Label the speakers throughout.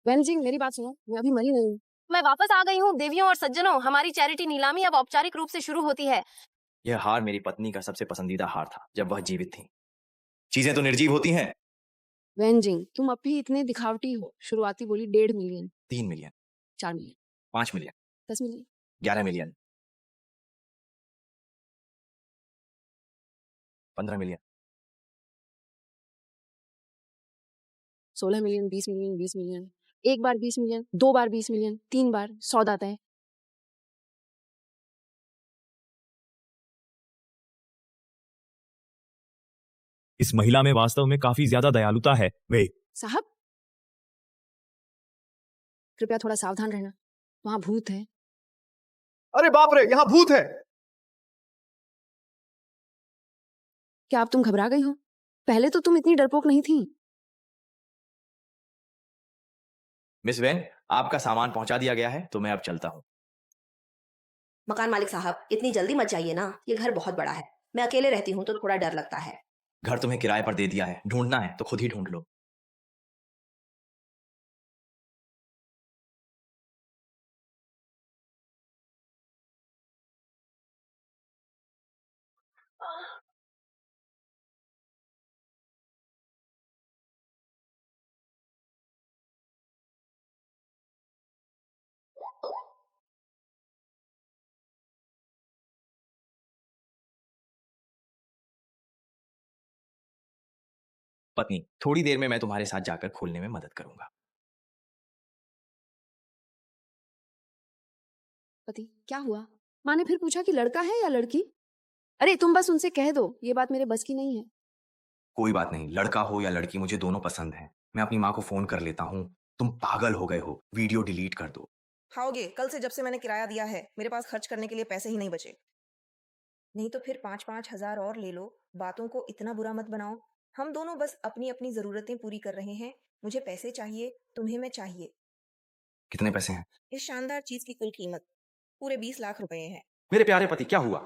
Speaker 1: बहन जी मेरी बात सुनो, मैं अभी मरी नहीं हूँ।
Speaker 2: मैं वापस आ गई हूँ देवियों और सज्जनों। हमारी चैरिटी नीलामी अब औपचारिक रूप से शुरू होती है।
Speaker 3: यह हार मेरी पत्नी का सबसे पसंदीदा हार था जब वह जीवित थी। चीजें तो निर्जीव होती हैं।
Speaker 1: बहन जी तुम अभी इतने दिखावटी हो। शुरुआती बोली 1.5 million,
Speaker 3: 3 million,
Speaker 1: 4 million,
Speaker 3: 5 million,
Speaker 1: 10 million,
Speaker 3: 11 million, 15 million.
Speaker 1: 16 million, 20 million, 20 million, एक बार 20 मिलियन, 2 बार 20 मिलियन, 3 बार सौदा तय।
Speaker 4: इस महिला में वास्तव में काफी ज्यादा दयालुता है। वे
Speaker 1: साहब कृपया थोड़ा सावधान रहना, वहां भूत है।
Speaker 5: अरे बाप रे, यहाँ भूत है।
Speaker 1: क्या अब तुम घबरा गई हो? पहले तो तुम इतनी डरपोक नहीं थी।
Speaker 3: मिस वेन, आपका सामान पहुंचा दिया गया है तो मैं अब चलता हूँ।
Speaker 6: मकान मालिक साहब, इतनी जल्दी मत जाइए ना, ये घर बहुत बड़ा है। मैं अकेले रहती हूँ तो थोड़ा डर लगता है।
Speaker 3: घर तुम्हें किराए पर दे दिया है, ढूंढना है तो खुद ही ढूंढ लो। पत्नी, थोड़ी देर में मैं तुम्हारे साथ जाकर खोलने में मदद करूंगा।
Speaker 1: पति क्या हुआ? माँ ने फिर पूछा कि लड़का है या लड़की? अरे तुम बस उनसे कह दो, ये बात मेरे बस की नहीं है।
Speaker 3: कोई बात नहीं, लड़का हो या लड़की मुझे दोनों पसंद है। मैं अपनी माँ को फोन कर लेता हूँ। तुम पागल हो गए हो, वीडियो डिलीट कर दो।
Speaker 6: खाओगे? कल से जब से मैंने किराया दिया है मेरे पास खर्च करने के लिए पैसे ही नहीं बचे। नहीं तो फिर 5-5 हजार और ले लो। बातों को इतना बुरा मत बनाओ। हम दोनों बस अपनी अपनी जरूरतें पूरी कर रहे हैं। मुझे पैसे चाहिए, तुम्हें मैं चाहिए।
Speaker 3: कितने पैसे हैं?
Speaker 6: इस शानदार चीज की कुल कीमत पूरे 20 लाख रुपए है।
Speaker 3: मेरे प्यारे पति, क्या हुआ?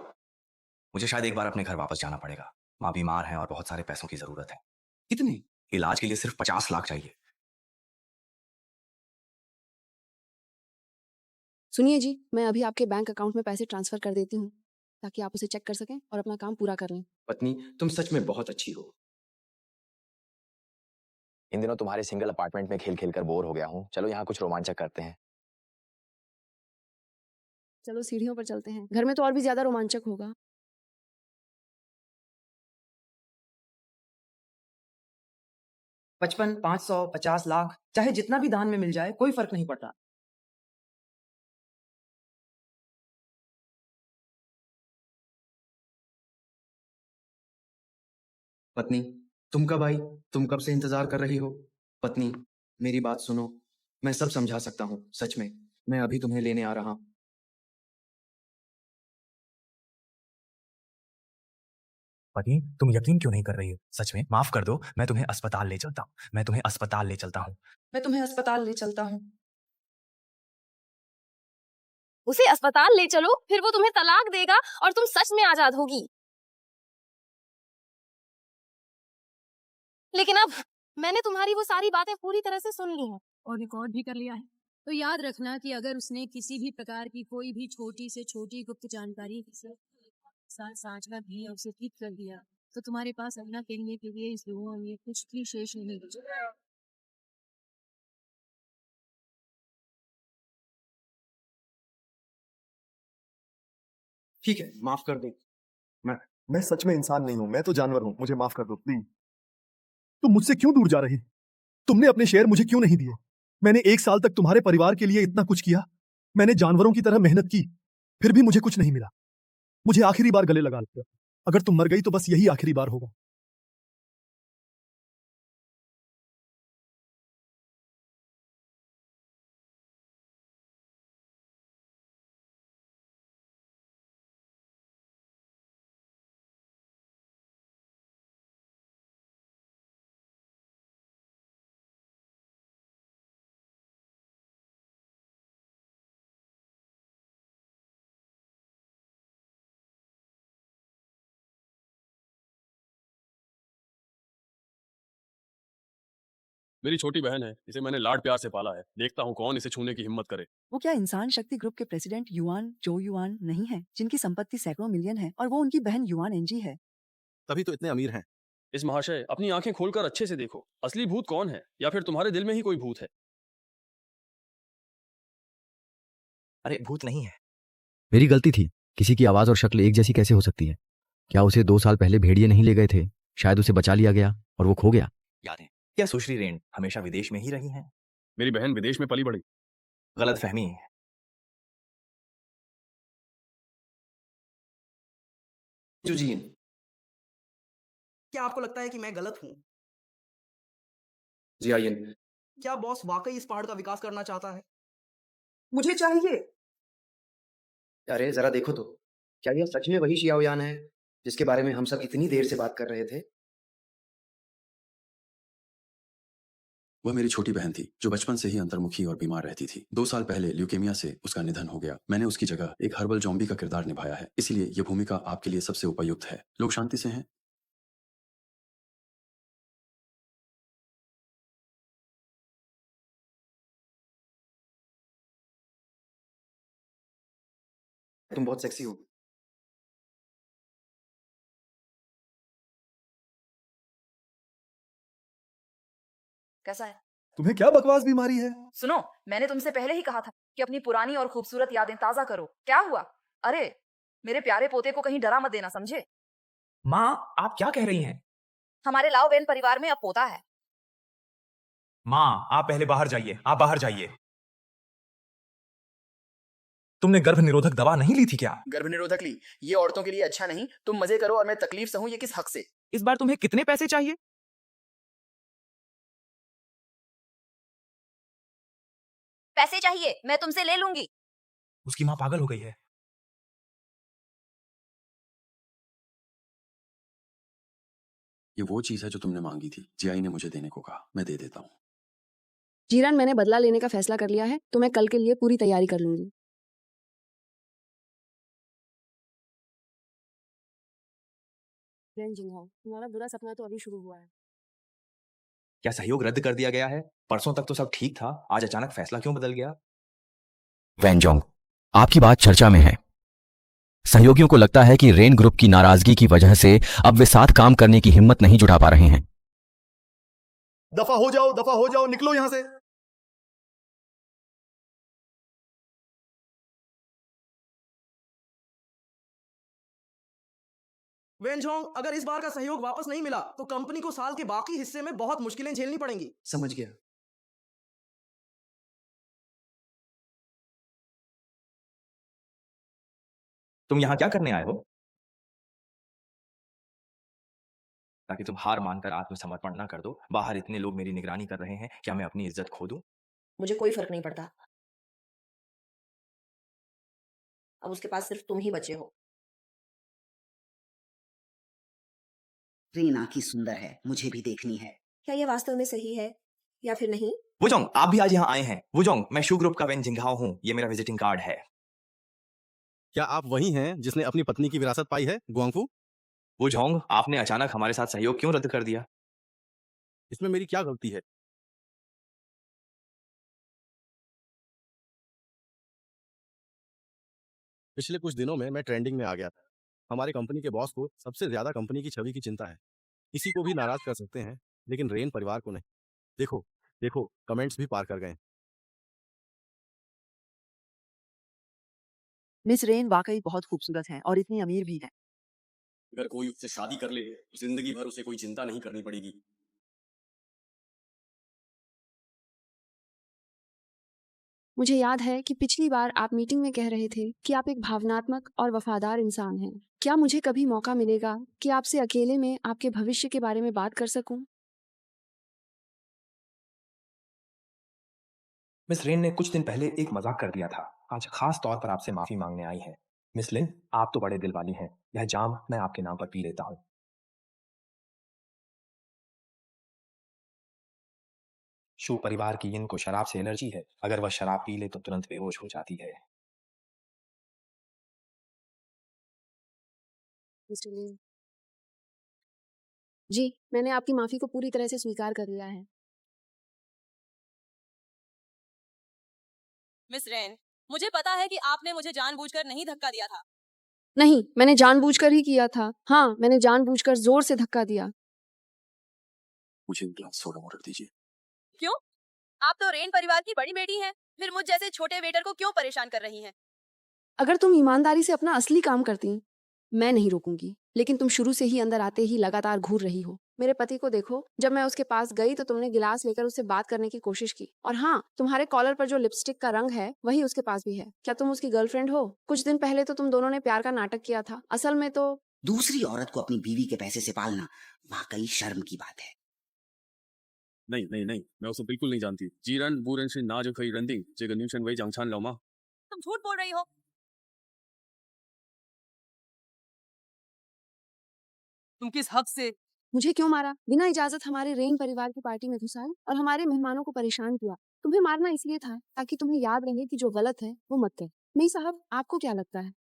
Speaker 3: मुझे शायद एक बार अपने घर वापस जाना पड़ेगा। माँ बीमार है और बहुत सारे पैसों की जरूरत है। कितने? इलाज के लिए सिर्फ 50 लाख चाहिए।
Speaker 1: सुनिए जी, मैं अभी आपके बैंक अकाउंट में पैसे ट्रांसफर कर देती हूँ ताकि आप उसे चेक कर सकें और अपना काम पूरा कर लें।
Speaker 3: पत्नी, तुम सच में बहुत अच्छी हो। इन दिनों तुम्हारे सिंगल अपार्टमेंट में खेल खेल कर बोर हो गया हूँ। चलो यहाँ कुछ रोमांचक करते हैं।
Speaker 1: चलो सीढ़ियों पर चलते हैं, घर में तो और भी ज्यादा रोमांचक होगा।
Speaker 7: 55, 500, 50 लाख, चाहे जितना भी दान में मिल जाए कोई फर्क नहीं पड़ता।
Speaker 8: पत्नी, तुम कब आई? तुम कब से इंतजार कर रही हो? पत्नी, मेरी बात सुनो। मैं सब समझा सकता हूँ, सच में। मैं अभी तुम्हें लेने आ रहा हूँ।
Speaker 4: पत्नी, तुम यकीन क्यों नहीं कर रही हो? सच में माफ कर दो, मैं तुम्हें अस्पताल ले चलता हूँ। मैं तुम्हें अस्पताल ले चलता हूँ।
Speaker 7: मैं तुम्हें अस्पताल ले चलता हूँ।
Speaker 2: उसे अस्पताल ले चलो, फिर वो तुम्हें तलाक देगा और तुम सच में आजाद होगी। लेकिन अब मैंने तुम्हारी वो सारी बातें पूरी तरह से सुन ली हैं
Speaker 9: और रिकॉर्ड भी कर लिया है। तो याद रखना कि अगर उसने किसी भी प्रकार की कोई भी छोटी से छोटी गुप्त जानकारी किसी साथ साझा भी और उसे ठीक कर दिया तो तुम्हारे पास अपना कहने के लिए इस दुनिया में कुछ भी शेष नहीं बचा।
Speaker 5: ठीक है, माफ कर दो। मैं मैं सच में इंसान नहीं हूं, मैं तो जानवर हूं। मुझे माफ कर दो प्लीज। तुम मुझसे क्यों दूर जा रही? तुमने अपने शेयर मुझे क्यों नहीं दिए? मैंने 1 साल तक तुम्हारे परिवार के लिए इतना कुछ किया। मैंने जानवरों की तरह मेहनत की, फिर भी मुझे कुछ नहीं मिला। मुझे आखिरी बार गले लगा लो। अगर तुम मर गई तो बस यही आखिरी बार होगा।
Speaker 10: मेरी छोटी बहन है, इसे मैंने लाड प्यार से पाला है। देखता हूँ कौन इसे छूने की हिम्मत करे।
Speaker 7: वो क्या इंसान शक्ति ग्रुप के प्रेसिडेंट युआन चो युआन नहीं है, जिनकी संपत्ति सैकड़ों मिलियन है और वो उनकी बहन युआन एनजी है।
Speaker 5: तभी तो इतने अमीर हैं।
Speaker 10: इस महाशय, अपनी आंखें खोलकर अच्छे से देखो, असली भूत कौन है, या फिर तुम्हारे दिल में ही कोई भूत है।
Speaker 3: अरे भूत नहीं है।
Speaker 11: मेरी गलती थी। किसी की आवाज और शक्ल एक जैसी कैसे हो सकती है? क्या उसे 2 साल पहले भेड़िए नहीं ले गए थे? शायद उसे बचा लिया गया और वो खो गया।
Speaker 3: याद है क्या सुश्री रेन हमेशा विदेश में ही रही हैं?
Speaker 10: मेरी बहन विदेश में पली बड़ी।
Speaker 3: गलत फहमी है।
Speaker 8: जुजीन,
Speaker 7: क्या आपको लगता है कि मैं गलत हूँ?
Speaker 8: जियाइन,
Speaker 7: क्या बॉस वाकई इस पहाड़ का विकास करना चाहता है? मुझे चाहिए।
Speaker 8: अरे जरा देखो तो, क्या यह सच में वही शियाओयान है जिसके बारे में हम सब इतनी देर से बात कर रहे थे?
Speaker 10: वह मेरी छोटी बहन थी जो बचपन से ही अंतर्मुखी और बीमार रहती थी। 2 साल पहले ल्यूकेमिया से उसका निधन हो गया। मैंने उसकी जगह एक हर्बल जॉम्बी का किरदार निभाया है, इसलिए यह भूमिका आपके लिए सबसे उपयुक्त है। लोग शांति से हैं।
Speaker 8: तुम बहुत सेक्सी हो।
Speaker 6: कैसा है?
Speaker 5: तुम्हें क्या बकवास बीमारी है?
Speaker 6: सुनो, मैंने तुमसे पहले ही कहा था कि अपनी पुरानी और खूबसूरत यादें ताजा करो। क्या हुआ? अरे, मेरे प्यारे पोते को कहीं डरा मत देना, समझे?
Speaker 4: माँ, आप क्या कह रही हैं?
Speaker 6: हमारे लाओवेन परिवार में अब पोता है।
Speaker 4: माँ, आप पहले बाहर जाइए। आप बाहर जाइए। तुमने गर्भ निरोधक दवा नहीं ली थी क्या?
Speaker 8: गर्भ निरोधक ली। ये औरतों के लिए अच्छा नहीं। तुम मजे करो और मैं तकलीफ सहूं, ये किस हक से?
Speaker 4: इस बार तुम्हें कितने पैसे चाहिए?
Speaker 2: पैसे चाहिए, मैं तुमसे ले लूंगी।
Speaker 4: उसकी माँ पागल हो गई है।
Speaker 10: ये वो चीज है जो तुमने मांगी थी। जियाई ने मुझे देने को कहा, मैं दे देता हूँ।
Speaker 1: जीरान, मैंने बदला लेने का फैसला कर लिया है, तो मैं कल के लिए पूरी तैयारी कर लूंगी। रेन जिंगहाओ, तुम्हारा बुरा सपना तो अभी शुरू हुआ है।
Speaker 3: क्या सहयोग रद्द कर दिया गया है? परसों तक तो सब ठीक था, आज अचानक फैसला क्यों बदल गया?
Speaker 11: वैनजोंग, आपकी बात चर्चा में है। सहयोगियों को लगता है कि रेन ग्रुप की नाराजगी की वजह से अब वे साथ काम करने की हिम्मत नहीं जुटा पा रहे हैं।
Speaker 5: दफा हो जाओ, निकलो यहां से।
Speaker 7: वेनझोंग, अगर इस बार का सहयोग वापस नहीं मिला तो कंपनी को साल के बाकी हिस्से में बहुत मुश्किलें झेलनी पड़ेंगी।
Speaker 8: समझ गया।
Speaker 3: तुम यहाँ क्या करने आए हो? ताकि तुम हार मानकर आत्मसमर्पण ना कर दो। बाहर इतने लोग मेरी निगरानी कर रहे हैं, क्या मैं अपनी इज्जत खो दूं?
Speaker 6: मुझे कोई फर्क नहीं पड़ता। अब उसके पास सिर्फ तुम ही बचे हो।
Speaker 12: रीना की सुंदर है, मुझे भी देखनी है।
Speaker 6: क्या ये वास्तव में सही है या फिर नहीं?
Speaker 3: वुजोंग, आप भी आज यहाँ आए हैं। वुजोंग, मैं शू ग्रुप का वेन जिंगहाओ हूँ। ये मेरा विजिटिंग कार्ड है।
Speaker 5: क्या आप वही हैं जिसने अपनी पत्नी की विरासत पाई है, गुआंगफू?
Speaker 3: वुजोंग, आपने अचानक हमारे साथ सहयोग क्यों रद्द कर दिया?
Speaker 5: इसमें मेरी क्या गलती है? पिछले कुछ दिनों में मैं ट्रेंडिंग में आ गया था। हमारी कंपनी के बॉस को सबसे ज्यादा कंपनी की छवि की चिंता है। किसी को भी नाराज कर सकते हैं, लेकिन रेन परिवार को नहीं। देखो देखो, कमेंट्स भी पार कर गए।
Speaker 7: मिस रेन वाकई बहुत खूबसूरत हैं और इतनी अमीर भी हैं।
Speaker 10: अगर कोई उससे शादी कर ले तो जिंदगी भर उसे कोई चिंता नहीं करनी पड़ेगी।
Speaker 1: मुझे याद है कि पिछली बार आप मीटिंग में कह रहे थे कि आप एक भावनात्मक और वफादार इंसान हैं। क्या मुझे कभी मौका मिलेगा कि आपसे अकेले में आपके भविष्य के बारे में बात कर सकूं?
Speaker 4: मिस रेन ने कुछ दिन पहले एक मजाक कर दिया था। आज खास तौर पर आपसे माफी मांगने आई है। मिस लिन, आप तो बड़े दिल वाली हैं। यह जाम मैं आपके नाम पर पी लेता हूँ। शू परिवार की इनको शराब से एलर्जी है। अगर वह शराब पी ले तो तुरंत बेहोश हो जाती है।
Speaker 1: मिस्टर लिन, जी, मैंने आपकी माफी को पूरी तरह से स्वीकार कर लिया है।
Speaker 9: मिस रेन, मुझे पता है कि आपने मुझे जानबूझकर नहीं धक्का दिया था।
Speaker 1: नहीं, मैंने जानबूझकर ही किया था। हाँ, मैंने जानबूझकर जोर से धक्का दिया।
Speaker 10: मुझे एक ग्लास सोडा वाटर दीजिए।
Speaker 9: क्यों? आप तो रेन परिवार की बड़ी बेटी हैं, फिर मुझ जैसे छोटे वेटर को क्यों परेशान कर रही हैं?
Speaker 1: अगर तुम ईमानदारी से अपना असली काम करती, मैं नहीं रोकूंगी, लेकिन तुम शुरू से ही अंदर आते ही लगातार घूर रही हो। मेरे पति को देखो, जब मैं उसके पास गई तो तुमने गिलास लेकर उससे बात करने की कोशिश की। और हाँ, तुम्हारे कॉलर पर जो लिपस्टिक का रंग है वही उसके पास भी है। क्या तुम उसकी गर्लफ्रेंड हो? कुछ दिन पहले तो तुम दोनों ने प्यार का नाटक किया था। असल में तो
Speaker 12: दूसरी औरत को अपनी बीवी के पैसे से पालना वाकई शर्म की बात है।
Speaker 10: नहीं नहीं नहीं, मैं उसे बिल्कुल नहीं जानती। जीरन बूरन से ना जो कई रंडिंग जेगा न्यूशन वही जंगछान लौमा।
Speaker 9: तुम झूठ बोल रही हो। तुम किस हक से?
Speaker 1: मुझे क्यों मारा? बिना इजाजत हमारे रेन परिवार की पार्टी में घुसा और हमारे मेहमानों को परेशान किया। तुम्हें मारना इसलिए था ताकि तुम्हें याद रहे कि जो गलत है वो मत कर। नहीं साहब, आपको क्या लगता है?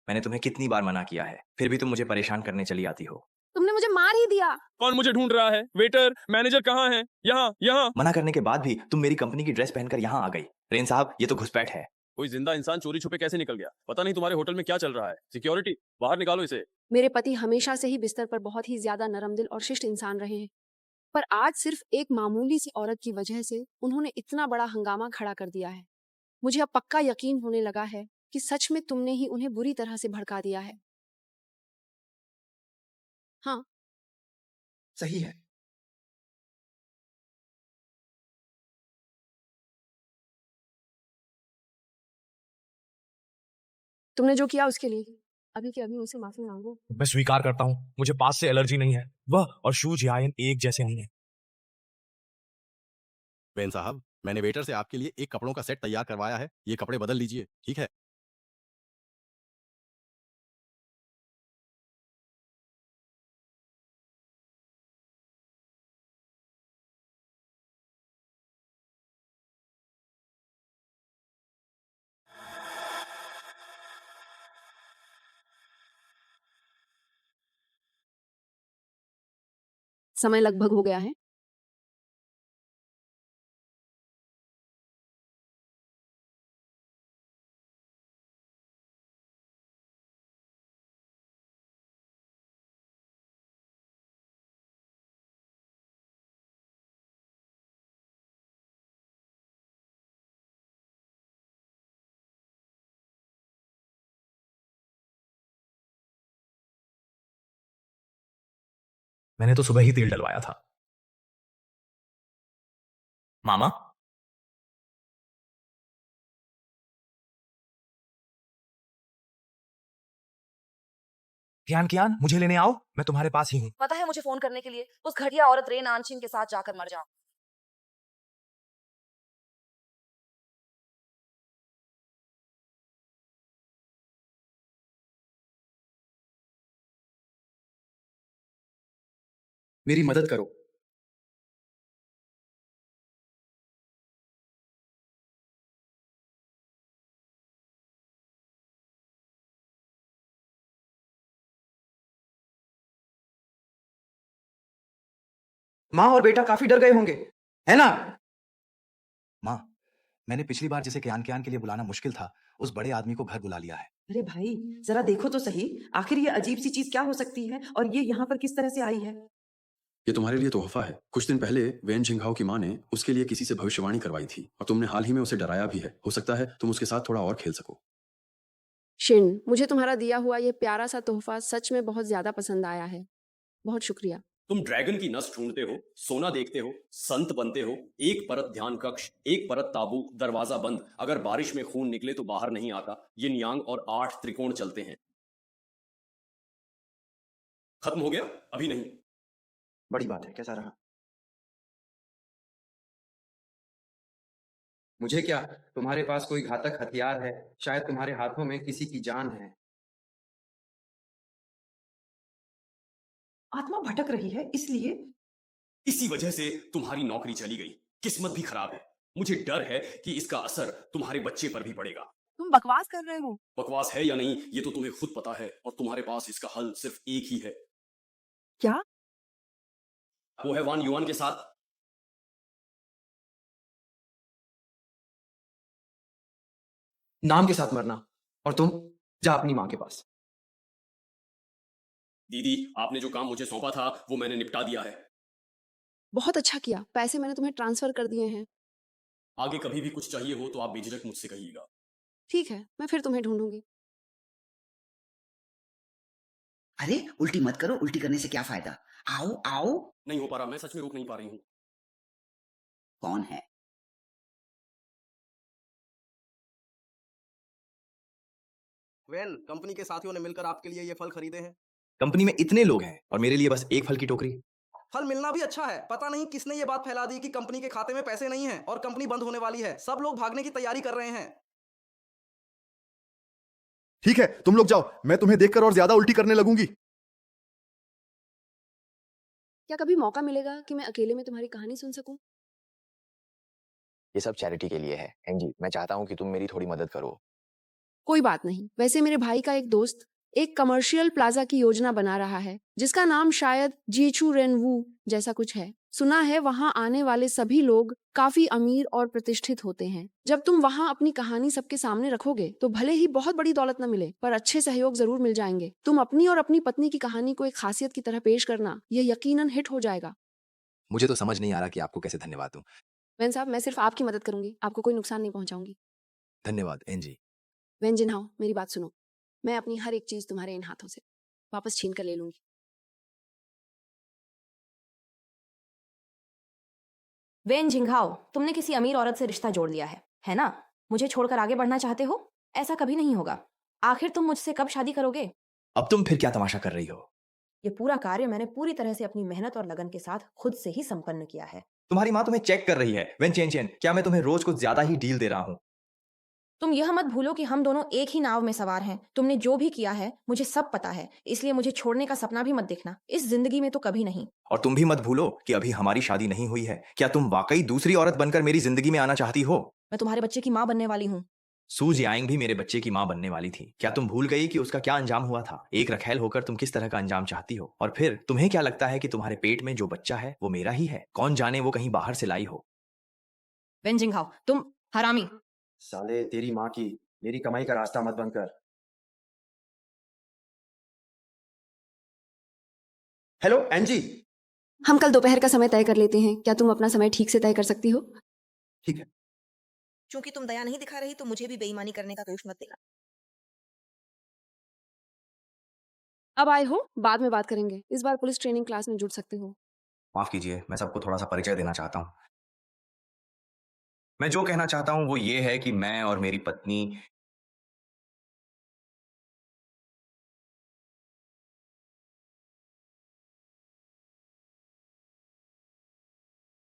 Speaker 3: मैंने तुम्हें कितनी बार मना किया है, फिर भी तुम मुझे परेशान करने चली आती हो।
Speaker 1: तुमने मुझे मार ही दिया।
Speaker 10: कौन मुझे ढूंढ रहा है? वेटर, मैनेजर कहाँ है? यहाँ यहाँ।
Speaker 3: मना करने के बाद भी तुम मेरी कंपनी की ड्रेस पहनकर यहाँ आ गई। रेन साहब, ये तो घुसपैठ है।
Speaker 10: कोई जिंदा इंसान चोरी छुपे कैसे निकल गया? पता नहीं तुम्हारे होटल में क्या चल रहा है। सिक्योरिटी, बाहर निकालो इसे।
Speaker 1: मेरे पति हमेशा से ही बिस्तर पर बहुत ही ज्यादा नरम दिल और शिष्ट इंसान रहे हैं, पर आज सिर्फ एक मामूली सी औरत की वजह से उन्होंने इतना बड़ा हंगामा खड़ा कर दिया है। मुझे अब पक्का यकीन होने लगा है कि सच में तुमने ही उन्हें बुरी तरह से भड़का दिया है। हाँ,
Speaker 8: सही है।
Speaker 1: तुमने जो किया उसके लिए अभी के अभी उनसे माफी मांगो।
Speaker 4: मैं स्वीकार करता हूँ, मुझे पास से एलर्जी नहीं है। वह और शूज या आयन एक जैसे नहीं है।
Speaker 13: बेन साहब, मैंने वेटर से आपके लिए एक कपड़ों का सेट तैयार करवाया है। ये कपड़े बदल लीजिए, ठीक है?
Speaker 1: समय लगभग हो गया है।
Speaker 4: मैंने तो सुबह ही तेल डलवाया था।
Speaker 3: मामा,
Speaker 4: कियान कियान, मुझे लेने आओ, मैं तुम्हारे पास ही हूँ।
Speaker 2: पता है मुझे फोन करने के लिए उस घटिया औरत रेन आनशिन के साथ जाकर मर जाओ।
Speaker 8: मेरी मदद करो। माँ और बेटा काफी डर गए होंगे, है ना?
Speaker 3: माँ, मैंने पिछली बार जिसे क्यान क्यान के लिए बुलाना मुश्किल था, उस बड़े आदमी को घर बुला लिया है।
Speaker 14: अरे भाई, जरा देखो तो सही, आखिर ये अजीब सी चीज क्या हो सकती है और ये यहाँ पर किस तरह से आई है?
Speaker 10: ये तुम्हारे लिए तोहफा है। कुछ दिन पहले वेन जिंगहाओ की माँ ने उसके लिए किसी से भविष्यवाणी करवाई थी और तुमने हाल ही में उसे डराया भी है। हो सकता है तुम उसके साथ थोड़ा और खेल सको।
Speaker 1: शिन, मुझे तुम्हारा दिया हुआ ये प्यारा सा तोहफा सच में बहुत ज्यादा पसंद आया है। बहुत शुक्रिया।
Speaker 15: तुम ड्रैगन की नस ढूंढते हो, सोना देखते हो, संत बनते हो। एक परत ध्यान कक्ष, एक परत ताबूत, दरवाजा बंद। अगर बारिश में खून निकले तो बाहर नहीं आता। ये नियांग और 8 त्रिकोण चलते हैं। खत्म हो गया? अभी नहीं।
Speaker 8: बड़ी बात है। कैसा रहा? मुझे क्या, तुम्हारे पास कोई घातक हथियार है, शायद तुम्हारे हाथों में किसी की जान है।
Speaker 14: आत्मा भटक रही है, इसलिए
Speaker 15: इसी वजह से तुम्हारी नौकरी चली गई। किस्मत भी खराब है। मुझे डर है कि इसका असर तुम्हारे बच्चे पर भी पड़ेगा।
Speaker 7: तुम बकवास कर रहे हो।
Speaker 15: बकवास है या नहीं ये तो तुम्हें खुद पता है, और तुम्हारे पास इसका हल सिर्फ एक ही है।
Speaker 7: क्या?
Speaker 15: वो है वान युआन के साथ
Speaker 8: नाम के साथ मरना। और तुम जा अपनी माँ के पास।
Speaker 15: दीदी, आपने जो काम मुझे सौंपा था वो मैंने निपटा दिया है।
Speaker 1: बहुत अच्छा किया, पैसे मैंने तुम्हें ट्रांसफर कर दिए हैं।
Speaker 15: आगे कभी भी कुछ चाहिए हो तो आप बेझिझक मुझसे कहिएगा।
Speaker 1: ठीक है, मैं फिर तुम्हें ढूंढूंगी।
Speaker 12: अरे उल्टी मत करो, उल्टी करने से क्या फायदा। आओ आओ।
Speaker 15: नहीं हो पा रहा, मैं सच में रोक नहीं पा रही हूँ।
Speaker 12: कौन है?
Speaker 13: वेल, कंपनी के साथियों ने मिलकर आपके लिए ये फल खरीदे हैं।
Speaker 3: कंपनी में इतने लोग हैं और मेरे लिए बस एक फल की टोकरी।
Speaker 13: फल मिलना भी अच्छा है। पता नहीं किसने ये बात फैला दी कि कंपनी के खाते में पैसे नहीं हैं और कंपनी बंद होने वाली है। सब लोग भागने की तैयारी कर रहे हैं।
Speaker 5: ठीक है, तुम लोग जाओ, मैं तुम्हें देखकर और ज्यादा उल्टी करने लगूंगी।
Speaker 1: क्या कभी मौका मिलेगा कि मैं अकेले में तुम्हारी कहानी सुन सकूं?
Speaker 11: ये सब चैरिटी के लिए है एंजी। मैं चाहता हूँ कि तुम मेरी थोड़ी मदद करो।
Speaker 1: कोई बात नहीं। वैसे मेरे भाई का एक दोस्त एक कमर्शियल प्लाजा की योजना बना रहा है जिसका नाम शायद जीचू रेनवू जैसा कुछ है। सुना है वहां आने वाले सभी लोग काफी अमीर और प्रतिष्ठित होते हैं। जब तुम वहां अपनी कहानी सबके सामने रखोगे तो भले ही बहुत बड़ी दौलत न मिले पर अच्छे सहयोग जरूर मिल जाएंगे। तुम अपनी और अपनी पत्नी की कहानी को एक खासियत की तरह पेश करना, यह यकीनन हिट हो जाएगा।
Speaker 3: मुझे तो समझ नहीं आ रहा कि आपको कैसे धन्यवाद दूं।
Speaker 1: वेन साहब, मैं सिर्फ आपकी मदद करूंगी, आपको कोई नुकसान नहीं पहुंचाऊंगी।
Speaker 3: धन्यवाद एंजी।
Speaker 1: वेन जिनहाओ, मेरी बात सुनो। मैं अपनी हर एक चीज तुम्हारे इन हाथों से वापस छीन कर ले लूंगी।
Speaker 6: वेन झिंघाओ, तुमने किसी अमीर औरत से रिश्ता जोड़ लिया है ना? मुझे छोड़कर आगे बढ़ना चाहते हो? ऐसा कभी नहीं होगा। आखिर तुम मुझसे कब शादी करोगे?
Speaker 3: अब तुम फिर क्या तमाशा कर रही हो?
Speaker 6: ये पूरा कार्य मैंने पूरी तरह से अपनी मेहनत और लगन के साथ खुद से ही संपन्न किया है।
Speaker 3: तुम्हारी माँ तुम्हें चेक कर रही है। वेन चेन चेन, क्या मैं तुम्हें रोज कुछ ज्यादा ही डील दे रहा हूँ?
Speaker 6: तुम यह मत भूलो कि हम दोनों एक ही नाव में सवार हैं। तुमने जो भी किया है मुझे सब पता है, इसलिए मुझे छोड़ने का सपना भी मत देखना। इस जिंदगी में तो कभी नहीं।
Speaker 3: और तुम भी मत भूलो कि अभी हमारी शादी नहीं हुई है। क्या तुम वाकई दूसरी औरत बनकर मेरी जिंदगी में आना चाहती हो?
Speaker 6: मैं तुम्हारे बच्चे की माँ बनने वाली हूँ।
Speaker 3: सूज यांग भी मेरे बच्चे की माँ बनने वाली थी। क्या तुम भूल गई कि उसका क्या अंजाम हुआ था? एक रखेल होकर तुम किस तरह का अंजाम चाहती हो? और फिर तुम्हें क्या लगता है कि तुम्हारे पेट में जो बच्चा है वो मेरा ही है? कौन जाने वो कहीं बाहर से लाई हो।
Speaker 6: वेन जिंघाओ, तुम हरामी।
Speaker 8: साले, तेरी माँ की मेरी कमाई का रास्ता मत बंद कर। हेलो एंजी।
Speaker 1: हम कल दोपहर का समय तय कर लेते हैं। क्या तुम अपना समय ठीक से तय कर सकती हो?
Speaker 8: ठीक है।
Speaker 6: क्योंकि तुम दया नहीं दिखा रही तो मुझे भी बेईमानी करने का दोष मत देना।
Speaker 1: अब आए हो, बाद में बात करेंगे। इस बार पुलिस ट्रेनिंग क्लास में जुड़ सकते हो।
Speaker 3: माफ कीजिए, मैं सबको थोड़ा सा परिचय देना चाहता हूँ। मैं जो कहना चाहता हूँ वो ये है कि मैं और मेरी पत्नी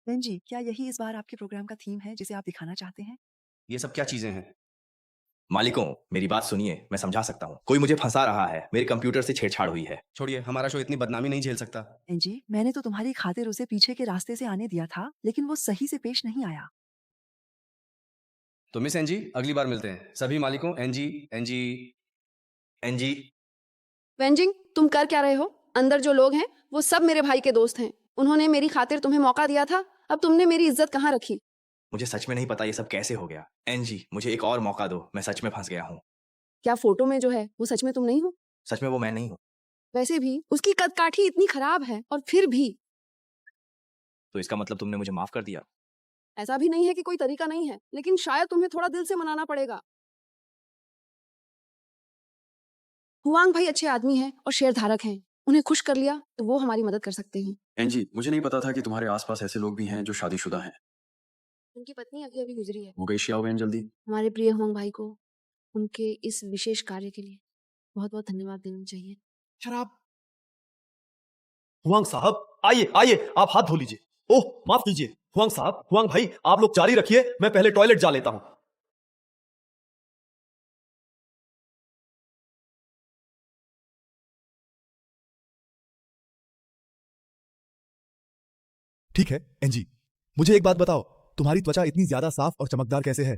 Speaker 7: बेन जी, क्या यही इस बार आपके प्रोग्राम का थीम है जिसे आप दिखाना चाहते हैं?
Speaker 3: ये सब क्या चीजें हैं? मालिकों, मेरी बात सुनिए, मैं समझा सकता हूँ। कोई मुझे फंसा रहा है। मेरे कंप्यूटर से छेड़छाड़ हुई है।
Speaker 13: छोड़िए, हमारा शो इतनी बदनामी नहीं झेल सकता।
Speaker 7: एंजी, मैंने तो तुम्हारी खातिर उसे पीछे के रास्ते से आने दिया था, लेकिन वो सही से पेश नहीं आया।
Speaker 13: तो मिस एंजी, अगली बार मिलते हैं। सभी मालिकों, एंजी एंजी
Speaker 3: एंजी।
Speaker 1: वेंजिंग, तुम कर क्या रहे हो? अंदर जो लोग हैं वो सब मेरे भाई के दोस्त हैं। उन्होंने मेरी खातिर तुम्हें मौका दिया था। अब तुमने मेरी इज्जत कहाँ रखी?
Speaker 3: मुझे सच में नहीं पता ये सब कैसे हो गया। एंजी, मुझे एक और मौका दो। मैं सच में फंस गया हूँ।
Speaker 1: क्या फोटो में जो है वो सच में तुम नहीं हो?
Speaker 3: सच में वो मैं नहीं हूँ।
Speaker 1: वैसे भी उसकी कदकाठी इतनी खराब है और फिर भी
Speaker 3: तो इसका मतलब तुमने मुझे माफ कर दिया?
Speaker 1: ऐसा भी नहीं है कि कोई तरीका नहीं है, लेकिन शायद तुम्हें थोड़ा दिल से मनाना पड़ेगा। हुआंग भाई अच्छे आदमी हैं और शेयर धारक हैं। उन्हें खुश कर लिया तो वो हमारी मदद कर सकते हैं।
Speaker 10: एंजी, मुझे नहीं पता था कि तुम्हारे आसपास ऐसे लोग भी हैं जो शादीशुदा हैं।
Speaker 1: उनकी पत्नी अभी अभी गुजरी है।
Speaker 10: हो गई शियाओ बहन जल्दी।
Speaker 1: हमारे प्रिय हुआंग भाई को उनके इस विशेष कार्य के लिए बहुत बहुत धन्यवाद देना चाहिए।
Speaker 5: शराब। हुआंग साहब, आइए आइए, आप हाथ धो लीजिए। ओह माफ कीजिए हुआंग साहब। हुआंग भाई, आप लोग जारी रखिए, मैं पहले टॉयलेट जा लेता हूं। ठीक है एंजी, मुझे एक बात बताओ, तुम्हारी त्वचा इतनी ज्यादा साफ और चमकदार कैसे है?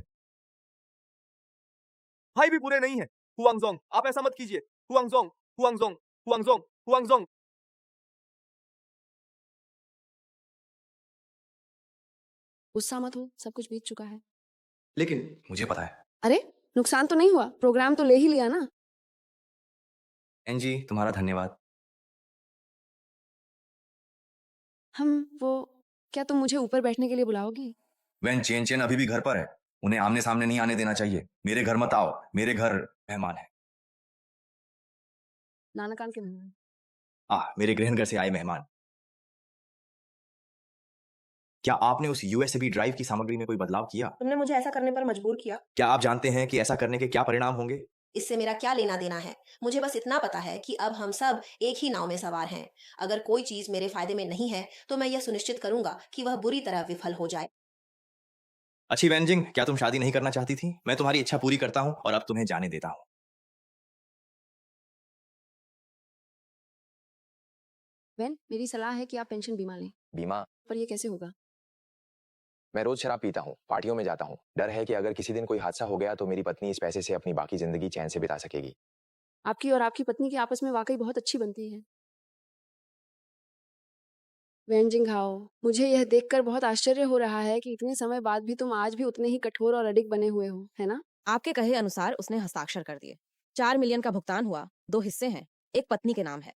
Speaker 5: भाई भी बुरे नहीं है। हुआंगजोंग, आप ऐसा मत कीजिए। हुआंगजोंग, हुआंगजोंग, हुआंगजोंग, हुआंगजोंग।
Speaker 1: गुस्सा मत हो, सब कुछ बीत चुका है।
Speaker 3: लेकिन मुझे पता है।
Speaker 1: अरे नुकसान तो नहीं हुआ, प्रोग्राम तो ले ही लिया ना।
Speaker 3: एंजी, तुम्हारा धन्यवाद।
Speaker 1: क्या तुम मुझे ऊपर बैठने के लिए बुलाओगी?
Speaker 3: वैन चेन चेन अभी भी घर पर है। उन्हें आमने सामने नहीं आने देना चाहिए। मेरे घर मत आओ, मेरे घर मेहमान है।
Speaker 1: नानकान के मेहमान।
Speaker 3: मेरे गृहनगर से आए मेहमान। क्या आपने उस यूएसबी ड्राइव की सामग्री में कोई बदलाव किया?
Speaker 6: तुमने मुझे ऐसा करने पर मजबूर किया।
Speaker 3: क्या आप जानते हैं कि ऐसा करने के क्या परिणाम होंगे?
Speaker 6: इससे मेरा क्या लेना देना है? मुझे बस इतना पता है कि अब हम सब एक ही नाव में सवार हैं। अगर कोई चीज मेरे फायदे में नहीं है तो मैं यह सुनिश्चित करूंगा कि वह बुरी तरह विफल हो जाए।
Speaker 3: अच्छी वेंजिंग, क्या तुम शादी नहीं करना चाहती थी? मैं तुम्हारी इच्छा पूरी करता हूँ और अब तुम्हें जाने देता हूँ।
Speaker 1: वेन, मेरी सलाह है कि आप पेंशन बीमा लें।
Speaker 11: बीमा?
Speaker 1: पर ये कैसे होगा?
Speaker 11: मैं रोज शराब पीता हूँ, पार्टियों में जाता हूँ। डर है कि अगर किसी दिन कोई हादसा हो गया तो मेरी पत्नी इस पैसे से अपनी बाकी जिंदगी चैन से बिता सकेगी।
Speaker 1: आपकी और आपकी पत्नी की आपस में वाकई बहुत अच्छी बनती है। वेन जिंगहाओ, मुझे यह देखकर बहुत आश्चर्य हो रहा है कि इतने समय बाद भी तुम आज भी उतने ही कठोर और अडिग बने हुए हो, है ना?
Speaker 2: आपके कहे अनुसार उसने हस्ताक्षर कर दिए। 4 मिलियन का भुगतान हुआ, 2 हिस्से हैं, एक पत्नी के नाम है।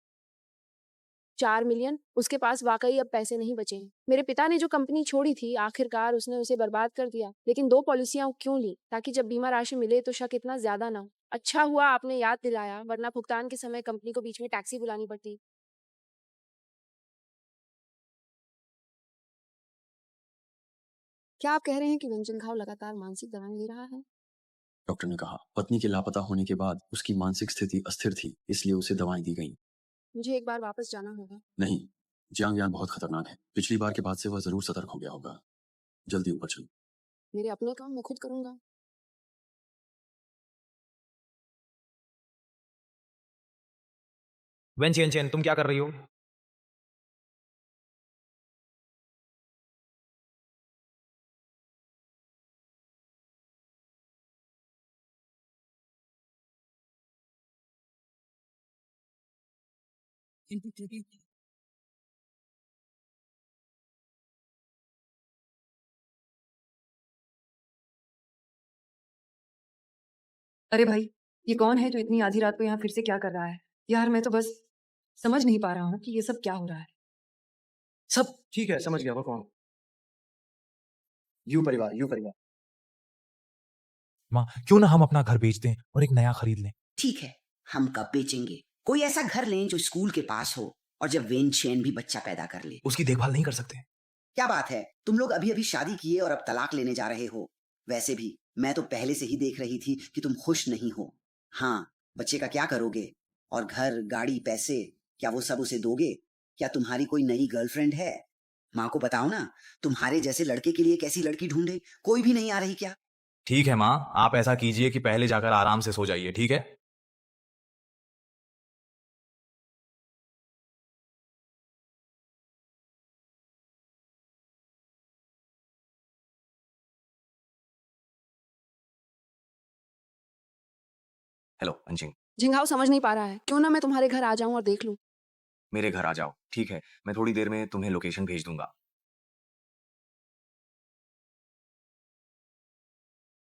Speaker 1: 4 मिलियन? उसके पास वाकई अब पैसे नहीं बचे हैं। मेरे पिता ने जो कंपनी छोड़ी थी, आखिरकार उसने उसे बर्बाद कर दिया। लेकिन 2 पॉलिसियां क्यों ली? ताकि जब बीमा राशि मिले तो शक इतना ज्यादा ना हो। अच्छा हुआ आपने याद दिलाया, वरना भुगतान के समय कंपनी को बीच में टैक्सी बुलानी पड़ती। क्या आप कह रहे हैं कि व्यंजन घाव लगातार मानसिक दवाएं ले रहा है?
Speaker 10: डॉक्टर ने कहा पत्नी के लापता होने के बाद उसकी मानसिक स्थिति अस्थिर थी, इसलिए उसे दवाएं दी गईं।
Speaker 1: मुझे एक बार वापस जाना होगा।
Speaker 10: नहीं, जियांग यान बहुत खतरनाक है। पिछली बार के बाद से वह जरूर सतर्क हो गया होगा। जल्दी ऊपर चलो।
Speaker 1: मेरे अपने काम मैं खुद करूंगा।
Speaker 16: वेन चेन चेन, तुम क्या कर रही हो?
Speaker 14: अरे भाई, ये कौन है जो इतनी आधी रात को यहाँ फिर से क्या कर रहा है? यार मैं तो बस समझ नहीं पा रहा हूँ कि ये सब क्या हो रहा है।
Speaker 8: सब ठीक है, समझ गया वो कौन। यू परिवार, यू परिवार।
Speaker 16: माँ, क्यों ना हम अपना घर बेच दें और एक नया खरीद लें?
Speaker 12: ठीक है, हम कब बेचेंगे? कोई ऐसा घर लें जो स्कूल के पास हो और जब वेन चेन भी बच्चा पैदा कर ले।
Speaker 16: उसकी देखभाल नहीं कर सकते?
Speaker 12: क्या बात है, तुम लोग अभी अभी शादी किए और अब तलाक लेने जा रहे हो। वैसे भी मैं तो पहले से ही देख रही थी कि तुम खुश नहीं हो। हाँ, बच्चे का क्या करोगे? और घर, गाड़ी, पैसे, क्या वो सब उसे दोगे? क्या तुम्हारी कोई नई गर्लफ्रेंड है? माँ को बताओ ना, तुम्हारे जैसे लड़के के लिए कैसी लड़की ढूंढे? कोई भी नहीं आ रही क्या?
Speaker 16: ठीक है माँ, आप ऐसा कीजिए कि पहले जाकर आराम से सो जाइए, ठीक है?
Speaker 3: हेलो अंजिंग,
Speaker 1: जिंगहाओ समझ नहीं पा रहा है। क्यों ना मैं तुम्हारे घर आ जाऊं और देख लूं?
Speaker 3: मेरे घर आ जाओ, ठीक है? मैं थोड़ी देर में तुम्हें लोकेशन भेज दूंगा।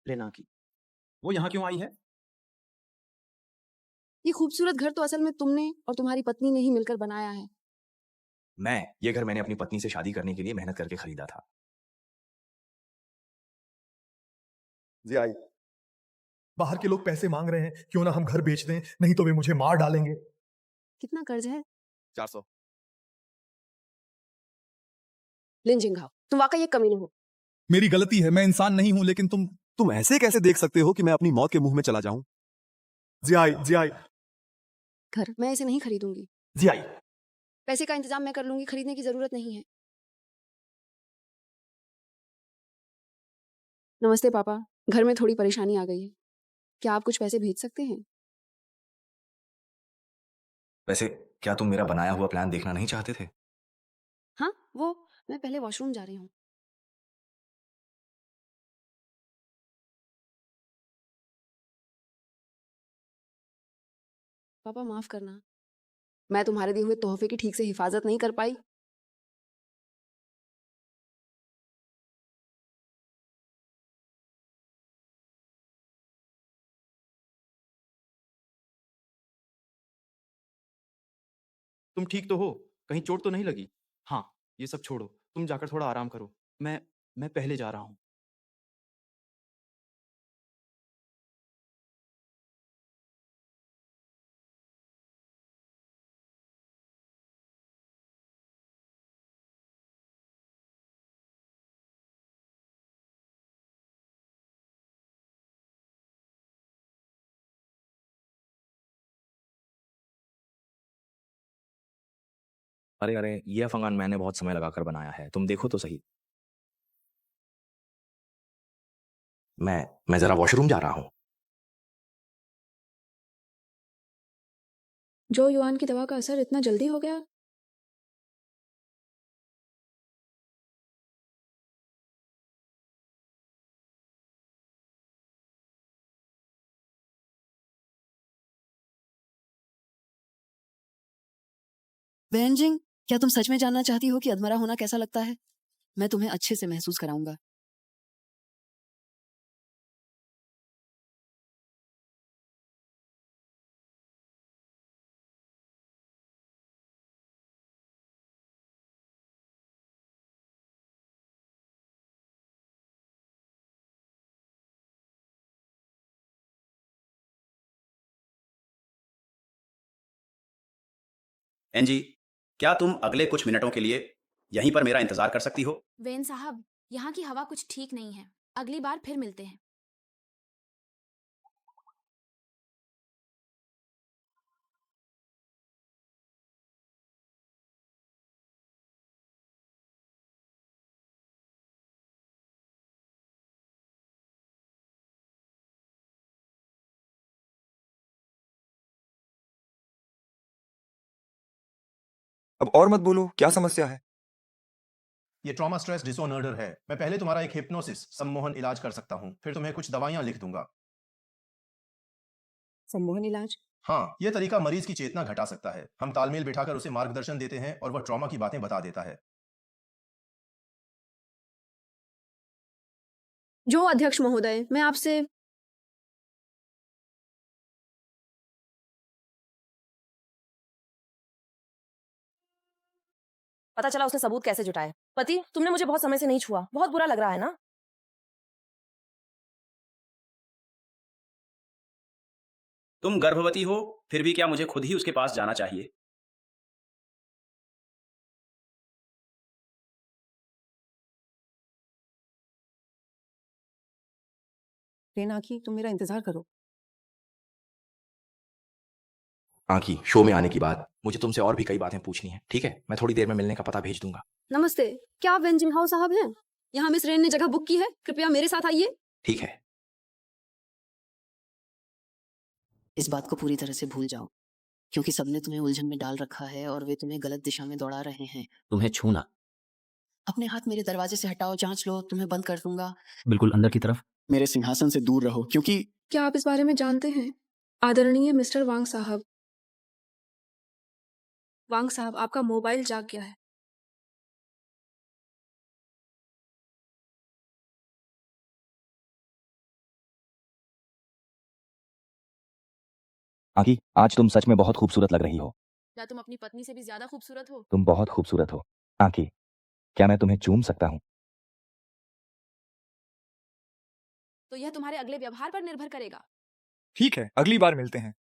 Speaker 8: लेना की वो यहाँ क्यों आई है?
Speaker 1: ये खूबसूरत घर तो असल में तुमने और तुम्हारी पत्नी ने ही मिलकर बनाया है।
Speaker 3: ये घर मैंने अपनी पत्नी से शादी करने के लिए मेहनत करके खरीदा था।
Speaker 5: जियाई, बाहर के लोग पैसे मांग रहे हैं, क्यों ना हम घर बेच दें, नहीं तो वे मुझे मार डालेंगे।
Speaker 1: कितना कर्ज है?
Speaker 3: 400।
Speaker 1: लिन जिंगहाओ, तुम वाकई एक कमीने हो।
Speaker 5: मेरी गलती है, मैं इंसान नहीं हूं, लेकिन तुम ऐसे कैसे देख सकते हो कि मैं अपनी मौत के मुंह में चला जाऊं? जियाई, जियाई,
Speaker 1: घर मैं इसे नहीं खरीदूंगी।
Speaker 5: जियाई।
Speaker 1: पैसे का इंतजाम मैं कर लूंगी, खरीदने की जरूरत नहीं है। नमस्ते पापा, घर में थोड़ी परेशानी आ गई है। क्या आप कुछ पैसे भेज सकते हैं?
Speaker 3: वैसे क्या तुम मेरा बनाया हुआ प्लान देखना नहीं चाहते थे?
Speaker 1: हाँ, मैं पहले वॉशरूम जा रही हूँ। पापा माफ करना, मैं तुम्हारे दिए हुए तोहफे की ठीक से हिफाजत नहीं कर पाई।
Speaker 8: तुम ठीक तो हो? कहीं चोट तो नहीं लगी? हाँ, ये सब छोड़ो, तुम जाकर थोड़ा आराम करो। मैं पहले जा रहा हूँ।
Speaker 16: अरे अरे, ये अफगान मैंने बहुत समय लगाकर बनाया है, तुम देखो तो सही। मैं जरा वॉशरूम जा रहा हूँ।
Speaker 1: जो युआन की दवा का असर इतना जल्दी हो गया?
Speaker 7: वेंजिंग, क्या तुम सच में जानना चाहती हो कि अधमरा होना कैसा लगता है? मैं तुम्हें अच्छे से महसूस कराऊंगा।
Speaker 15: एनजी, क्या तुम अगले कुछ मिनटों के लिए यहीं पर मेरा इंतजार कर सकती हो?
Speaker 17: वेन साहब, यहाँ की हवा कुछ ठीक नहीं है। अगली बार फिर मिलते हैं।
Speaker 18: अब और मत बोलो, क्या समस्या है?
Speaker 19: ये ट्रॉमा स्ट्रेस डिसऑर्डर है। मैं पहले तुम्हारा एक हिप्नोसिस सम्मोहन इलाज कर सकता हूँ, फिर तुम्हें कुछ दवाइयाँ लिख दूंगा।
Speaker 14: सम्मोहन इलाज?
Speaker 19: हाँ, ये तरीका मरीज की चेतना घटा सकता है। हम तालमेल बिठाकर उसे मार्गदर्शन देते हैं और वह ट्रॉमा की बातें बता देता है।
Speaker 1: जो अध्यक्ष महोदय, मैं आपसे
Speaker 2: पता चला उसने सबूत कैसे जुटाए। पति, तुमने मुझे बहुत समय से नहीं छुआ, बहुत बुरा लग रहा है ना?
Speaker 15: तुम गर्भवती हो, फिर भी क्या मुझे खुद ही उसके पास जाना चाहिए?
Speaker 14: रेनाकी, तुम मेरा इंतजार करो।
Speaker 3: आंखी, शो में आने की बात, मुझे तुमसे और भी कई बातें पूछनी है, ठीक है? मैं थोड़ी देर में मिलने का पता भेज दूंगा।
Speaker 1: नमस्ते, क्या आप वेन जिंगहाओ साहब हैं? यहाँ मिस रेन ने जगह बुक की है, कृपया मेरे साथ आइए।
Speaker 3: ठीक है।
Speaker 7: इस बात को पूरी तरह से भूल जाओ, क्योंकि सबने तुम्हें उलझन में डाल रखा है और वे तुम्हें गलत दिशा में दौड़ा रहे हैं।
Speaker 11: तुम्हें छूना।
Speaker 7: अपने हाथ मेरे दरवाजे से हटाओ, जांच लो, तुम्हें बंद कर दूंगा।
Speaker 11: बिल्कुल अंदर की तरफ।
Speaker 8: मेरे सिंहासन से दूर रहो, क्योंकि
Speaker 1: क्या आप इस बारे में जानते हैं, आदरणीय मिस्टर वांग साहब? वांग साहब, आपका मोबाइल जाग गया है।
Speaker 11: आंकी, आज तुम सच में बहुत खूबसूरत लग रही हो।
Speaker 17: क्या तुम अपनी पत्नी से भी ज्यादा खूबसूरत हो?
Speaker 11: तुम बहुत खूबसूरत हो। आंकी, क्या मैं तुम्हें चूम सकता हूँ?
Speaker 17: तो यह तुम्हारे अगले व्यवहार पर निर्भर करेगा।
Speaker 18: ठीक है, अगली बार मिलते हैं।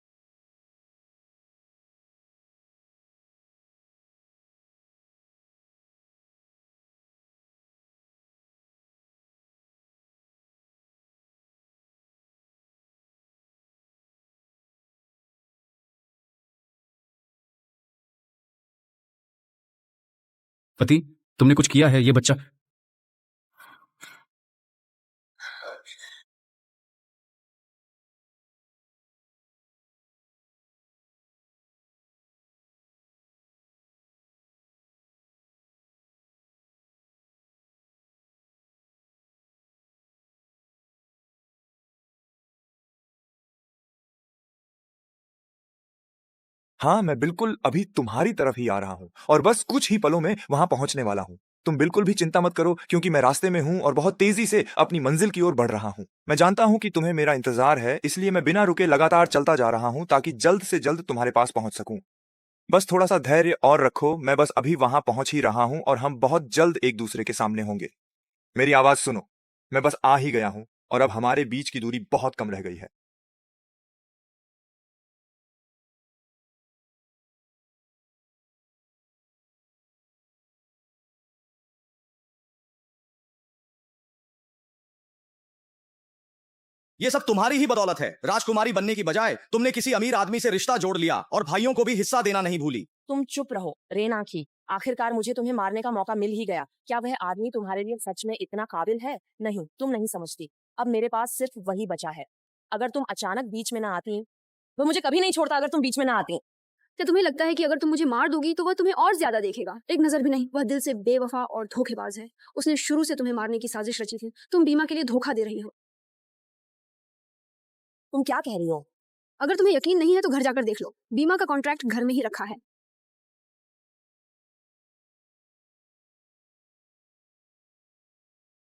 Speaker 20: पति, तुमने कुछ किया है? ये बच्चा
Speaker 18: हाँ, मैं बिल्कुल अभी तुम्हारी तरफ ही आ रहा हूँ और बस कुछ ही पलों में वहां पहुंचने वाला हूँ। तुम बिल्कुल भी चिंता मत करो, क्योंकि मैं रास्ते में हूँ और बहुत तेजी से अपनी मंजिल की ओर बढ़ रहा हूँ। मैं जानता हूँ कि तुम्हें मेरा इंतजार है, इसलिए मैं बिना रुके लगातार चलता जा रहा हूँ ताकि जल्द से जल्द तुम्हारे पास पहुंच सकूं। बस थोड़ा सा धैर्य और रखो, मैं बस अभी वहां पहुंच ही रहा हूं और हम बहुत जल्द एक दूसरे के सामने होंगे। मेरी आवाज सुनो, मैं बस आ ही गया हूं और अब हमारे बीच की दूरी बहुत कम रह गई है।
Speaker 15: ये सब तुम्हारी ही बदौलत है। राजकुमारी बनने की बजाय तुमने किसी अमीर आदमी से रिश्ता जोड़ लिया और भाइयों को भी हिस्सा देना नहीं भूली।
Speaker 2: तुम चुप रहो रेन आंखी। आखिरकार मुझे तुम्हें मारने का मौका मिल ही गया। क्या वह आदमी तुम्हारे लिए सच में इतना काबिल है? नहीं, तुम नहीं समझती। अब मेरे पास सिर्फ वही बचा है। अगर तुम अचानक बीच में ना आती, वो मुझे कभी नहीं छोड़ता अगर तुम बीच में ना आती।
Speaker 1: क्या तुम्हें लगता है कि अगर तुम मुझे मार दोगी तो वह तुम्हें और ज्यादा देखेगा? एक नजर भी नहीं, वह दिल से बेवफा और धोखेबाज है। उसने शुरू से तुम्हें मारने की साजिश रची थी। तुम बीमा के लिए धोखा दे रही हो।
Speaker 2: तुम क्या कह रही हो?
Speaker 1: अगर तुम्हें यकीन नहीं है तो घर जाकर देख लो। बीमा का कॉन्ट्रैक्ट घर में ही रखा है।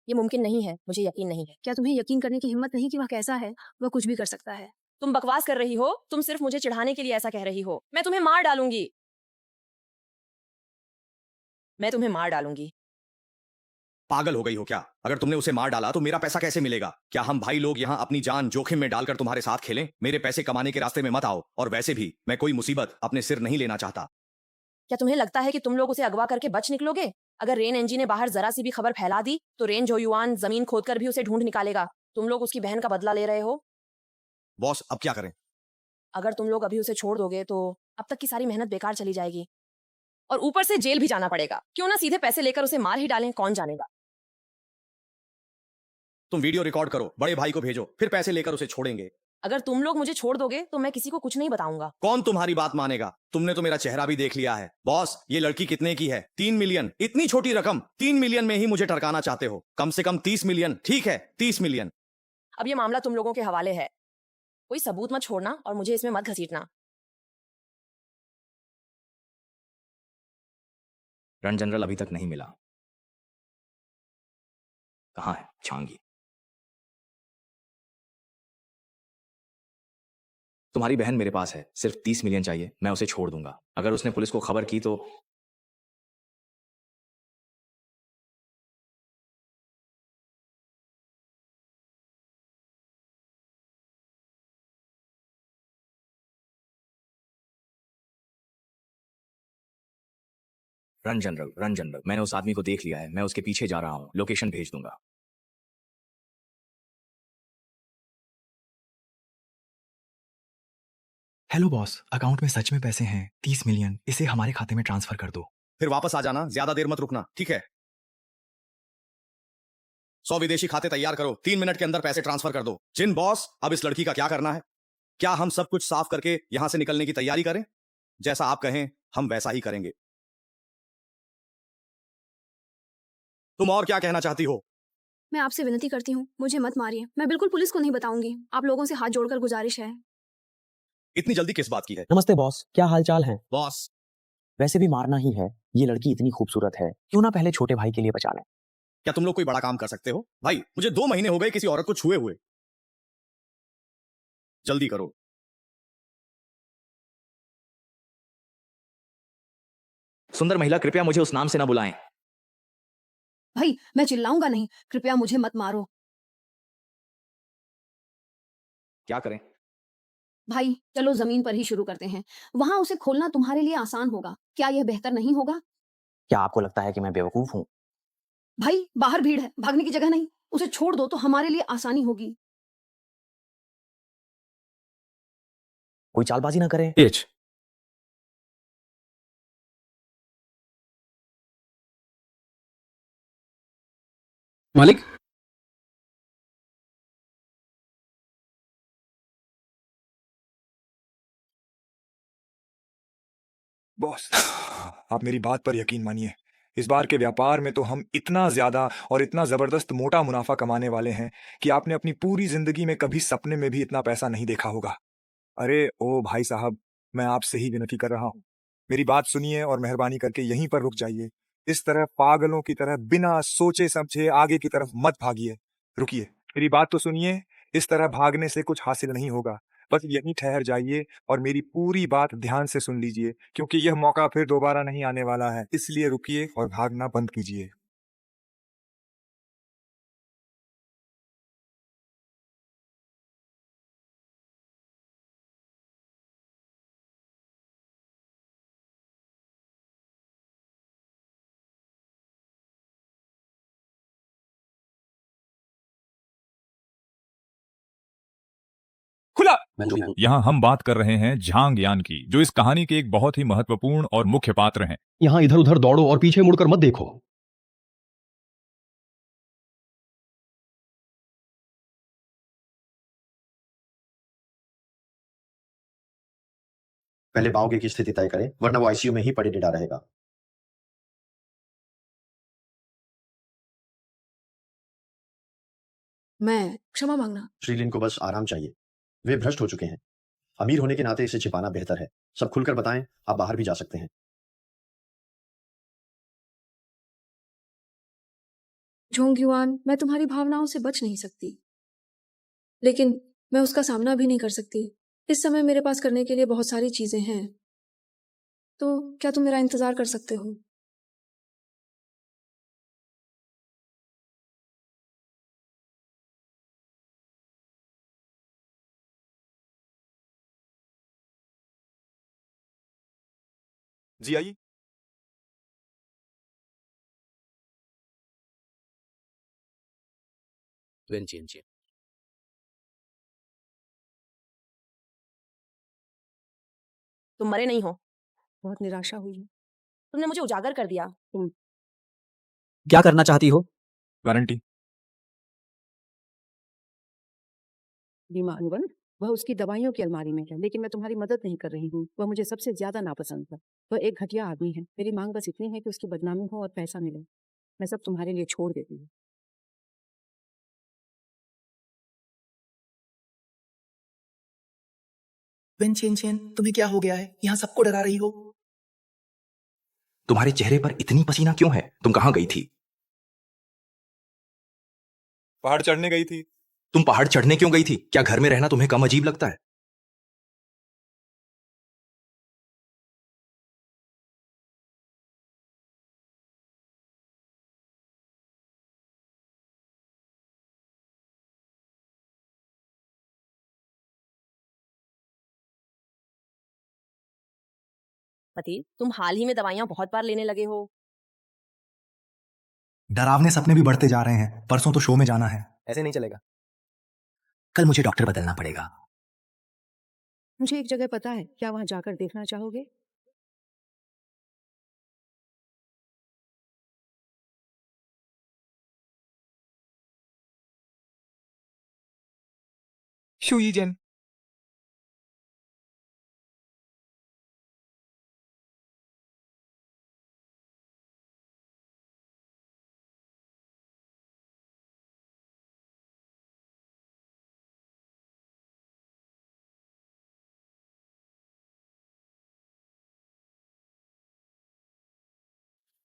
Speaker 2: ये मुमकिन नहीं है, मुझे यकीन नहीं है।
Speaker 1: क्या तुम्हें यकीन करने की हिम्मत नहीं कि वह कैसा है? वह कुछ भी कर सकता है।
Speaker 2: तुम बकवास कर रही हो। तुम सिर्फ मुझे चिढ़ाने के लिए ऐसा कह रही हो। मैं तुम्हें मार डालूंगी। मैं तुम्हें मार डालूंगी।
Speaker 15: पागल हो गई हो क्या? अगर तुमने उसे मार डाला तो मेरा पैसा कैसे मिलेगा? क्या हम भाई लोग यहाँ अपनी जान जोखिम में डालकर तुम्हारे साथ खेलें? मेरे पैसे कमाने के रास्ते में मत आओ। और वैसे भी मैं कोई मुसीबत अपने सिर नहीं लेना चाहता।
Speaker 2: क्या तुम्हें लगता है कि तुम लोग उसे अगवा करके बच निकलोगे? अगर रेन एनजी ने बाहर जरा सी भी खबर फैला दी तो रेन जोयुआन जमीन खोदकर भी उसे ढूंढ निकालेगा। तुम लोग उसकी बहन का बदला ले रहे हो।
Speaker 15: बॉस, अब क्या करें?
Speaker 2: अगर तुम लोग अभी उसे छोड़ दोगे तो अब तक की सारी मेहनत बेकार चली जाएगी और ऊपर से जेल भी जाना पड़ेगा। क्यों ना सीधे पैसे लेकर उसे मार ही डालें, कौन जानेगा।
Speaker 15: तुम वीडियो रिकॉर्ड करो, बड़े भाई को भेजो, फिर पैसे लेकर उसे छोड़ेंगे।
Speaker 2: अगर तुम लोग मुझे छोड़ दोगे तो मैं किसी को कुछ नहीं बताऊंगा।
Speaker 15: कौन तुम्हारी बात मानेगा? तुमने तो मेरा चेहरा भी देख लिया है। बॉस, ये लड़की कितने की है? 3 मिलियन। इतनी छोटी रकम 3 मिलियन में ही मुझे टरकाना चाहते हो? कम से कम 30 मिलियन। ठीक है, 30 मिलियन।
Speaker 2: अब ये मामला तुम लोगों के हवाले है। कोई सबूत मत छोड़ना और मुझे इसमें मत घसीटना।
Speaker 16: रन जनरल अभी तक नहीं मिला। कहाँ है छांगी? तुम्हारी बहन मेरे पास है, सिर्फ 30 मिलियन चाहिए, मैं उसे छोड़ दूंगा। अगर उसने पुलिस को खबर की तो रन जनरल, मैंने उस आदमी को देख लिया है। मैं उसके पीछे जा रहा हूँ, लोकेशन भेज दूंगा।
Speaker 3: हेलो बॉस, अकाउंट में सच में पैसे हैं 30 मिलियन। इसे हमारे खाते में ट्रांसफर कर दो।
Speaker 15: फिर वापस आ जाना, ज्यादा देर मत रुकना, ठीक है? 100 विदेशी खाते तैयार करो, 3 मिनट के अंदर पैसे ट्रांसफर कर दो। जिन बॉस, अब इस लड़की का क्या करना है? क्या हम सब कुछ साफ करके यहां से निकलने की तैयारी करें? जैसा आप कहें हम वैसा ही करेंगे। तुम और क्या कहना चाहती हो?
Speaker 1: मैं आपसे विनती करती हूँ, मुझे मत मारिए। मैं बिल्कुल पुलिस को नहीं बताऊंगी। आप लोगों से हाथ जोड़कर गुजारिश है।
Speaker 15: इतनी जल्दी किस बात की है?
Speaker 11: नमस्ते बॉस, क्या हालचाल है?
Speaker 15: बॉस,
Speaker 11: वैसे भी मारना ही है। ये लड़की इतनी खूबसूरत है, क्यों ना पहले छोटे भाई के लिए बचा लें।
Speaker 15: क्या तुम लोग कोई बड़ा काम कर सकते हो? भाई, मुझे 2 महीने हो गए किसी औरत को छुए हुए। जल्दी करो।
Speaker 16: सुंदर महिला, कृपया मुझे उस नाम से ना बुलाएं।
Speaker 1: भाई, मैं चिल्लाऊंगा नहीं। कृपया मुझे मत मारो।
Speaker 16: क्या करें?
Speaker 1: भाई, चलो जमीन पर ही शुरू करते हैं। वहां उसे खोलना तुम्हारे लिए आसान होगा। क्या यह बेहतर नहीं होगा?
Speaker 11: क्या आपको लगता है कि मैं बेवकूफ हूँ?
Speaker 1: भाई, बाहर भीड़ है, भागने की जगह नहीं। उसे छोड़ दो तो हमारे लिए आसानी होगी।
Speaker 11: कोई चालबाजी ना करें।
Speaker 20: एच मालिक,
Speaker 18: बॉस, आप मेरी बात पर यकीन मानिए, इस बार के व्यापार में तो हम इतना ज्यादा और इतना जबरदस्त मोटा मुनाफा कमाने वाले हैं कि आपने अपनी पूरी जिंदगी में कभी सपने में भी इतना पैसा नहीं देखा होगा। अरे ओ भाई साहब, मैं आपसे ही विनती कर रहा हूँ, मेरी बात सुनिए और मेहरबानी करके यहीं पर रुक जाइए। इस तरह पागलों की तरह बिना सोचे समझे आगे की तरफ मत भागिए। रुकिए, मेरी बात तो सुनिए। इस तरह भागने से कुछ हासिल नहीं होगा। बस यहीं ठहर जाइए और मेरी पूरी बात ध्यान से सुन लीजिए, क्योंकि यह मौका फिर दोबारा नहीं आने वाला है। इसलिए रुकिए और भागना बंद कीजिए।
Speaker 21: खुला।
Speaker 10: मैं
Speaker 21: यहाँ हम बात कर रहे हैं झांग यान की, जो इस कहानी के एक बहुत ही महत्वपूर्ण और मुख्य पात्र हैं।
Speaker 20: यहाँ इधर उधर दौड़ो और पीछे मुड़कर मत देखो।
Speaker 22: पहले बाओगे की स्थिति तय करें, वरना वो आईसीयू में ही पड़े डिडा रहेगा।
Speaker 14: मैं क्षमा मांगना।
Speaker 22: श्रीलिन को बस आराम चाहिए। वे भ्रष्ट हो चुके हैं। अमीर होने के नाते इसे छिपाना बेहतर है। सब खुलकर बताएं, आप बाहर भी जा सकते हैं।
Speaker 14: जोंग मैं तुम्हारी भावनाओं से बच नहीं सकती, लेकिन मैं उसका सामना भी नहीं कर सकती। इस समय मेरे पास करने के लिए बहुत सारी चीजें हैं, तो क्या तुम मेरा इंतजार कर सकते हो?
Speaker 18: जी आइए।
Speaker 2: तुम मरे नहीं हो।
Speaker 7: बहुत निराशा हुई है।
Speaker 2: तुमने मुझे उजागर कर दिया।
Speaker 7: तुम
Speaker 20: क्या करना चाहती हो?
Speaker 21: गारंटी।
Speaker 7: बीमा अनुबंध वह उसकी दवाइयों की अलमारी में है, लेकिन मैं तुम्हारी मदद नहीं कर रही हूँ। वह मुझे सबसे ज्यादा नापसंद था। वह एक घटिया आदमी है। मेरी मांग बस इतनी है कि उसकी बदनामी हो और पैसा मिले। मैं सब तुम्हारे लिए छोड़ देती हूँ।
Speaker 23: वेन चेन चेन, तुम्हें क्या हो गया है? यहाँ सबको डरा रही हो।
Speaker 3: तुम्हारे चेहरे पर इतनी पसीना क्यों है? तुम कहाँ गई थी?
Speaker 18: पहाड़ चढ़ने गई थी।
Speaker 3: तुम पहाड़ चढ़ने क्यों गई थी? क्या घर में रहना तुम्हें कम अजीब लगता है?
Speaker 2: पति, तुम हाल ही में दवाइयाँ बहुत बार लेने लगे हो।
Speaker 23: डरावने सपने भी बढ़ते जा रहे हैं। परसों तो शो में जाना है।
Speaker 20: ऐसे नहीं चलेगा।
Speaker 23: कल मुझे डॉक्टर बदलना पड़ेगा।
Speaker 7: मुझे एक जगह पता है, क्या वहां जाकर देखना चाहोगे?
Speaker 18: शुईजन।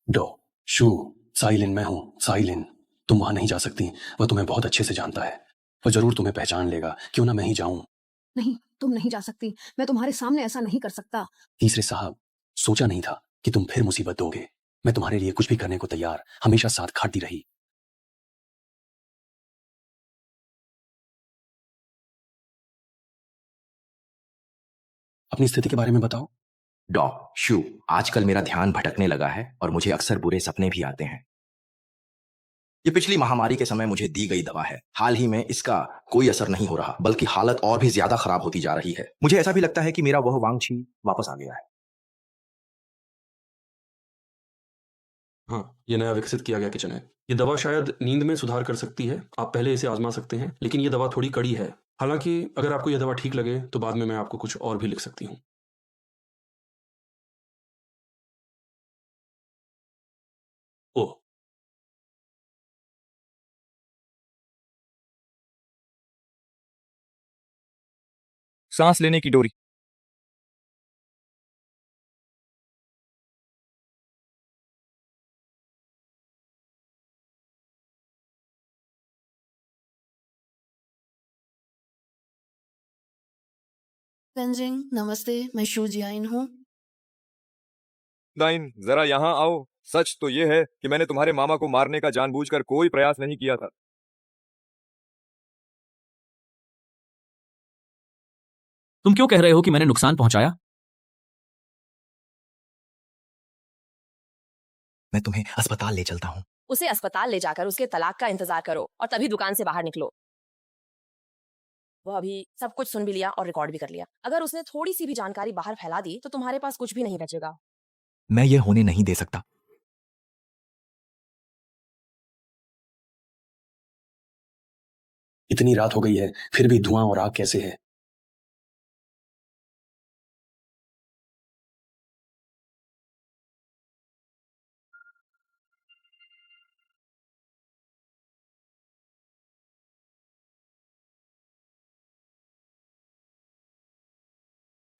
Speaker 10: डो शू साइलिन, मैं हूं साइलिन। तुम वहां नहीं जा सकती। वह तुम्हें बहुत अच्छे से जानता है। वह जरूर तुम्हें पहचान लेगा। क्यों ना मैं ही जाऊं।
Speaker 14: नहीं, तुम नहीं जा सकती। मैं तुम्हारे सामने ऐसा नहीं कर सकता।
Speaker 10: तीसरे साहब, सोचा नहीं था कि तुम फिर मुसीबत दोगे। मैं तुम्हारे लिए कुछ भी करने को तैयार, हमेशा साथ खाती रही। अपनी स्थिति के बारे में बताओ।
Speaker 3: डॉ शू, आजकल मेरा ध्यान भटकने लगा है और मुझे अक्सर बुरे सपने भी आते हैं। ये पिछली महामारी के समय मुझे दी गई दवा है। हाल ही में इसका कोई असर नहीं हो रहा, बल्कि हालत और भी ज्यादा खराब होती जा रही है। मुझे ऐसा भी लगता है कि मेरा वह वांगछी वापस आ गया है।
Speaker 10: हाँ, ये नया विकसित किया गया किचन है। ये दवा शायद नींद में सुधार कर सकती है। आप पहले इसे आजमा सकते हैं, लेकिन ये दवा थोड़ी कड़ी है। हालांकि अगर आपको यह दवा ठीक लगे तो बाद में मैं आपको कुछ और भी लिख सकती हूँ। ओह,
Speaker 18: सांस लेने की डोरी।
Speaker 4: पेंजिंग नमस्ते, मैं शू जियाइन हूँ।
Speaker 18: दाइन, जरा यहाँ आओ। सच तो ये है कि मैंने तुम्हारे मामा को मारने का जानबूझकर कोई प्रयास नहीं किया था।
Speaker 20: तुम क्यों कह रहे हो कि मैंने नुकसान पहुंचाया?
Speaker 11: मैं तुम्हें अस्पताल ले चलता हूँ।
Speaker 2: उसे अस्पताल ले जाकर उसके तलाक का इंतजार करो और तभी दुकान से बाहर निकलो। वो अभी सब कुछ सुन भी लिया और रिकॉर्ड भी कर लिया। अगर उसने थोड़ी सी भी जानकारी बाहर फैला दी तो तुम्हारे पास कुछ भी नहीं बचेगा।
Speaker 11: मैं ये होने नहीं दे सकता।
Speaker 10: इतनी रात हो गई है, फिर भी धुआं और आग कैसे है?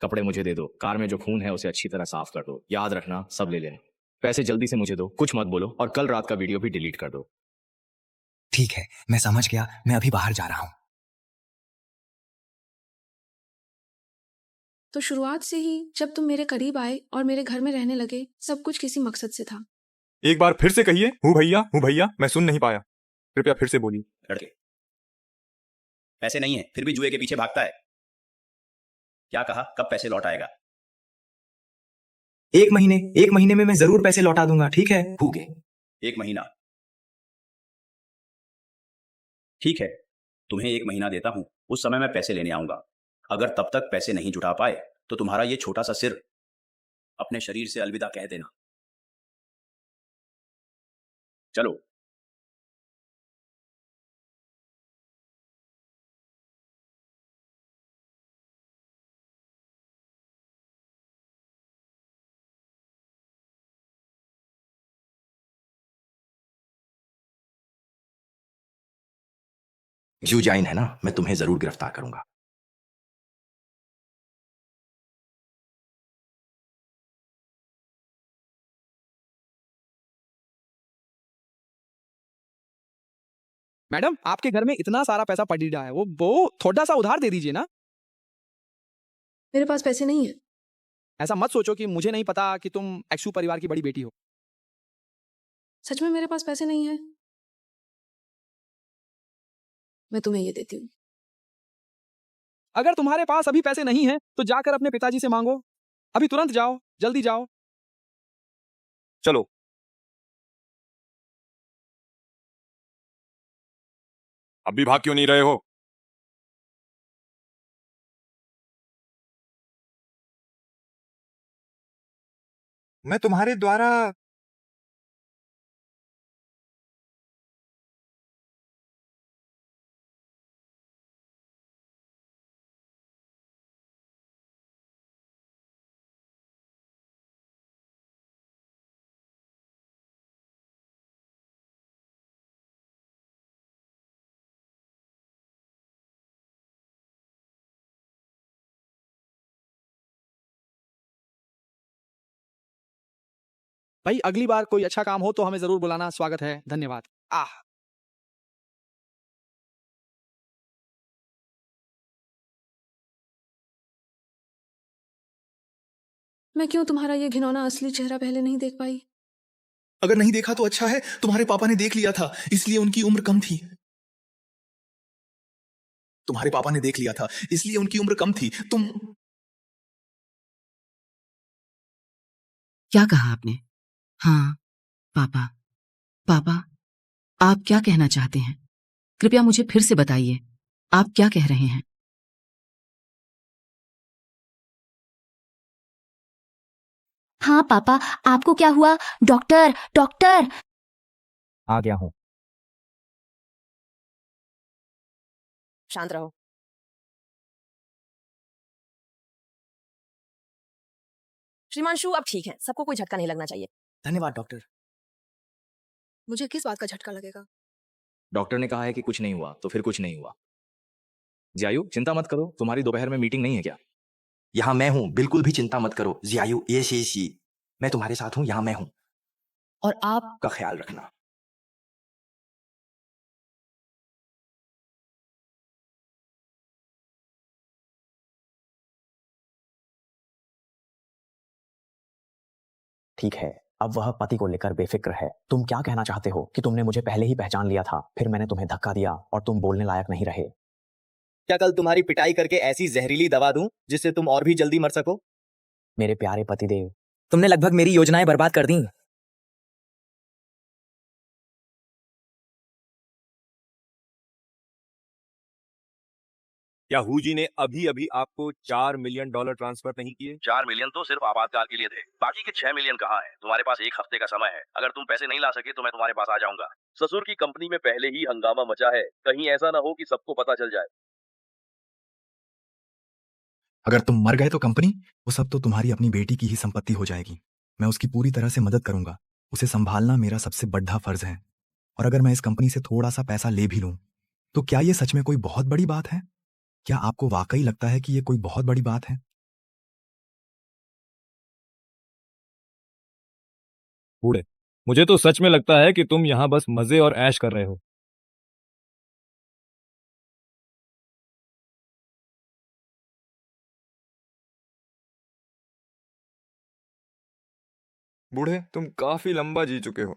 Speaker 16: कपड़े मुझे दे दो, कार में जो खून है उसे अच्छी तरह साफ कर दो। याद रखना, सब ले लेना। पैसे जल्दी से मुझे दो, कुछ मत बोलो और कल रात का वीडियो भी डिलीट कर दो।
Speaker 11: ठीक है, मैं समझ गया। मैं अभी बाहर जा रहा हूँ।
Speaker 14: तो शुरुआत से ही जब तुम मेरे करीब आए और मेरे घर में रहने लगे, सब कुछ किसी मकसद से था।
Speaker 18: एक बार फिर से कहिए। हूँ भैया, मैं सुन नहीं पाया। कृपया फिर से बोलिए।
Speaker 9: लड़के, पैसे नहीं है फिर भी जुए के पीछे भागता है। क्या कहा, कब पैसे लौट आएगा?
Speaker 20: 1 महीने में मैं जरूर पैसे लौटा दूंगा, ठीक है?
Speaker 9: भूखे 1 महीना? ठीक है, तुम्हें 1 महीना देता हूं, उस समय मैं पैसे लेने आऊंगा। अगर तब तक पैसे नहीं जुटा पाए तो तुम्हारा ये छोटा सा सिर अपने शरीर से अलविदा कह देना। चलो।
Speaker 3: जू जाइन है ना, मैं तुम्हें जरूर गिरफ्तार करूंगा।
Speaker 20: मैडम, आपके घर में इतना सारा पैसा पड़ा है, वो थोड़ा सा उधार दे दीजिए ना।
Speaker 14: मेरे पास पैसे नहीं है।
Speaker 20: ऐसा मत सोचो कि मुझे नहीं पता कि तुम एक्सू परिवार की बड़ी बेटी हो।
Speaker 14: सच में मेरे पास पैसे नहीं है। मैं तुम्हें ये देती हूँ।
Speaker 20: अगर तुम्हारे पास अभी पैसे नहीं है तो जाकर अपने पिताजी से मांगो। अभी तुरंत जाओ, जल्दी जाओ।
Speaker 18: चलो। अब भी भाग क्यों नहीं रहे हो? मैं तुम्हारे द्वारा
Speaker 20: भाई, अगली बार कोई अच्छा काम हो तो हमें जरूर बुलाना। स्वागत है। धन्यवाद।
Speaker 14: मैं क्यों तुम्हारा ये घिनौना असली चेहरा पहले नहीं देख पाई?
Speaker 23: अगर नहीं देखा तो अच्छा है, तुम्हारे पापा ने देख लिया था, इसलिए उनकी उम्र कम थी। तुम्हारे पापा ने देख लिया था, इसलिए उनकी उम्र कम थी। तुम
Speaker 7: क्या कहा आपने? हाँ, पापा। पापा, आप क्या कहना चाहते हैं? कृपया मुझे फिर से बताइए, आप क्या कह रहे हैं?
Speaker 13: हाँ पापा, आपको क्या हुआ? Doctor, doctor!
Speaker 20: आ गया हूं।
Speaker 2: शांत रहो। श्रीमांशु अब ठीक है, सबको कोई झटका नहीं लगना चाहिए।
Speaker 20: धन्यवाद डॉक्टर।
Speaker 14: मुझे किस बात का झटका लगेगा?
Speaker 16: डॉक्टर ने कहा है कि कुछ नहीं हुआ तो फिर कुछ नहीं हुआ। जियायु, चिंता मत करो, तुम्हारी दोपहर में मीटिंग नहीं है क्या?
Speaker 3: यहाँ मैं हूँ, बिल्कुल भी चिंता मत करो। जियायु, ये मैं तुम्हारे साथ हूँ, यहाँ मैं हूँ।
Speaker 7: और आप
Speaker 3: का ख्याल रखना।
Speaker 11: ठीक है, अब वह पति को लेकर बेफिक्र है। तुम क्या कहना चाहते हो कि तुमने मुझे पहले ही पहचान लिया था, फिर मैंने तुम्हें धक्का दिया और तुम बोलने लायक नहीं रहे।
Speaker 5: क्या कल तुम्हारी पिटाई करके ऐसी जहरीली दवा दूं जिससे तुम और भी जल्दी मर सको?
Speaker 11: मेरे प्यारे पतिदेव,
Speaker 5: तुमने लगभग मेरी योजनाएं बर्बाद कर दी।
Speaker 18: क्या हुजी ने अभी अभी आपको $4 मिलियन ट्रांसफर नहीं किए?
Speaker 9: 4 मिलियन तो सिर्फ आपातकाल के लिए थे, बाकी के 6 मिलियन कहाँ है? तुम्हारे पास 1 हफ्ते का समय है। अगर तुम पैसे नहीं ला सके तो मैं तुम्हारे पास आ जाऊंगा। ससुर की कंपनी में पहले ही हंगामा मचा है, कहीं ऐसा ना हो कि सबको पता चल जाए।
Speaker 3: अगर तुम मर गए तो कंपनी, वो सब तो तुम्हारी अपनी बेटी की ही संपत्ति हो जाएगी। मैं उसकी पूरी तरह से मदद करूंगा। उसे संभालना मेरा सबसे बड़ा फर्ज है। और अगर मैं इस कंपनी से थोड़ा सा पैसा ले भी लूं, तो क्या ये सच में कोई बहुत बड़ी बात है? क्या आपको वाकई लगता है कि ये कोई बहुत बड़ी बात है?
Speaker 21: बूढ़े, मुझे तो सच में लगता है कि तुम यहाँ बस मजे और ऐश कर रहे हो।
Speaker 18: बूढ़े, तुम काफी लंबा जी चुके हो।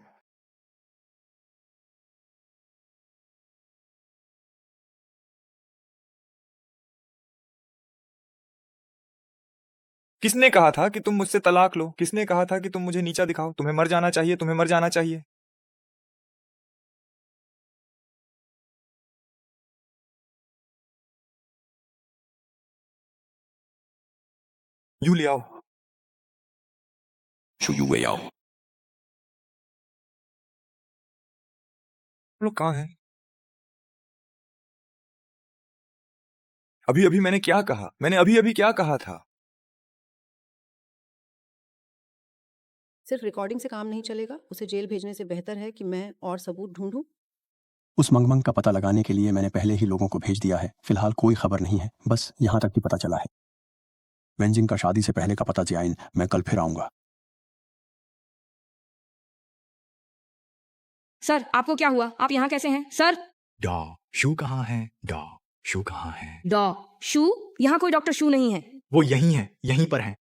Speaker 18: किसने कहा था कि तुम मुझसे तलाक लो? किसने कहा था कि तुम मुझे नीचा दिखाओ? तुम्हें मर जाना चाहिए, तुम्हें मर जाना चाहिए। यूं ले आओ। लोग कहाँ हैं? अभी अभी मैंने क्या कहा? मैंने अभी अभी क्या कहा था?
Speaker 7: सिर्फ रिकॉर्डिंग से काम नहीं चलेगा। उसे जेल भेजने से बेहतर है कि मैं और सबूत ढूंढूं।
Speaker 10: उस मंगमंग का पता लगाने के लिए मैंने पहले ही लोगों को भेज दिया है। फिलहाल कोई खबर नहीं है, बस यहाँ तक ही पता चला है। वेंजिंग का शादी से पहले का पता जियाइन, मैं कल फिर आऊंगा।
Speaker 6: सर, आपको क्या हुआ? आप यहाँ कैसे हैं? सर,
Speaker 3: डॉ शू कहाँ है? डॉ शू कहाँ है?
Speaker 6: डॉ शू? यहाँ कोई डॉक्टर शू नहीं है।
Speaker 3: वो यहीं है, यहीं पर है।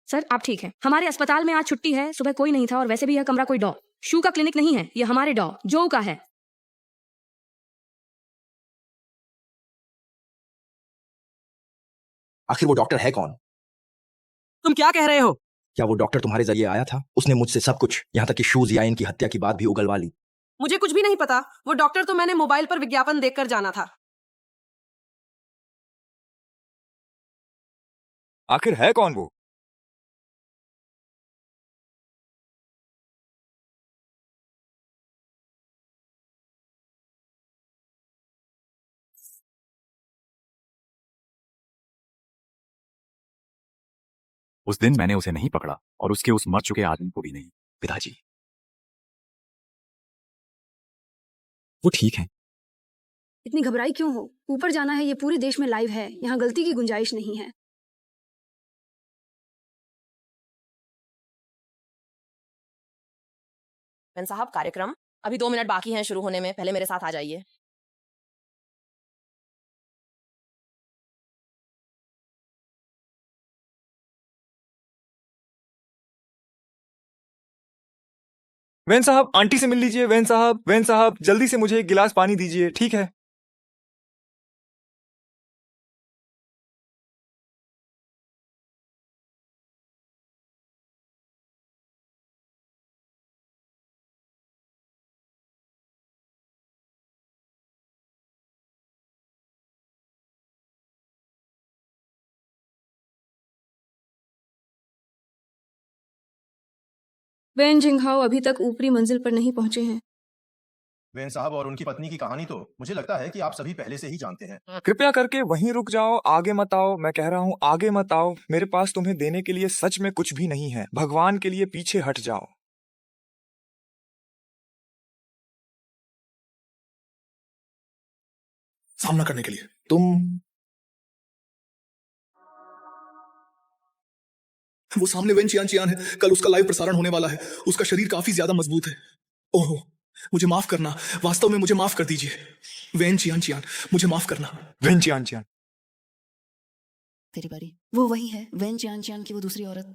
Speaker 6: सर, आप ठीक हैं? हमारे अस्पताल में आज छुट्टी है, सुबह कोई नहीं था और वैसे भी यह कमरा कोई डॉ शू का क्लिनिक नहीं है। यह हमारे डॉ जो का है।
Speaker 3: आखिर वो डॉक्टर है कौन?
Speaker 5: तुम क्या कह रहे हो?
Speaker 3: क्या वो डॉक्टर तुम्हारे जरिए आया था? उसने मुझसे सब कुछ, यहाँ तक कि शू जियाइन की हत्या की बात भी उगलवा ली।
Speaker 12: मुझे कुछ भी नहीं पता। वो डॉक्टर तो मैंने मोबाइल पर विज्ञापन देखकर जाना था।
Speaker 18: आखिर है कौन वो?
Speaker 21: उस दिन मैंने उसे नहीं पकड़ा और उसके उस मर चुके आदमी को भी नहीं।
Speaker 3: पिताजी, वो ठीक है।
Speaker 14: इतनी घबराई क्यों हो? ऊपर जाना है, ये पूरे देश में लाइव है। यहाँ गलती की गुंजाइश नहीं है।
Speaker 2: बेन साहब, कार्यक्रम अभी 2 मिनट बाकी हैं शुरू होने में। पहले मेरे साथ आ जाइए।
Speaker 18: वैन साहब, आंटी से मिल लीजिए। वैन साहब, वैन साहब, जल्दी से मुझे एक गिलास पानी दीजिए। ठीक है?
Speaker 14: वेन जिंगहाओ अभी तक ऊपरी मंजिल पर नहीं पहुंचे हैं।
Speaker 19: वेन साहब और उनकी पत्नी की कहानी तो मुझे लगता है कि आप सभी पहले से ही जानते हैं।
Speaker 18: कृपया करके वहीं रुक जाओ, आगे मत आओ। मैं कह रहा हूँ आगे मत आओ। मेरे पास तुम्हें देने के लिए सच में कुछ भी नहीं है। भगवान के लिए पीछे हट जाओ।
Speaker 23: सामना करने के लिए वो सामने वेन चियान चियान है। कल उसका लाइव प्रसारण होने वाला है। उसका शरीर काफी ज्यादा मजबूत है। ओहो, मुझे माफ करना। वास्तव में मुझे माफ कर दीजिए। वेन चियान चियान, मुझे माफ करना।
Speaker 18: वेन चियान चियान।
Speaker 4: तेरी बारी। वो वही है, वेन चियान चियान की वो दूसरी औरत।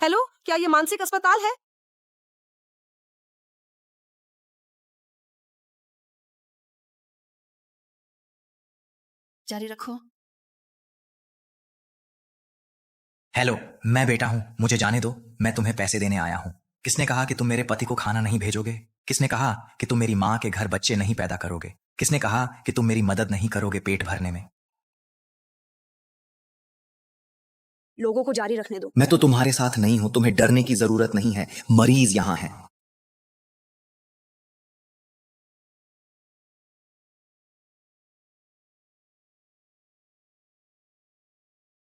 Speaker 12: हेलो, क्या ये मानसिक अस्पताल है?
Speaker 4: जारी रखो।
Speaker 3: हेलो, मैं बेटा हूँ, मुझे जाने दो। मैं तुम्हें पैसे देने आया हूँ। किसने कहा कि तुम मेरे पति को खाना नहीं भेजोगे? किसने कहा कि तुम मेरी माँ के घर बच्चे नहीं पैदा करोगे? किसने कहा कि तुम मेरी मदद नहीं करोगे पेट भरने में?
Speaker 6: लोगों को जारी रखने दो।
Speaker 3: मैं तो तुम्हारे साथ नहीं हूं, तुम्हें डरने की जरूरत नहीं है। मरीज यहां है।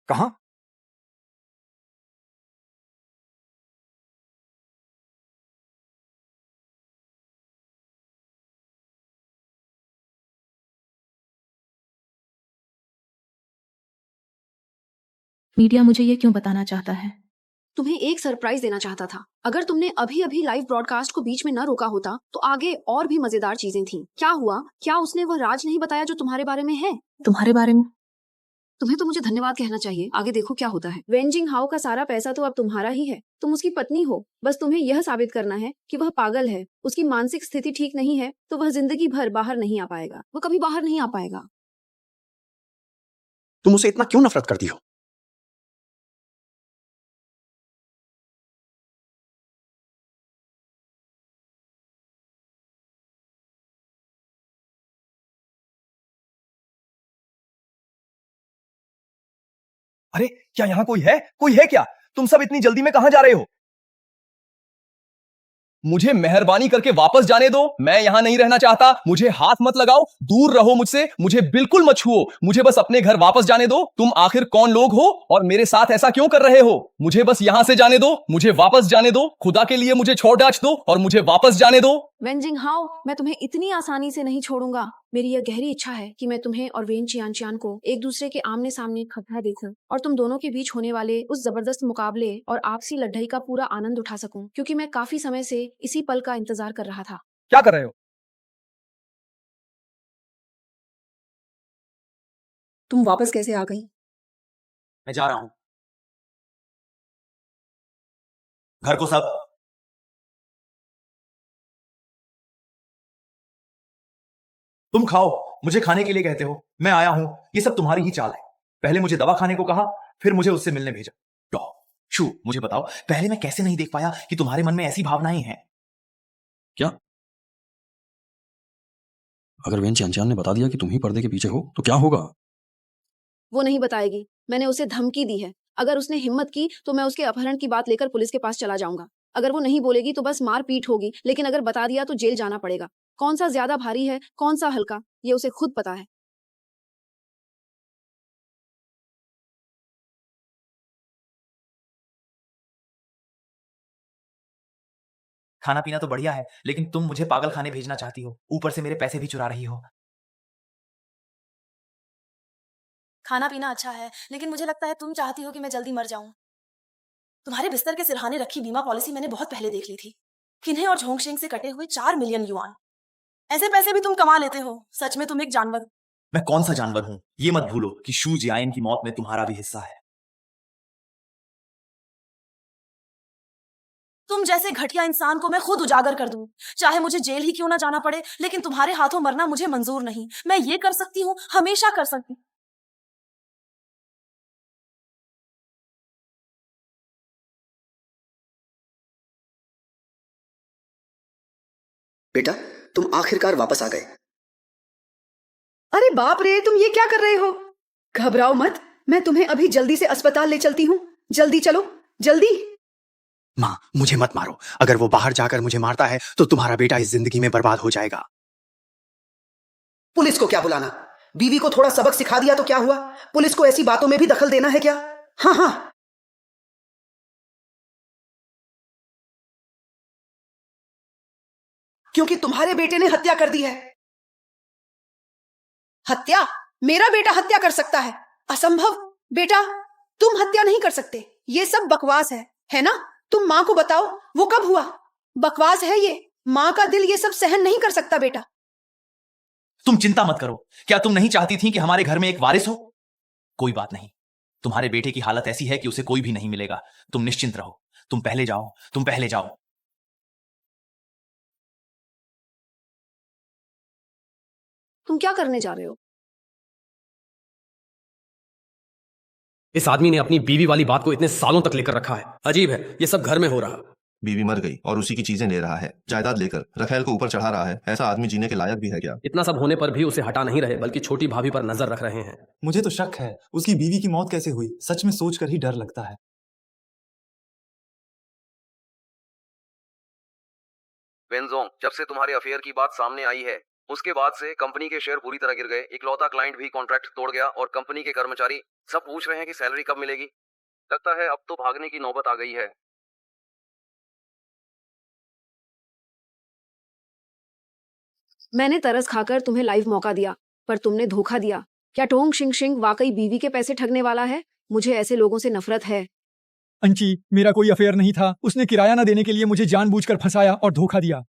Speaker 18: कहाँ?
Speaker 14: मीडिया मुझे ये क्यों बताना चाहता है?
Speaker 1: तुम्हें एक सरप्राइज देना चाहता था। अगर तुमने अभी अभी लाइव ब्रॉडकास्ट को बीच में न रोका होता तो आगे और भी मजेदार चीजें थीं। क्या हुआ? क्या उसने वह राज नहीं बताया जो तुम्हारे बारे में है?
Speaker 14: तुम्हारे बारे में?
Speaker 1: तुम्हें तो मुझे धन्यवाद कहना चाहिए। आगे देखो क्या होता है। वेन जिंग हाओ का सारा पैसा तो अब तुम्हारा ही है। तुम उसकी पत्नी हो। बस तुम्हें यह साबित करना है कि वह पागल है, उसकी मानसिक स्थिति ठीक नहीं है, तो वह जिंदगी भर बाहर नहीं आ पाएगा। वो कभी बाहर नहीं आ पाएगा।
Speaker 22: तुम उसे इतना क्यों नफरत करती हो?
Speaker 20: अरे क्या यहाँ कोई है? कोई है क्या? तुम सब इतनी जल्दी में कहां जा रहे हो? मुझे मेहरबानी करके वापस जाने दो। मैं यहाँ नहीं रहना चाहता। मुझे हाथ मत लगाओ, दूर रहो मुझसे। मुझे बिल्कुल मत छुओ। मुझे बस अपने घर वापस जाने दो। तुम आखिर कौन लोग हो और मेरे साथ ऐसा क्यों कर रहे हो? मुझे बस यहाँ से जाने दो। मुझे वापस जाने दो। खुदा के लिए मुझे छोड़ डाच दो और मुझे वापस जाने दो।
Speaker 1: वेन जिंग हाओ, मैं तुम्हें इतनी आसानी से नहीं छोड़ूंगा। मेरी यह गहरी इच्छा है कि मैं तुम्हें और वेन चियान को एक दूसरे के आमने सामने खड़ा देखूं और तुम दोनों के बीच होने वाले उस जबरदस्त मुकाबले और आपसी लड़ाई का पूरा आनंद उठा सकूं, क्योंकि मैं काफी समय से इसी पल का इंतजार कर रहा था।
Speaker 20: क्या कर रहे हो?
Speaker 12: तुम वापस कैसे आ गई?
Speaker 5: मैं जा रहा हूं घर को। सब तुम खाओ, मुझे खाने के लिए कहते हो। मैं आया हूं, ये सब तुम्हारी ही चाल है। पहले मुझे दवा खाने को कहा, फिर मुझे उससे मिलने भेजा। शू, मुझे बताओ, पहले मैं कैसे नहीं देख पाया कि तुम्हारे मन में ऐसी भावनाएं हैं?
Speaker 10: क्या? अगर वेन चियान ने बता दिया कि तुम ही पर्दे के पीछे हो तो क्या होगा?
Speaker 1: वो नहीं बताएगी। मैंने उसे धमकी दी है। अगर उसने हिम्मत की तो मैं उसके अपहरण की बात लेकर पुलिस के पास चला जाऊंगा। अगर वो नहीं बोलेगी तो बस मार पीट होगी, लेकिन अगर बता दिया तो जेल जाना पड़ेगा। कौन सा ज्यादा भारी है, कौन सा हल्का, ये उसे खुद पता है।
Speaker 5: खाना पीना तो बढ़िया है, लेकिन तुम मुझे पागल खाने भेजना चाहती हो, ऊपर से मेरे पैसे भी चुरा रही हो।
Speaker 6: खाना पीना अच्छा है, लेकिन मुझे लगता है तुम चाहती हो कि मैं जल्दी मर जाऊं। तुम्हारे बिस्तर के सिरहाने रखी बीमा पॉलिसी मैंने बहुत पहले देख ली थी। किन्हे और झोंगशेंग से कटे हुए 4 मिलियन युआन। ऐसे पैसे भी तुम कमा लेते हो। सच में तुम एक जानवर।
Speaker 5: मैं कौन सा जानवर हूं? ये मत भूलो कि शू जियाइन की मौत में तुम्हारा भी हिस्सा है।
Speaker 6: तुम जैसे घटिया इंसान को मैं खुद उजागर कर दूं, चाहे मुझे जेल ही क्यों ना जाना पड़े, लेकिन तुम्हारे हाथों मरना मुझे मंजूर नहीं। मैं ये कर सकती हूँ, हमेशा कर सकती हूँ।
Speaker 8: बेटा, तुम आखिरकार वापस आ गए।
Speaker 12: अरे बाप रे, तुम ये क्या कर रहे हो? घबराओ मत, मैं तुम्हें अभी जल्दी से अस्पताल ले चलती हूँ। जल्दी चलो, जल्दी।
Speaker 22: माँ, मुझे मत मारो। अगर वो बाहर जाकर मुझे मारता है तो तुम्हारा बेटा इस जिंदगी में बर्बाद हो जाएगा।
Speaker 8: पुलिस को क्या बुलाना? बीवी को थोड़ा सबक सिखा दिया तो क्या हुआ? पुलिस को ऐसी बातों में भी दखल देना है क्या? हाँ हाँ। क्योंकि तुम्हारे बेटे ने हत्या कर दी है। हत्या? मेरा बेटा हत्या कर सकता है? असंभव। बेटा, तुम हत्या नहीं कर सकते। ये सब बकवास है ना? तुम माँ को बताओ, वो कब हुआ? बकवास है ये। माँ का दिल ये सब सहन नहीं कर सकता बेटा।
Speaker 5: तुम चिंता मत करो। क्या तुम नहीं चाहती थी कि हमारे घर में एक वारिस हो? कोई बात नहीं, तुम्हारे बेटे की हालत ऐसी है कि उसे कोई भी नहीं मिलेगा। तुम निश्चिंत रहो। तुम पहले जाओ, तुम पहले जाओ।
Speaker 1: तुम क्या करने जा रहे हो?
Speaker 13: इस आदमी ने अपनी बीवी वाली बात को इतने सालों तक लेकर रखा है। अजीब है, ये सब घर में हो रहा।
Speaker 19: बीवी मर गई और उसी की चीजें ले रहा है, जायदाद लेकर रखेल को ऊपर चढ़ा रहा है। ऐसा आदमी जीने के लायक भी है क्या?
Speaker 13: इतना सब होने पर भी उसे हटा नहीं रहे, बल्कि छोटी भाभी पर नजर रख रहे हैं।
Speaker 15: मुझे तो शक है उसकी बीवी की मौत कैसे हुई। सच में सोचकर ही डर लगता है।
Speaker 11: वेनजोंग, जब से तुम्हारे अफेयर की बात सामने आई है उसके बाद से कंपनी के शेयर पूरी तरह गिर गए। इकलौता क्लाइंट भी कॉन्ट्रैक्ट तोड़ गया और कंपनी के कर्मचारी सब पूछ रहे हैं कि सैलरी कब मिलेगी। लगता है अब तो भागने की नौबत आ गई है।
Speaker 1: मैंने तरस खाकर तुम्हें लाइव मौका दिया, पर तुमने धोखा दिया। क्या टोंग शिंग शिंग वाकई बीवी के पैसे ठगने वाला है? मुझे ऐसे लोगों से नफरत है।
Speaker 15: अंची, मेरा कोई अफेयर नहीं था। उसने किराया न देने के लिए मुझे जानबूझकर फंसाया और धोखा दिया।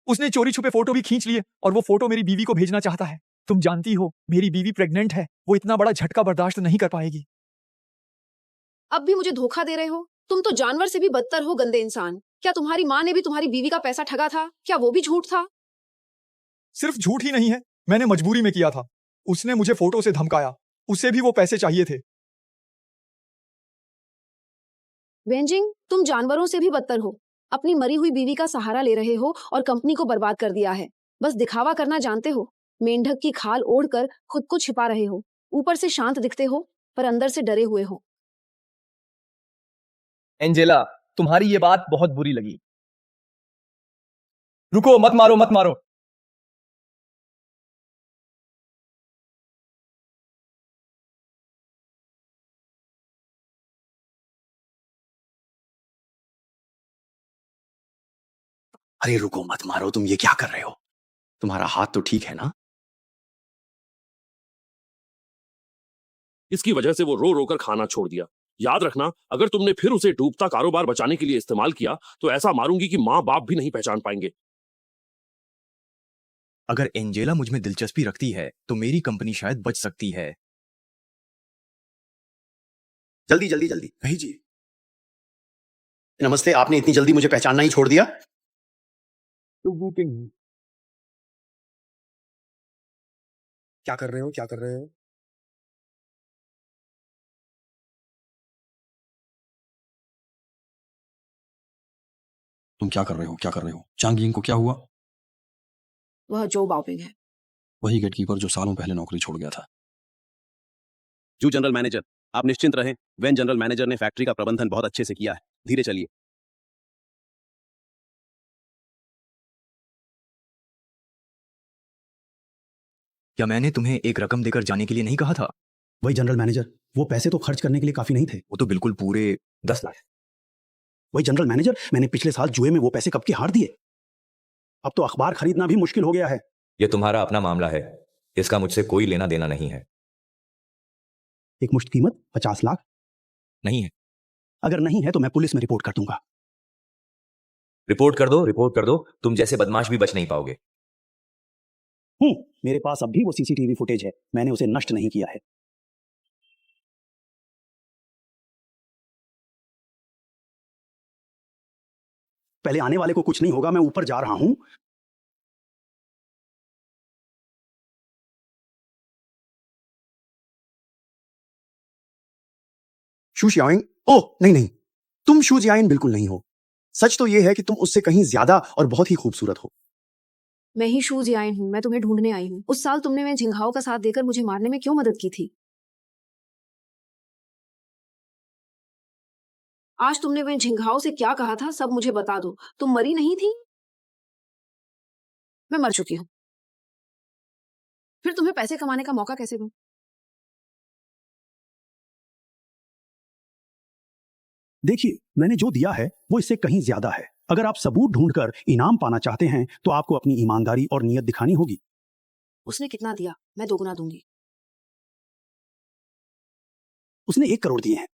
Speaker 15: उसने चोरी छुपे फोटो भी खींच लिए और वो फोटो मेरी बीवी को भेजना चाहता है। तुम जानती हो मेरी बीवी प्रेग्नेंट है। वो इतना बड़ा झटका बर्दाश्त नहीं कर पाएगी।
Speaker 1: अब भी मुझे धोखा दे रहे हो? तुम तो जानवर से भी बदतर हो, गंदे इंसान। क्या तुम्हारी माँ ने भी तुम्हारी बीवी का पैसा ठगा था? क्या वो भी झूठ था?
Speaker 15: सिर्फ झूठ ही नहीं है, मैंने मजबूरी में किया था। उसने मुझे फोटो से धमकाया। उसे भी वो पैसे चाहिए थे।
Speaker 1: वेंजिंग, तुम जानवरों से भी बदतर हो। अपनी मरी हुई बीवी का सहारा ले रहे हो और कंपनी को बर्बाद कर दिया है। बस दिखावा करना जानते हो। मेंढक की खाल ओढ़कर खुद को छिपा रहे हो। ऊपर से शांत दिखते हो पर अंदर से डरे हुए हो।
Speaker 20: एंजेला, तुम्हारी ये बात बहुत बुरी लगी। रुको, मत मारो मत मारो।
Speaker 22: अरे रुको मत मारो, तुम ये क्या कर रहे हो? तुम्हारा हाथ तो ठीक है ना?
Speaker 17: इसकी वजह से वो रो रो कर खाना छोड़ दिया। याद रखना, अगर तुमने फिर उसे डूबता कारोबार बचाने के लिए इस्तेमाल किया तो ऐसा मारूंगी कि माँ बाप भी नहीं पहचान पाएंगे।
Speaker 3: अगर एंजेला मुझ में दिलचस्पी रखती है तो मेरी कंपनी शायद बच सकती है।
Speaker 22: जल्दी जल्दी जल्दी भेजिए। नमस्ते, आपने इतनी जल्दी मुझे पहचानना ही छोड़ दिया?
Speaker 24: क्या कर रहे हो, क्या कर रहे हो?
Speaker 10: तुम क्या कर रहे हो, क्या कर रहे हो? चांग यिंग को क्या हुआ?
Speaker 1: वह जो बाओपिंग है,
Speaker 10: वही गेटकीपर जो सालों पहले नौकरी छोड़ गया था।
Speaker 9: जू जनरल मैनेजर, आप निश्चिंत रहें। वेन जनरल मैनेजर ने फैक्ट्री का प्रबंधन बहुत अच्छे से किया है। धीरे चलिए।
Speaker 3: क्या मैंने तुम्हें एक रकम देकर जाने के लिए नहीं कहा था?
Speaker 22: वही जनरल मैनेजर, वो पैसे तो खर्च करने के लिए काफी नहीं थे।
Speaker 3: वो तो बिल्कुल पूरे 10 लाख।
Speaker 22: वही जनरल मैनेजर, मैंने पिछले साल जुए में वो पैसे कब के हार दिए। अब तो अखबार खरीदना भी मुश्किल हो गया है।
Speaker 3: ये तुम्हारा अपना मामला है, इसका मुझसे कोई लेना देना नहीं है।
Speaker 22: एक मुश्त कीमत 50 लाख
Speaker 3: नहीं है।
Speaker 22: अगर नहीं है तो मैं पुलिस में रिपोर्ट कर दूंगा।
Speaker 3: रिपोर्ट कर दो, रिपोर्ट कर दो। तुम जैसे बदमाश भी बच नहीं पाओगे।
Speaker 22: मेरे पास अब भी वो सीसीटीवी फुटेज है, मैंने उसे नष्ट नहीं किया है। पहले आने वाले को कुछ नहीं होगा, मैं ऊपर जा रहा हूं। शू जियाइन? ओह नहीं नहीं, तुम शू जियाइन बिल्कुल नहीं हो। सच तो यह है कि तुम उससे कहीं ज्यादा और बहुत ही खूबसूरत हो।
Speaker 1: मैं ही शू जियाइन हूँ। मैं तुम्हें ढूंढने आई हूँ। उस साल तुमने मैं झिंघाओ का साथ देकर मुझे मारने में क्यों मदद की थी? आज तुमने मैं झिंघाओ से क्या कहा था सब मुझे बता दो। तुम मरी नहीं थी? मैं मर चुकी हूँ। फिर तुम्हें पैसे कमाने का मौका कैसे दूं?
Speaker 22: देखिए, मैंने जो दिया है वो इससे कहीं ज्यादा है। अगर आप सबूत ढूंढकर इनाम पाना चाहते हैं तो आपको अपनी ईमानदारी और नीयत दिखानी होगी।
Speaker 1: उसने कितना दिया? मैं दोगुना दूंगी।
Speaker 22: उसने 1 करोड़ दिए हैं।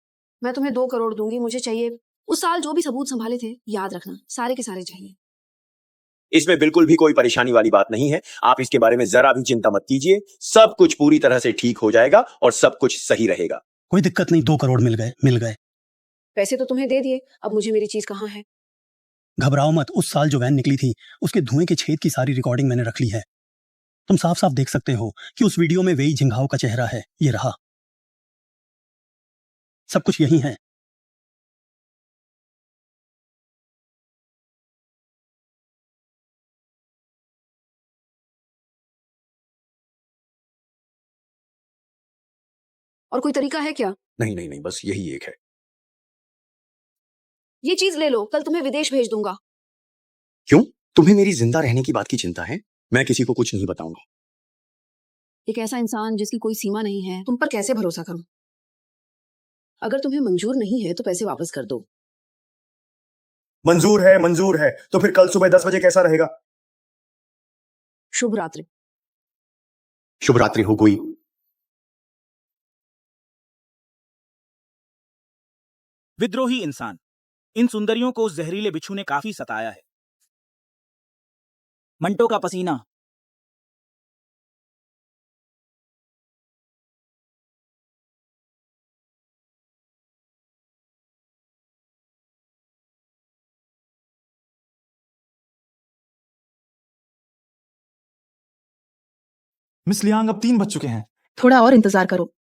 Speaker 1: मैं तुम्हें 2 करोड़ दूंगी। मुझे चाहिए उस साल जो भी सबूत संभाले थे, याद रखना सारे के सारे चाहिए।
Speaker 22: इसमें बिल्कुल भी कोई परेशानी वाली बात नहीं है। आप इसके बारे में जरा भी चिंता मत कीजिए। सब कुछ पूरी तरह से ठीक हो जाएगा और सब कुछ सही रहेगा। कोई दिक्कत नहीं, 2 करोड़ मिल गए।
Speaker 1: पैसे तो तुम्हें दे दिए, अब मुझे मेरी चीज कहाँ है?
Speaker 22: घबराओ मत, उस साल जो वैन निकली थी उसके धुएं के छेद की सारी रिकॉर्डिंग मैंने रख ली है। तुम साफ साफ देख सकते हो कि उस वीडियो में वेई झिंगाओ का चेहरा है। ये रहा, सब कुछ यही है।
Speaker 1: और कोई तरीका है क्या?
Speaker 10: नहीं नहीं नहीं, बस यही एक है।
Speaker 1: ये चीज ले लो, कल तुम्हें विदेश भेज दूंगा।
Speaker 10: क्यों? तुम्हें मेरी जिंदा रहने की बात की चिंता है? मैं किसी को कुछ नहीं बताऊंगा।
Speaker 1: एक ऐसा इंसान जिसकी कोई सीमा नहीं है, तुम पर कैसे भरोसा करूं? अगर तुम्हें मंजूर नहीं है तो पैसे वापस कर दो।
Speaker 24: मंजूर है तो फिर कल सुबह 10 बजे कैसा रहेगा?
Speaker 1: शुभ रात्रि।
Speaker 10: शुभ रात्रि हो कोई।
Speaker 2: विद्रोही इंसान, इन सुंदरियों को उस जहरीले बिच्छू ने काफी सताया है। मंटो का पसीना।
Speaker 15: मिस लियांग, अब 3 बज चुके हैं।
Speaker 6: थोड़ा और इंतजार करो।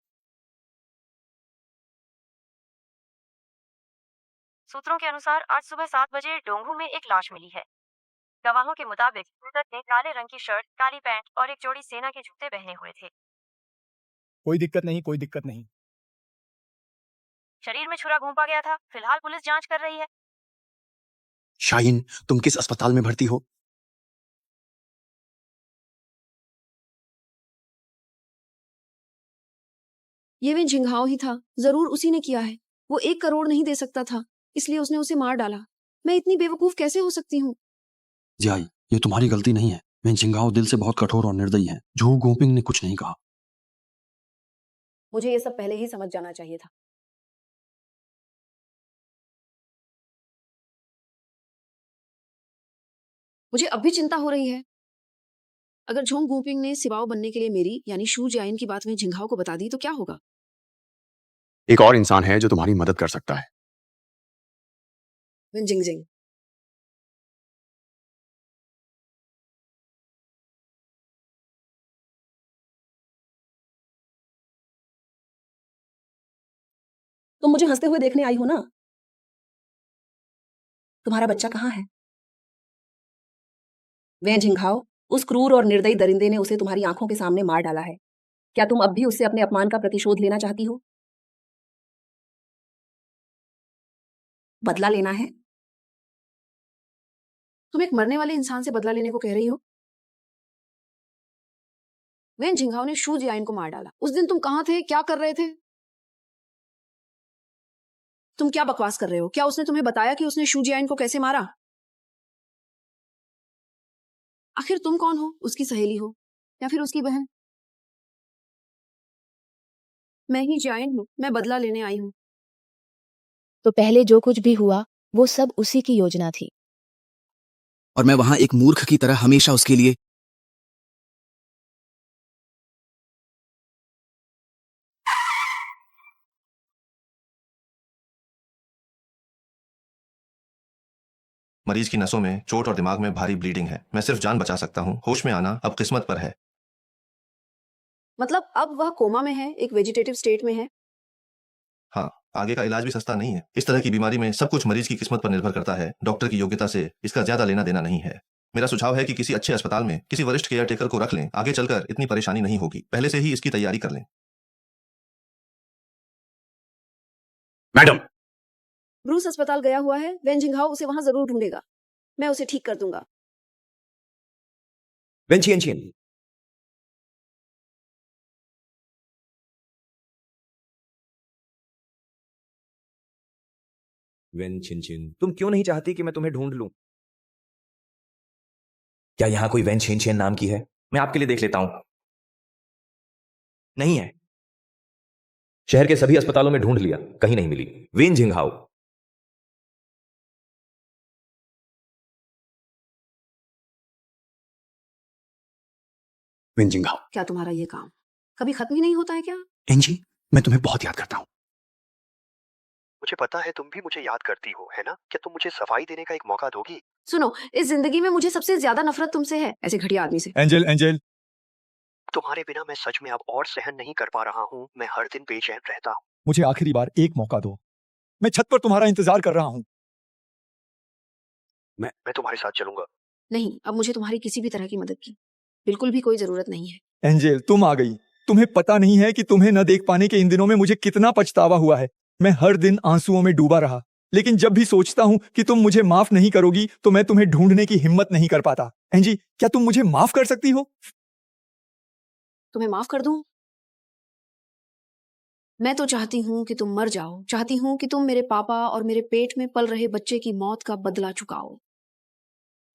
Speaker 7: सूत्रों के अनुसार आज सुबह 7 बजे डोंगू में एक लाश मिली है। गवाहों के मुताबिक मृतक ने काले रंग की शर्ट, काली पैंट और एक जोड़ी सेना के जूते पहने हुए थे।
Speaker 15: कोई दिक्कत नहीं।
Speaker 7: शरीर में छुरा घोंपा गया था। फिलहाल पुलिस जांच कर रही है।
Speaker 10: शाइन, तुम किस अस्पताल में भर्ती हो?
Speaker 1: ये वेन झिंगाओ ही था, जरूर उसी ने किया है। वो 1 करोड़ नहीं दे सकता था, इसलिए उसने उसे मार डाला। मैं इतनी बेवकूफ कैसे हो सकती हूँ?
Speaker 10: जियाई, ये तुम्हारी गलती नहीं है। वेन चिंगाओ दिल से बहुत कठोर और निर्दयी है। झू गोपिंग ने कुछ नहीं कहा।
Speaker 1: मुझे ये सब पहले ही समझ जाना चाहिए था। मुझे अब भी चिंता हो रही है। अगर झोंग गूपिंग ने सिवाओ बनने के लिए मेरी यानी शू जियाइन की बात में झिंगाओ को बता दी तो क्या होगा?
Speaker 10: एक और इंसान है जो तुम्हारी मदद कर सकता है।
Speaker 1: When Jingjing.
Speaker 6: तुम मुझे हंसते हुए देखने आई हो ना? तुम्हारा बच्चा कहाँ है? वह झिंगाओ, उस क्रूर और निर्दयी दरिंदे ने उसे तुम्हारी आंखों के सामने मार डाला है। क्या तुम अब भी उससे अपने अपमान का प्रतिशोध लेना चाहती हो? बदला लेना है?
Speaker 1: तुम एक मरने वाले इंसान से बदला लेने को कह रही हो? वेन झिंगाओ ने शू जियाइन को मार डाला। उस दिन तुम कहाँ थे, क्या कर रहे थे? तुम क्या बकवास कर रहे हो? क्या उसने तुम्हें बताया कि उसने शू जियाइन को कैसे मारा? आखिर तुम कौन हो? उसकी सहेली हो या फिर उसकी बहन? मैं ही जियाइन हूं, मैं बदला लेने आई हूं।
Speaker 16: तो पहले जो कुछ भी हुआ वो सब उसी की योजना थी।
Speaker 20: और मैं वहां एक मूर्ख की तरह हमेशा उसके लिए
Speaker 19: मरीज की नसों में चोट और दिमाग में भारी ब्लीडिंग है। मैं सिर्फ जान बचा सकता हूँ। होश में आना अब किस्मत पर है।
Speaker 1: मतलब अब वह कोमा में है, एक वेजिटेटिव स्टेट में है।
Speaker 19: हाँ, आगे का इलाज भी सस्ता नहीं है। इस तरह की बीमारी में सब कुछ मरीज की किस्मत पर निर्भर करता है। डॉक्टर की योग्यता से इसका ज्यादा लेना देना नहीं है। मेरा सुझाव है कि किसी अच्छे अस्पताल में किसी वरिष्ठ केयर टेकर को रख लें। आगे चलकर इतनी परेशानी नहीं होगी। पहले से ही इसकी तैयारी कर लें।
Speaker 10: मैडम,
Speaker 1: ब्रूस अस्पताल गया हुआ है। वेन जिंगाओ उसे वहां जरूर ढूंढेगा। मैं उसे ठीक कर दूंगा।
Speaker 3: वेन छिएन, वेन छिन, तुम क्यों नहीं चाहती कि मैं तुम्हें ढूंढ लूं? क्या यहां कोई वेन छिन नाम की है? मैं आपके लिए देख लेता हूं। नहीं है। शहर के सभी अस्पतालों में ढूंढ लिया, कहीं नहीं मिली। वेन झिंगाओ।
Speaker 10: वेन जिंगाओ।
Speaker 1: क्या तुम्हारा ये काम कभी खत्म ही नहीं होता है क्या?
Speaker 10: एंजी, मैं तुम्हें बहुत याद करता हूँ।
Speaker 4: मुझे पता है तुम भी मुझे याद करती हो, है ना? क्या तुम मुझे सफाई देने का एक मौका दोगी?
Speaker 14: सुनो, इस जिंदगी में मुझे सबसे ज्यादा नफरत तुमसे है, ऐसे घटिया आदमी से।
Speaker 15: एंजल एंजल
Speaker 4: तुम्हारे बिना मैं सच में अब और सहन नहीं कर पा रहा हूँ। मैं हर दिन बेचैन रहता हूँ।
Speaker 15: मुझे आखिरी बार एक मौका दो। मैं छत पर तुम्हारा इंतजार कर रहा हूँ।
Speaker 4: मैं तुम्हारे साथ चलूंगा।
Speaker 14: नहीं, अब मुझे तुम्हारी किसी भी तरह की मदद की बिल्कुल भी कोई जरूरत नहीं है।
Speaker 15: एंजल तुम आ गई। तुम्हें पता नहीं है कि तुम्हें न देख पाने के इन दिनों में मुझे कितना पछतावा हुआ है। मैं हर दिन आंसुओं में डूबा रहा, लेकिन जब भी सोचता हूँ कि तुम मुझे माफ नहीं करोगी तो मैं तुम्हें ढूंढने की हिम्मत नहीं कर पाता। एंजी, क्या तुम मुझे माफ कर सकती हो?
Speaker 14: तुम्हें माफ कर दूं? मैं तो चाहती हूँ कि तुम मर जाओ, चाहती हूँ कि तुम मेरे पापा और मेरे पेट में पल रहे बच्चे की मौत का बदला चुकाओ।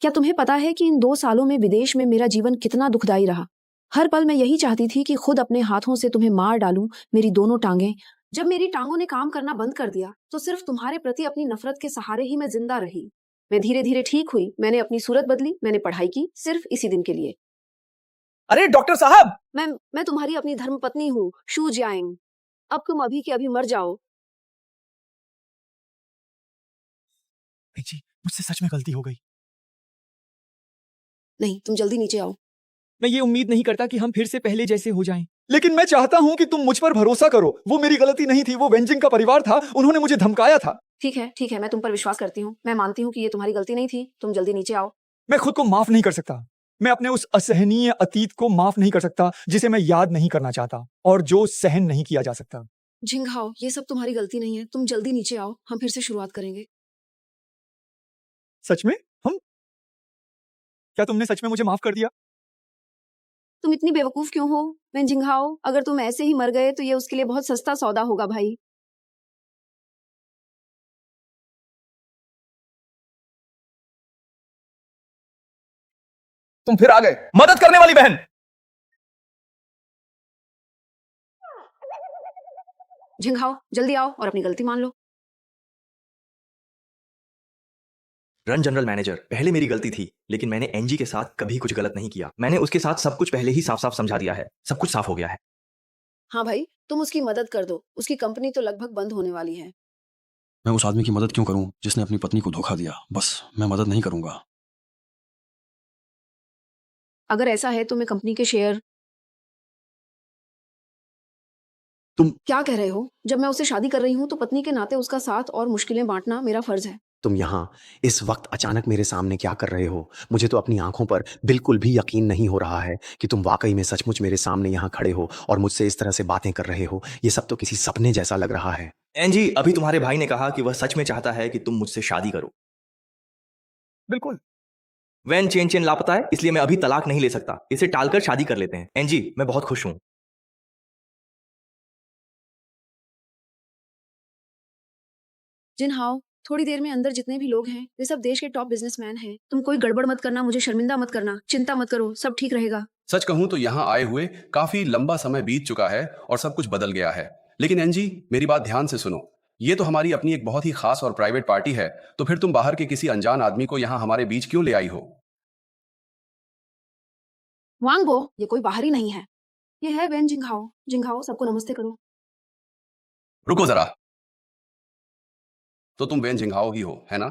Speaker 14: क्या तुम्हें पता है कि इन 2 सालों में विदेश में मेरा जीवन कितना दुखदाई रहा? हर पल मैं यही चाहती थी कि खुद अपने हाथों से तुम्हें मार डालूं, मेरी दोनों टांगें। जब मेरी टांगों ने काम करना बंद कर दिया तो सिर्फ तुम्हारे प्रति अपनी नफरत के सहारे ही मैं जिंदा रही। मैं धीरे धीरे ठीक हुई, मैंने अपनी सूरत बदली, मैंने पढ़ाई की, सिर्फ इसी दिन के लिए।
Speaker 20: अरे डॉक्टर साहब!
Speaker 14: मैं तुम्हारी अपनी धर्मपत्नी हूँ, शू जियांग। अब तुम अभी के अभी मर जाओ।
Speaker 15: जी, मुझसे सच में गलती हो गई।
Speaker 14: नहीं, तुम जल्दी नीचे आओ।
Speaker 15: मैं ये उम्मीद नहीं करता कि हम फिर से पहले जैसे हो जाएं, लेकिन मैं चाहता हूँ कि तुम मुझ पर भरोसा करो। वो मेरी गलती नहीं थी, वो वेंजिंग का परिवार था, उन्होंने मुझे धमकाया था।
Speaker 14: ठीक है, मैं तुम पर विश्वास करती हूँ। मैं मानती हूँ कि ये तुम्हारी गलती नहीं थी। तुम जल्दी नीचे आओ।
Speaker 15: मैं खुद को माफ नहीं कर सकता। मैं अपने उस असहनीय अतीत को माफ नहीं कर सकता जिसे मैं याद नहीं करना चाहता और जो सहन नहीं किया जा सकता।
Speaker 14: झिंगाओ, ये सब तुम्हारी गलती नहीं है। तुम जल्दी नीचे आओ, हम फिर से शुरुआत करेंगे।
Speaker 15: सच में? हम? क्या तुमने सच में मुझे माफ कर दिया?
Speaker 14: तुम इतनी बेवकूफ क्यों हो मैं झिंगाओ? अगर तुम ऐसे ही मर गए तो ये उसके लिए बहुत सस्ता सौदा होगा भाई।
Speaker 20: तुम फिर आ गए, मदद करने वाली बहन।
Speaker 14: झिंगाओ, जल्दी आओ और अपनी गलती मान लो।
Speaker 3: रन जनरल मैनेजर, पहले मेरी गलती थी, लेकिन मैंने एनजी के साथ कभी कुछ गलत नहीं किया। मैंने उसके साथ सब कुछ पहले ही साफ साफ समझा दिया है। सब कुछ साफ हो गया है।
Speaker 14: हाँ भाई, तुम उसकी मदद कर दो। उसकी कंपनी तो लगभग बंद होने वाली है।
Speaker 22: मैं उस आदमी की मदद क्यों करूं जिसने अपनी पत्नी को धोखा दिया? बस मैं मदद नहीं करूंगा।
Speaker 14: अगर ऐसा है तो मैं कंपनी के शेयर।
Speaker 22: तुम
Speaker 14: क्या कह रहे हो? जब मैं उससे शादी कर रही हूँ तो पत्नी के नाते उसका साथ और मुश्किलें बांटना मेरा फर्ज है।
Speaker 18: तुम यहाँ इस वक्त अचानक मेरे सामने क्या कर रहे हो? मुझे तो अपनी आंखों पर बिल्कुल भी यकीन नहीं हो रहा है कि तुम वाकई में सचमुच मेरे सामने यहाँ खड़े हो और मुझसे इस तरह से बातें कर रहे हो। ये सब तो किसी सपने जैसा लग रहा है।
Speaker 3: एनजी, अभी तुम्हारे भाई ने कहा कि वह सच में चाहता है कि तुम मुझसे शादी करो।
Speaker 15: बिल्कुल।
Speaker 3: वैन चेन चेन लापता है, इसलिए मैं अभी तलाक नहीं ले सकता। इसे टालकर शादी कर लेते हैं। एनजी, मैं बहुत खुश हूं।
Speaker 14: जिनहाओ, थोड़ी देर में अंदर जितने भी लोग हैं वे सब देश के टॉप बिजनेसमैन हैं। तुम कोई गड़बड़ मत करना, मुझे शर्मिंदा मत करना, चिंता मत करो, सब ठीक रहेगा।
Speaker 21: सच कहूं तो यहाँ आए हुए काफी लंबा समय बीत चुका है और सब कुछ बदल गया है। लेकिन एनजी, मेरी बात ध्यान से सुनो। ये तो हमारी अपनी एक बहुत ही खास और प्राइवेट पार्टी है, तो फिर तुम बाहर के किसी अनजान आदमी को यहाँ हमारे बीच क्यों ले आई हो?
Speaker 14: वांगबो, ये कोई बाहरी नहीं है, ये है वैन जिंघाओ। जिंघाओ, सबको नमस्ते करो।
Speaker 21: रुको जरा, तो तुम वेन जिंघाओ ही हो, है ना?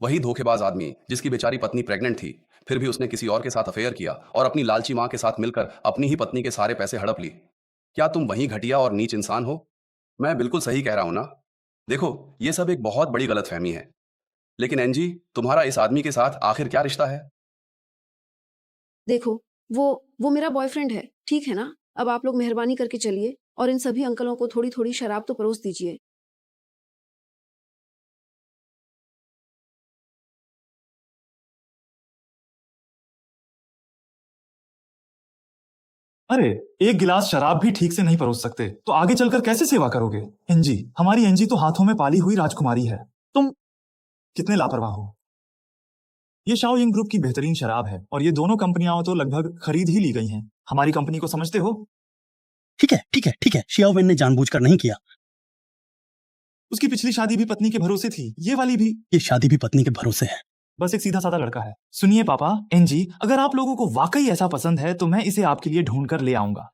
Speaker 21: वही धोखेबाज आदमी जिसकी बेचारी पत्नी प्रेग्नेंट थी, फिर भी उसने किसी और के साथ अफेयर किया और अपनी लालची मां के साथ मिलकर अपनी ही पत्नी के सारे पैसे हड़प ली। क्या तुम वही घटिया और नीच इंसान हो? मैं बिल्कुल सही कह रहा हूं ना? देखो, ये सब एक बहुत बड़ी गलतफहमी है। लेकिन एनजी, तुम्हारा इस आदमी के साथ आखिर क्या रिश्ता है?
Speaker 14: देखो, वो मेरा बॉयफ्रेंड है, ठीक है ना? अब आप लोग मेहरबानी करके चलिए और इन सभी अंकलों को थोड़ी थोड़ी शराब तो परोस दीजिए।
Speaker 23: अरे, एक गिलास शराब भी ठीक से नहीं परोस सकते तो आगे चलकर कैसे सेवा करोगे? एनजी, हमारी एनजी तो हाथों में पाली हुई राजकुमारी है। तुम कितने लापरवाह हो। ये शाओयिंग ग्रुप की बेहतरीन शराब है और ये दोनों कंपनियां तो लगभग खरीद ही ली गई हैं। हमारी कंपनी को समझते हो?
Speaker 22: ठीक है, शियाओ वेन ने जानबूझकर नहीं किया।
Speaker 23: उसकी पिछली शादी भी पत्नी के भरोसे थी, ये वाली भी।
Speaker 22: ये शादी भी पत्नी के भरोसे है।
Speaker 23: बस एक सीधा साधा लड़का है। सुनिए पापा, एनजी, अगर आप लोगों को वाकई ऐसा पसंद है तो मैं इसे आपके लिए ढूंढ कर ले आऊंगा,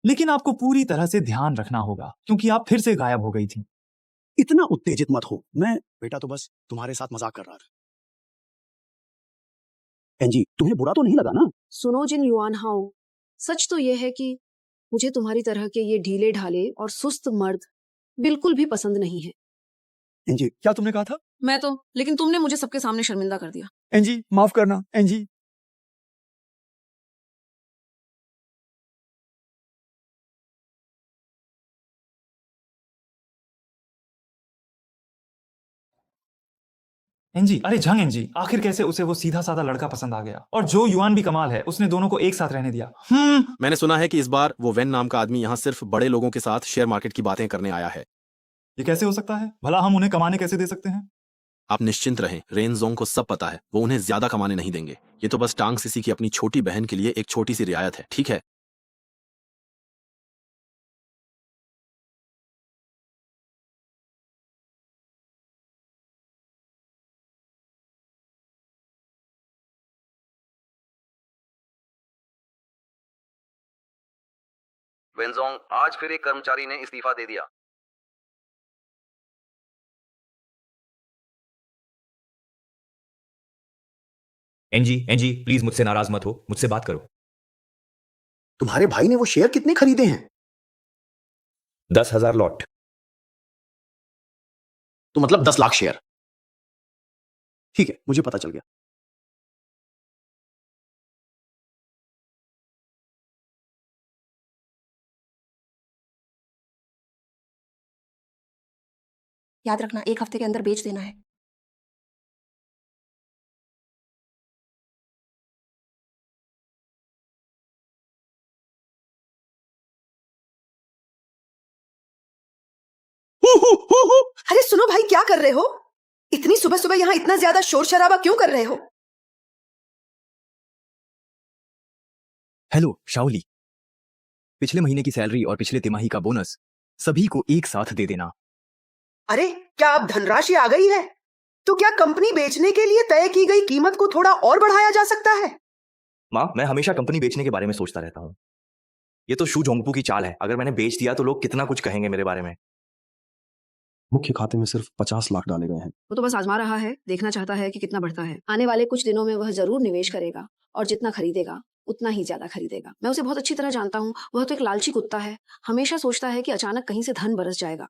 Speaker 23: लेकिन आपको पूरी तरह से ध्यान रखना होगा क्योंकि आप फिर से गायब हो गई थी।
Speaker 22: इतना उत्तेजित मत हो। मैं बेटा तो बस तुम्हारे साथ मजाक कर रहा था। एंजी, तुम्हें बुरा तो नहीं लगा ना?
Speaker 1: सुनो जिन युआन हाओ, सच तो यह है कि मुझे तुम्हारी तरह के ये ढीले ढाले और सुस्त मर्द बिल्कुल भी पसंद नहीं है।
Speaker 15: एंजी, क्या तुमने कहा था?
Speaker 14: मैं तो, लेकिन तुमने मुझे सबके सामने शर्मिंदा कर दिया।
Speaker 15: एंजी, माफ करना एंजी।
Speaker 23: एनजी, अरे जंग एनजी, आखिर कैसे उसे वो सीधा साधा लड़का पसंद आ गया। और जो युआन भी कमाल है, उसने दोनों को एक साथ रहने दिया।
Speaker 5: मैंने सुना है कि इस बार वो वेन नाम का आदमी यहाँ सिर्फ बड़े लोगों के साथ शेयर मार्केट की बातें करने आया है।
Speaker 23: ये कैसे हो सकता है? भला हम उन्हें कमाने कैसे दे सकते हैं?
Speaker 5: आप निश्चिंत रहें, रेनजोंग को सब पता है, वो उन्हें ज्यादा कमाने नहीं देंगे। ये तो बस टांग सीसी की अपनी छोटी बहन के लिए एक छोटी सी रियायत है, ठीक है?
Speaker 11: वेंजोंग, आज फिर एक कर्मचारी ने इस्तीफा दे दिया।
Speaker 3: एनजी, एनजी, प्लीज मुझसे नाराज मत हो, मुझसे बात करो।
Speaker 18: तुम्हारे भाई ने वो शेयर कितने खरीदे हैं?
Speaker 3: 10,000 लॉट।
Speaker 18: तो मतलब 10 लाख शेयर। ठीक है, मुझे पता चल गया।
Speaker 6: याद रखना, 1 हफ्ते के अंदर बेच देना है। अरे सुनो भाई, क्या कर रहे हो? इतनी सुबह सुबह यहाँ इतना ज्यादा शोर शराबा क्यों कर रहे हो?
Speaker 3: हेलो शाओली, पिछले महीने की सैलरी और पिछले तिमाही का बोनस सभी को एक साथ दे देना।
Speaker 6: अरे क्या अब धनराशि आ गई है? तो क्या कंपनी बेचने के लिए तय की गई कीमत को थोड़ा और बढ़ाया जा सकता है?
Speaker 3: माँ, मैं हमेशा कंपनी बेचने के बारे में सोचता रहता हूँ। ये तो शू जोंगपू की चाल है। अगर मैंने बेच दिया तो लोग कितना कुछ कहेंगे मेरे बारे में।
Speaker 10: मुख्य खाते में सिर्फ 50 लाख डाले गए हैं।
Speaker 1: वो तो बस आजमा रहा है, देखना चाहता है कि कितना बढ़ता है। आने वाले कुछ दिनों में वह जरूर निवेश करेगा और जितना खरीदेगा उतना ही ज्यादा खरीदेगा। मैं उसे बहुत अच्छी तरह जानता हूँ। वह तो एक लालची कुत्ता है, हमेशा सोचता है कि अचानक कहीं से धन बरस जाएगा।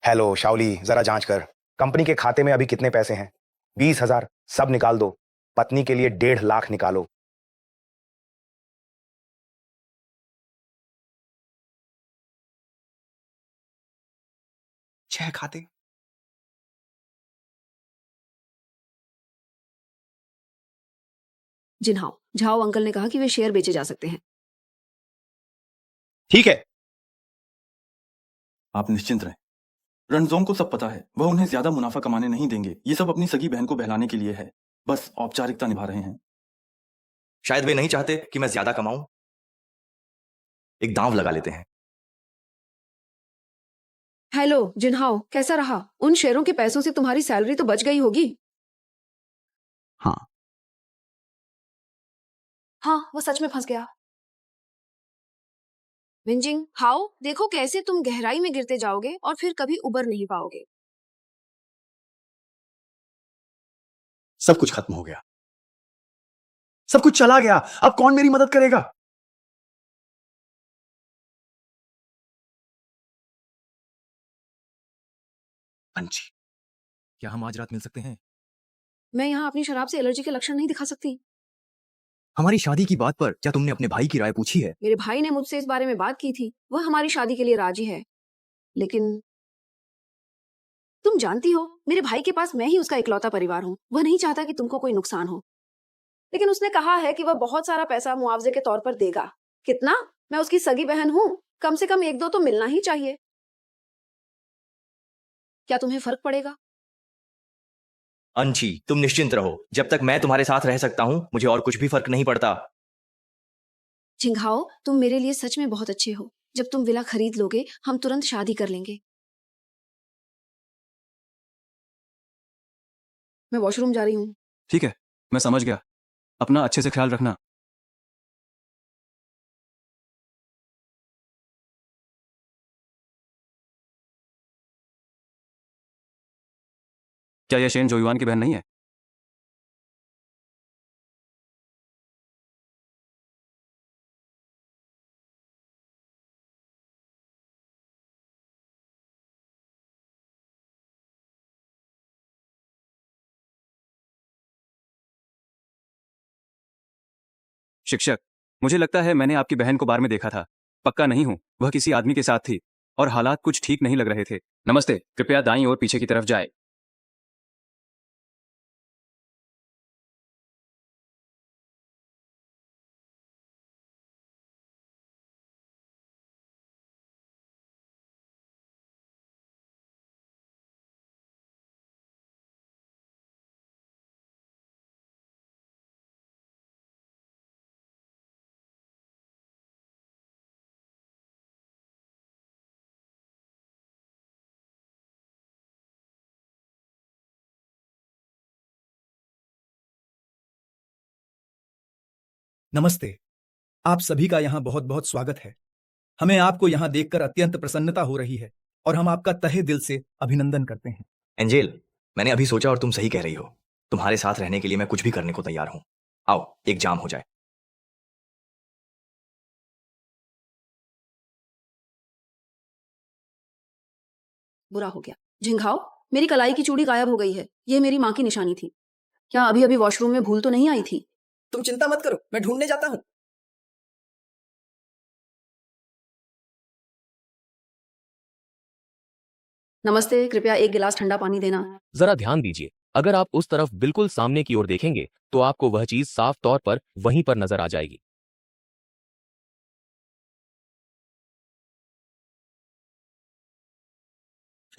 Speaker 18: हेलो शाओली, जरा जांच कर, कंपनी के खाते में अभी कितने पैसे हैं? 20,000 सब निकाल दो। पत्नी के लिए 1.5 लाख निकालो।
Speaker 3: छह खाते।
Speaker 1: जिनहाओ, झाओ अंकल ने कहा कि वे शेयर बेचे जा सकते हैं।
Speaker 18: ठीक है।
Speaker 10: आप निश्चिंत रहें, रणजोंग को सब पता है, वह उन्हें ज्यादा मुनाफा कमाने नहीं देंगे। ये सब अपनी सगी बहन को बहलाने के लिए है, बस औपचारिकता निभा रहे हैं।
Speaker 3: शायद वे नहीं चाहते कि मैं ज्यादा कमाऊं। एक दांव लगा लेते हैं।
Speaker 1: हेलो जिनहाओ, कैसा रहा? उन शेयरों के पैसों से तुम्हारी सैलरी तो बच गई होगी।
Speaker 18: हाँ,
Speaker 1: वो सच में फंस गया। विंजिंग हाओ, देखो कैसे तुम गहराई में गिरते जाओगे और फिर कभी उबर नहीं पाओगे।
Speaker 18: सब कुछ खत्म हो गया, सब कुछ चला गया। अब कौन मेरी मदद करेगा? अंजी,
Speaker 3: क्या हम आज रात मिल सकते हैं?
Speaker 1: मैं यहाँ अपनी शराब से एलर्जी के लक्षण नहीं दिखा सकती।
Speaker 3: हमारी शादी की बात पर क्या तुमने अपने भाई की राय पूछी है?
Speaker 1: मेरे भाई ने मुझसे इस बारे में बात की थी, वह हमारी शादी के लिए राजी है, लेकिन तुम जानती हो मेरे भाई के पास मैं ही उसका इकलौता परिवार हूँ। वह नहीं चाहता कि तुमको कोई नुकसान हो, लेकिन उसने कहा है कि वह बहुत सारा पैसा मुआवजे के तौर पर देगा। कितना? मैं उसकी सगी बहन हूँ, कम से कम 1-2 तो मिलना ही चाहिए। क्या तुम्हें फर्क पड़ेगा?
Speaker 3: अंशी, तुम निश्चिंत रहो, जब तक मैं तुम्हारे साथ रह सकता हूं मुझे और कुछ भी फर्क नहीं पड़ता।
Speaker 1: चिंघाओ, तुम मेरे लिए सच में बहुत अच्छे हो। जब तुम विला खरीद लोगे हम तुरंत शादी कर लेंगे। मैं वॉशरूम जा रही हूँ।
Speaker 20: ठीक है, मैं समझ गया। अपना अच्छे से ख्याल रखना। क्या यह शेन जोयुआन की बहन नहीं है? शिक्षक, मुझे लगता है मैंने आपकी बहन को बार में देखा था। पक्का नहीं हूँ, वह किसी आदमी के साथ थी और हालात कुछ ठीक नहीं लग रहे थे। नमस्ते, कृपया दाईं ओर पीछे की तरफ जाए।
Speaker 8: नमस्ते। आप सभी का यहाँ बहुत बहुत स्वागत है। हमें आपको यहाँ देखकर अत्यंत प्रसन्नता हो रही है और हम आपका तहे दिल से अभिनंदन करते हैं।
Speaker 3: एंजेल, मैंने अभी सोचा और तुम सही कह रही हो। तुम्हारे साथ रहने के लिए मैं कुछ भी करने को तैयार हूँ। आओ एक जाम हो जाए।
Speaker 1: बुरा हो गया। झिंगाओ, मेरी कलाई की चूड़ी गायब हो गई है। ये मेरी माँ की निशानी थी। क्या अभी अभी वॉशरूम में भूल तो नहीं आई थी?
Speaker 8: तुम चिंता मत करो, मैं ढूंढने जाता हूँ।
Speaker 1: नमस्ते, कृपया एक गिलास ठंडा पानी देना।
Speaker 12: जरा ध्यान दीजिए, अगर आप उस तरफ बिल्कुल सामने की ओर देखेंगे तो आपको वह चीज साफ तौर पर वहीं पर नजर आ जाएगी।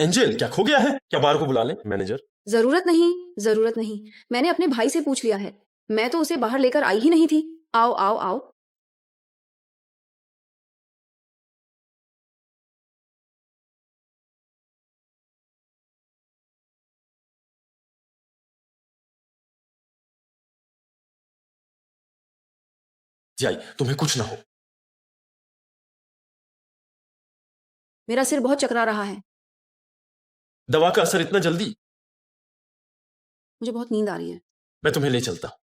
Speaker 5: एंजेल, क्या खो गया है? क्या बार को बुला लें? मैनेजर।
Speaker 1: जरूरत नहीं, जरूरत नहीं। मैंने अपने भाई से पूछ लिया है। मैं तो उसे बाहर लेकर आई ही नहीं थी। आओ आओ आओ।
Speaker 5: जाई, तुम्हें कुछ ना हो।
Speaker 1: मेरा सिर बहुत चकरा रहा है।
Speaker 5: दवा का असर इतना जल्दी?
Speaker 1: मुझे बहुत नींद आ रही है।
Speaker 5: मैं तुम्हें ले चलता हूं।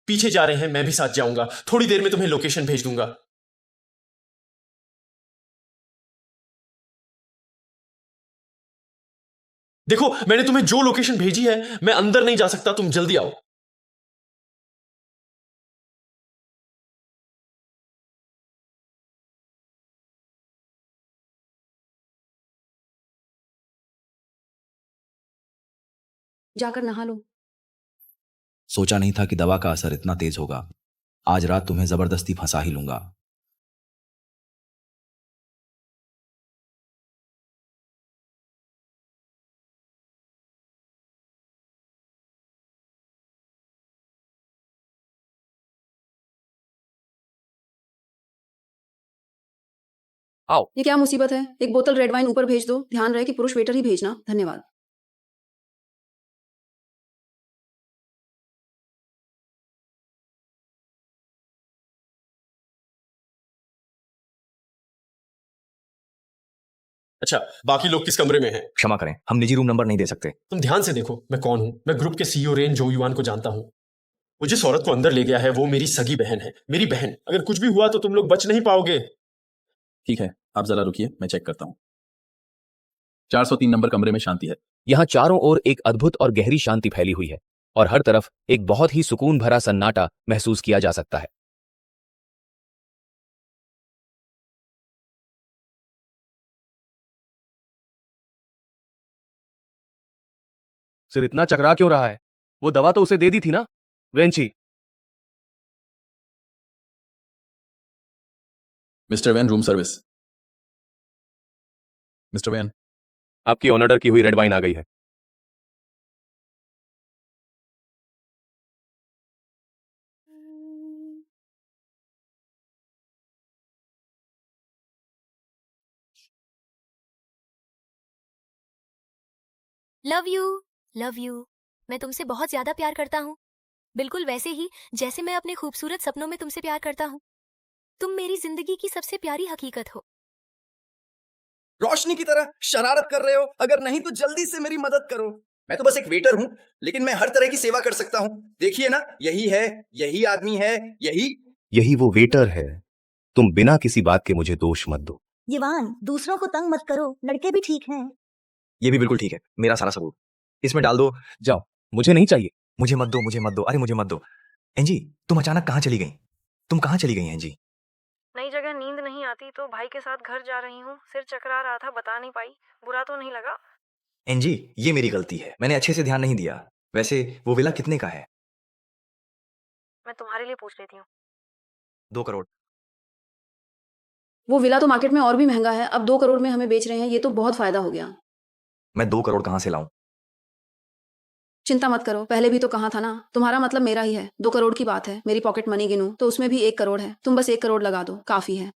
Speaker 5: पीछे जा रहे हैं, मैं भी साथ जाऊंगा। थोड़ी देर में तुम्हें लोकेशन भेज दूंगा। देखो, मैंने तुम्हें जो लोकेशन भेजी है, मैं अंदर नहीं जा सकता। तुम जल्दी आओ।
Speaker 1: जाकर नहा लो।
Speaker 3: सोचा नहीं था कि दवा का असर इतना तेज होगा। आज रात तुम्हें जबरदस्ती फंसा ही लूंगा।
Speaker 12: आओ।
Speaker 1: ये क्या मुसीबत है? एक बोतल रेड वाइन ऊपर भेज दो। ध्यान रहे कि पुरुष वेटर ही भेजना। धन्यवाद।
Speaker 5: अच्छा, बाकी लोग किस कमरे में हैं?
Speaker 3: क्षमा करें, हम निजी रूम नंबर नहीं दे सकते।
Speaker 5: तुम ध्यान से देखो, मैं कौन हूं। मैं ग्रुप के सीईओ रेन जोयुआन को जानता हूं। वो जिस औरत को अंदर ले गया है, वो मेरी सगी बहन है। मेरी बहन। अगर कुछ भी हुआ तो तुम लोग बच नहीं पाओगे।
Speaker 13: ठीक है, आप जरा रुकिए, मैं चेक करता हूं। 403 नंबर कमरे में शांति है।
Speaker 12: यहाँ चारों ओर एक अद्भुत और गहरी शांति फैली हुई है और हर तरफ एक बहुत ही सुकून भरा सन्नाटा महसूस किया जा सकता है। सिर इतना चकरा क्यों रहा है? वो दवा तो उसे दे दी थी ना, वेंची।
Speaker 13: Mister Van, room service. Mister Van,
Speaker 12: आपकी ऑर्डर की हुई रेड वाइन आ गई है।
Speaker 2: Love you. मैं तुमसे बहुत ज्यादा प्यार करता हूँ, बिल्कुल वैसे ही जैसे मैं अपने खूबसूरत सपनों में तुमसे प्यार करता हूँ। तुम मेरी जिंदगी की सबसे प्यारी हकीकत हो।
Speaker 8: रोशनी की तरह शरारत कर रहे हो? अगर नहीं तो जल्दी से मेरी मदद करो। मैं तो बस एक वेटर हूँ, लेकिन मैं हर तरह की सेवा कर सकता हूँ। देखिए ना, यही है, यही आदमी है,
Speaker 12: यही वो वेटर है। तुम बिना किसी बात के मुझे दोष मत दो।
Speaker 9: युवान, दूसरों को तंग मत करो, लड़के भी ठीक हैं।
Speaker 3: ये भी बिल्कुल ठीक है, मेरा सारा सबूत इसमें डाल दो।
Speaker 12: जाओ, मुझे नहीं चाहिए।
Speaker 3: मुझे मत दो, मुझे मत दो, अरे मुझे मत दो। एंजी, तुम अचानक कहाँ चली गई? तुम कहाँ चली गई एंजी?
Speaker 7: नई जगह नींद नहीं आती तो भाई के साथ घर जा रही हूँ। सिर चकरा रहा था, बता नहीं पाई। बुरा तो नहीं लगा?
Speaker 3: एंजी, ये मेरी गलती है, मैंने अच्छे से ध्यान नहीं दिया। वैसे वो विला कितने का है?
Speaker 7: मैं तुम्हारे लिए पूछ लेती हूँ।
Speaker 3: 2 करोड़।
Speaker 1: वो विला तो मार्केट में और भी महंगा है, अब 2 करोड़ में हमें बेच रहे हैं, ये तो बहुत फायदा हो गया।
Speaker 3: मैं 2 करोड़ कहाँ से लाऊं?
Speaker 1: चिंता मत करो, पहले भी तो कहा था ना, तुम्हारा मतलब मेरा ही है। 2 करोड़ की बात है, मेरी पॉकेट मनी गिनूं तो उसमें भी 1 करोड़ है। तुम बस 1 करोड़ लगा दो, काफी है।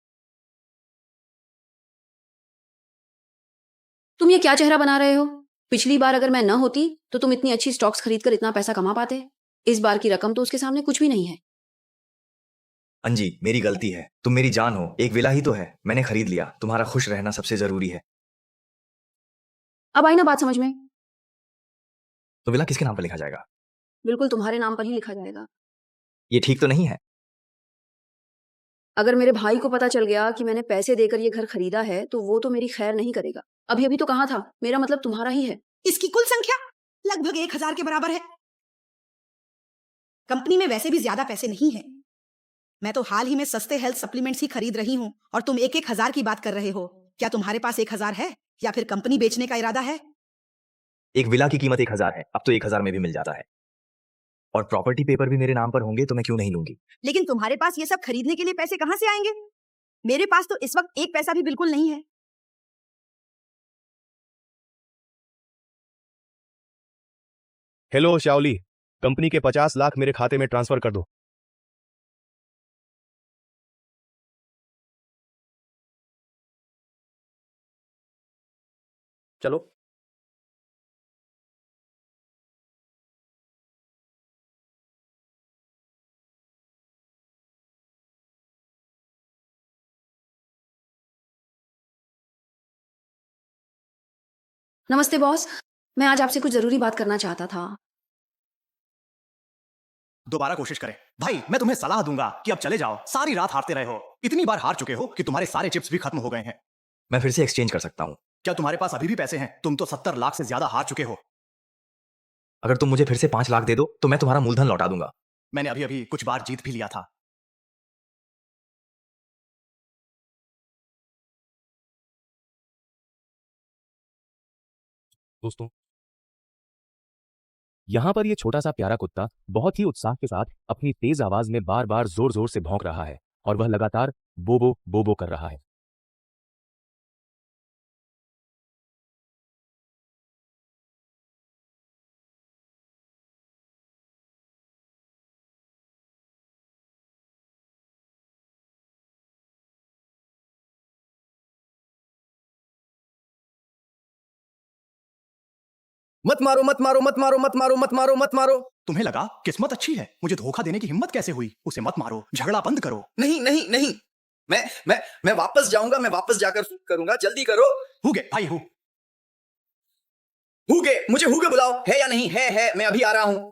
Speaker 1: तुम ये क्या चेहरा बना रहे हो? पिछली बार अगर मैं न होती तो तुम इतनी अच्छी स्टॉक्स खरीदकर इतना पैसा कमा पाते। इस बार की रकम तो उसके सामने कुछ भी नहीं है।
Speaker 3: अंजी, मेरी गलती है, तुम मेरी जान हो, एक विला ही तो है, मैंने खरीद लिया। तुम्हारा खुश रहना सबसे जरूरी है।
Speaker 1: अब आई ना बात समझ में?
Speaker 3: तो विला किसके नाम पर लिखा जाएगा?
Speaker 1: बिल्कुल तुम्हारे नाम पर ही लिखा जाएगा।
Speaker 3: ये ठीक तो नहीं है?
Speaker 1: अगर मेरे भाई को पता चल गया कि मैंने पैसे देकर ये घर खरीदा है तो वो तो मेरी खैर नहीं करेगा। अभी अभी तो कहा था, मेरा मतलब तुम्हारा ही है।
Speaker 17: इसकी कुल संख्या लगभग 1000 के बराबर है। कंपनी में वैसे भी ज्यादा पैसे नहीं है। मैं तो हाल ही में सस्ते हेल्थ सप्लीमेंट्स ही खरीद रही हूँ और तुम 1-1000 की बात कर रहे हो। क्या तुम्हारे पास 1000 है या फिर कंपनी बेचने का इरादा है?
Speaker 3: एक विला की कीमत 1000 है, अब तो 1000 में भी मिल जाता है। और प्रॉपर्टी पेपर भी मेरे नाम पर होंगे तो मैं क्यों नहीं लूंगी?
Speaker 17: लेकिन तुम्हारे पास ये सब खरीदने के लिए पैसे कहाँ से आएंगे? मेरे पास तो इस वक्त 1 पैसा भी बिल्कुल नहीं है।
Speaker 12: हेलो शाओली, कंपनी के 50 लाख मेरे खाते में ट्रांसफर कर दो।
Speaker 8: चलो।
Speaker 1: नमस्ते बॉस, मैं आज आपसे कुछ जरूरी बात करना चाहता था।
Speaker 24: दोबारा कोशिश करें भाई, मैं तुम्हें सलाह दूंगा कि अब चले जाओ। सारी रात हारते रहे हो, इतनी बार हार चुके हो कि तुम्हारे सारे चिप्स भी खत्म हो गए हैं।
Speaker 3: मैं फिर से एक्सचेंज कर सकता हूँ।
Speaker 24: क्या तुम्हारे पास अभी भी पैसे हैं? तुम तो 70 लाख से ज्यादा हार चुके हो।
Speaker 3: अगर तुम मुझे फिर से 5 लाख दे दो तो मैं तुम्हारा मूलधन लौटा दूंगा।
Speaker 24: मैंने अभी अभी कुछ बार जीत भी लिया था।
Speaker 12: दोस्तों, यहाँ पर ये छोटा सा प्यारा कुत्ता बहुत ही उत्साह के साथ अपनी तेज आवाज में बार बार जोर जोर से भौंक रहा है और वह लगातार बोबो बोबो कर रहा है।
Speaker 24: मत मारो मत मारो मत मारो मत मारो मत मारो मत मारो। तुम्हें लगा किस्मत अच्छी है, मुझे धोखा देने की हिम्मत कैसे हुई? उसे मत मारो, झगड़ा बंद करो।
Speaker 8: नहीं नहीं नहीं, मैं वापस जाऊंगा, मैं वापस जाकर करूंगा, जल्दी करो।
Speaker 24: हुगे भाई
Speaker 8: हुगे, मुझे हुगे बुलाओ। है या नहीं? है, मैं अभी आ रहा हूं।